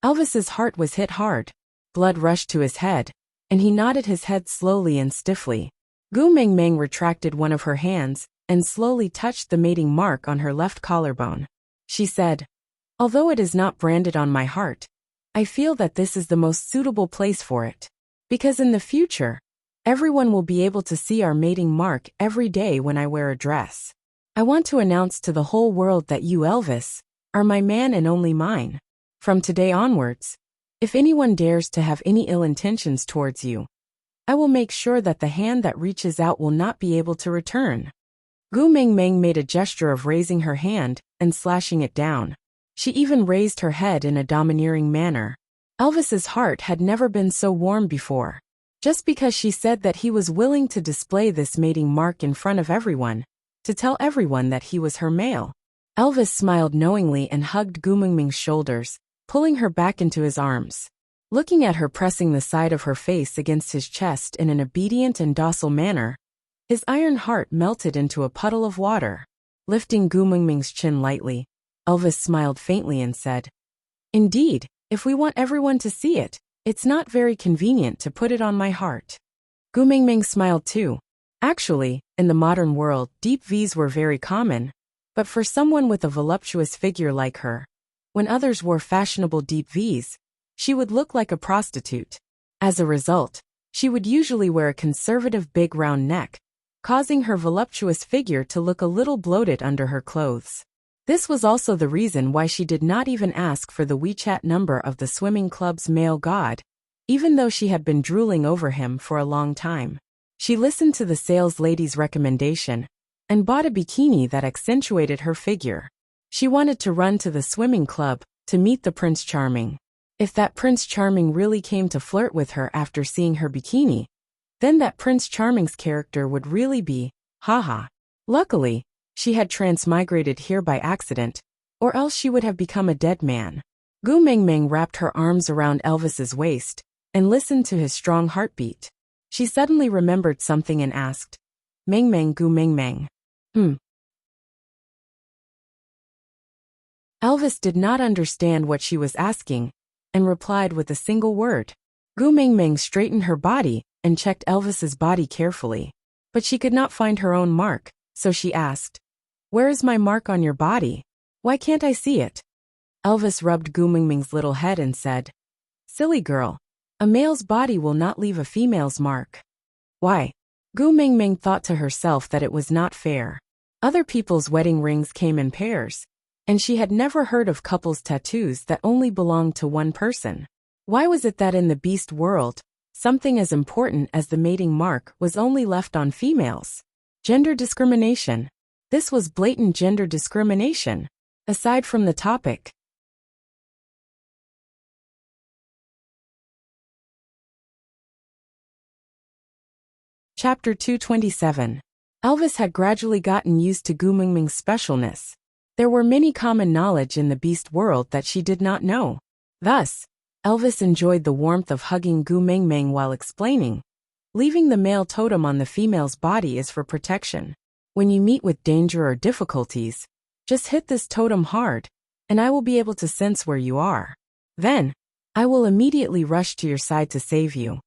Speaker 1: Elvis's heart was hit hard. Blood rushed to his head, and he nodded his head slowly and stiffly. Gu Mingming retracted one of her hands and slowly touched the mating mark on her left collarbone. She said, although it is not branded on my heart, I feel that this is the most suitable place for it. Because in the future, everyone will be able to see our mating mark every day when I wear a dress. I want to announce to the whole world that you, Elvis, are my man and only mine. From today onwards, if anyone dares to have any ill intentions towards you, I will make sure that the hand that reaches out will not be able to return. Gu Mingming made a gesture of raising her hand and slashing it down. She even raised her head in a domineering manner. Elvis's heart had never been so warm before. Just because she said that he was willing to display this mating mark in front of everyone, to tell everyone that he was her male. Elvis smiled knowingly and hugged Gu Mingming's shoulders, pulling her back into his arms. Looking at her pressing the side of her face against his chest in an obedient and docile manner, his iron heart melted into a puddle of water. Lifting Gu Mingming's chin lightly, Elvis smiled faintly and said, indeed, if we want everyone to see it, it's not very convenient to put it on my heart. Gu Mingming smiled too. Actually, in the modern world, deep V's were very common. But for someone with a voluptuous figure like her, when others wore fashionable deep V's, she would look like a prostitute. As a result, she would usually wear a conservative big round neck, causing her voluptuous figure to look a little bloated under her clothes. This was also the reason why she did not even ask for the WeChat number of the swimming club's male god, even though she had been drooling over him for a long time. She listened to the sales lady's recommendation and bought a bikini that accentuated her figure. She wanted to run to the swimming club to meet the Prince Charming. If that Prince Charming really came to flirt with her after seeing her bikini, then that Prince Charming's character would really be, haha. Luckily, she had transmigrated here by accident, or else she would have become a dead man. Gu Mingming wrapped her arms around Elvis's waist and listened to his strong heartbeat. She suddenly remembered something and asked, Mingming Gu Mingming. Elvis did not understand what she was asking and replied with a single word. Gu Mingming straightened her body and checked Elvis's body carefully. But she could not find her own mark, so she asked, "Where is my mark on your body? Why can't I see it?" Elvis rubbed Gu Mingming's little head and said, "Silly girl, a male's body will not leave a female's mark." Why? Gu Mingming thought to herself that it was not fair. Other people's wedding rings came in pairs, and she had never heard of couples' tattoos that only belonged to one person. Why was it that in the beast world, something as important as the mating mark was only left on females? Gender discrimination. This was blatant gender discrimination. Aside from the topic. Chapter 227. Elvis had gradually gotten used to Gu Mingming's specialness. There were many common knowledge in the beast world that she did not know. Thus, Elvis enjoyed the warmth of hugging Gu Mingming while explaining. Leaving the male totem on the female's body is for protection. When you meet with danger or difficulties, just hit this totem hard, and I will be able to sense where you are. Then, I will immediately rush to your side to save you.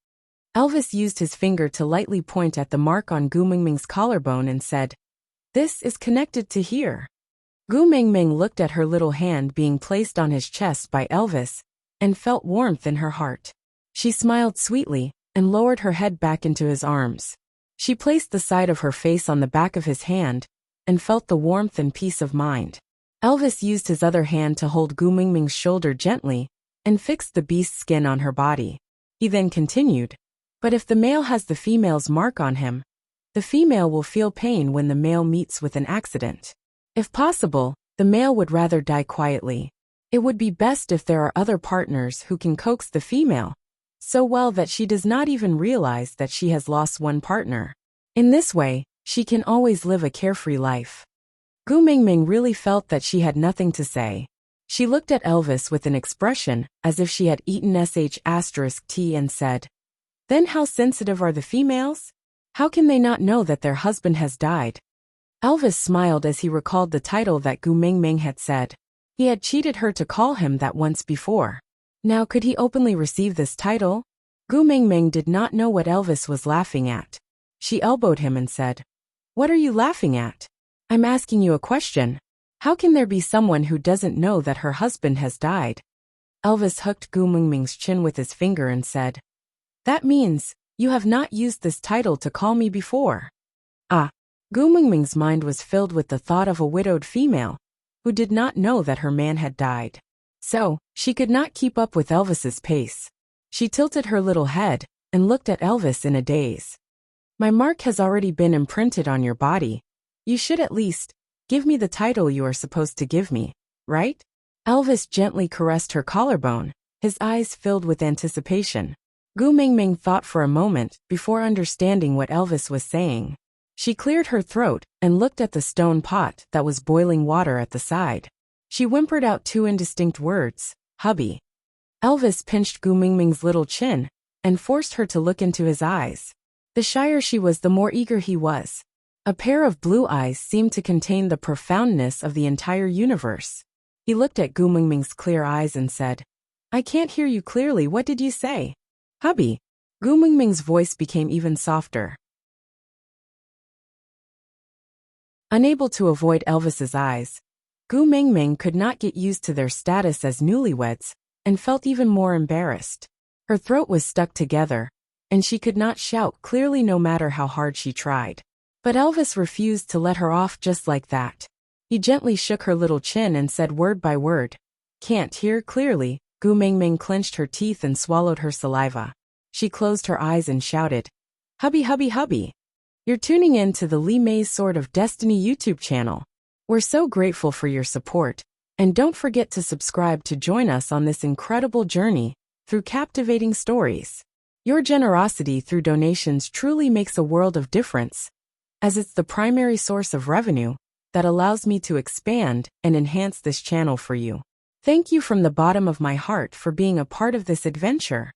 Speaker 1: Elvis used his finger to lightly point at the mark on Gu Mingming's collarbone and said, "This is connected to here." Gu Mingming looked at her little hand being placed on his chest by Elvis and felt warmth in her heart. She smiled sweetly and lowered her head back into his arms. She placed the side of her face on the back of his hand and felt the warmth and peace of mind. Elvis used his other hand to hold Gu Mingming's shoulder gently and fixed the beast's skin on her body. He then continued, "But if the male has the female's mark on him, the female will feel pain when the male meets with an accident. If possible, the male would rather die quietly. It would be best if there are other partners who can coax the female so well that she does not even realize that she has lost one partner. In this way, she can always live a carefree life." Gu Mingming really felt that she had nothing to say. She looked at Elvis with an expression as if she had eaten sh*t and said, "Then how sensitive are the females? How can they not know that their husband has died?" Elvis smiled as he recalled the title that Gu Mingming had said. He had cheated her to call him that once before. Now could he openly receive this title? Gu Mingming did not know what Elvis was laughing at. She elbowed him and said, "What are you laughing at? I'm asking you a question. How can there be someone who doesn't know that her husband has died?" Elvis hooked Gu Mingming's chin with his finger and said, "That means you have not used this title to call me before." Ah! Gu Mingming's mind was filled with the thought of a widowed female who did not know that her man had died. So, she could not keep up with Elvis's pace. She tilted her little head and looked at Elvis in a daze. "My mark has already been imprinted on your body. You should at least give me the title you are supposed to give me, right?" Elvis gently caressed her collarbone, his eyes filled with anticipation. Gu Mingming thought for a moment before understanding what Elvis was saying. She cleared her throat and looked at the stone pot that was boiling water at the side. She whimpered out two indistinct words, "Hubby." Elvis pinched Gu Mingming's little chin and forced her to look into his eyes. The shyer she was, the more eager he was. A pair of blue eyes seemed to contain the profoundness of the entire universe. He looked at Gu Mingming's clear eyes and said, "I can't hear you clearly. What did you say?" "Hubby." Gu Mingming's voice became even softer. Unable to avoid Elvis's eyes, Gu Mingming could not get used to their status as newlyweds and felt even more embarrassed. Her throat was stuck together, and she could not shout clearly no matter how hard she tried. But Elvis refused to let her off just like that. He gently shook her little chin and said word by word, "Can't hear clearly." Gu Mingming clenched her teeth and swallowed her saliva. She closed her eyes and shouted, "Hubby, hubby, hubby." You're tuning in to the Lee May's Sword of Destiny YouTube channel. We're so grateful for your support, and don't forget to subscribe to join us on this incredible journey through captivating stories. Your generosity through donations truly makes a world of difference, as it's the primary source of revenue that allows me to expand and enhance this channel for you. Thank you from the bottom of my heart for being a part of this adventure.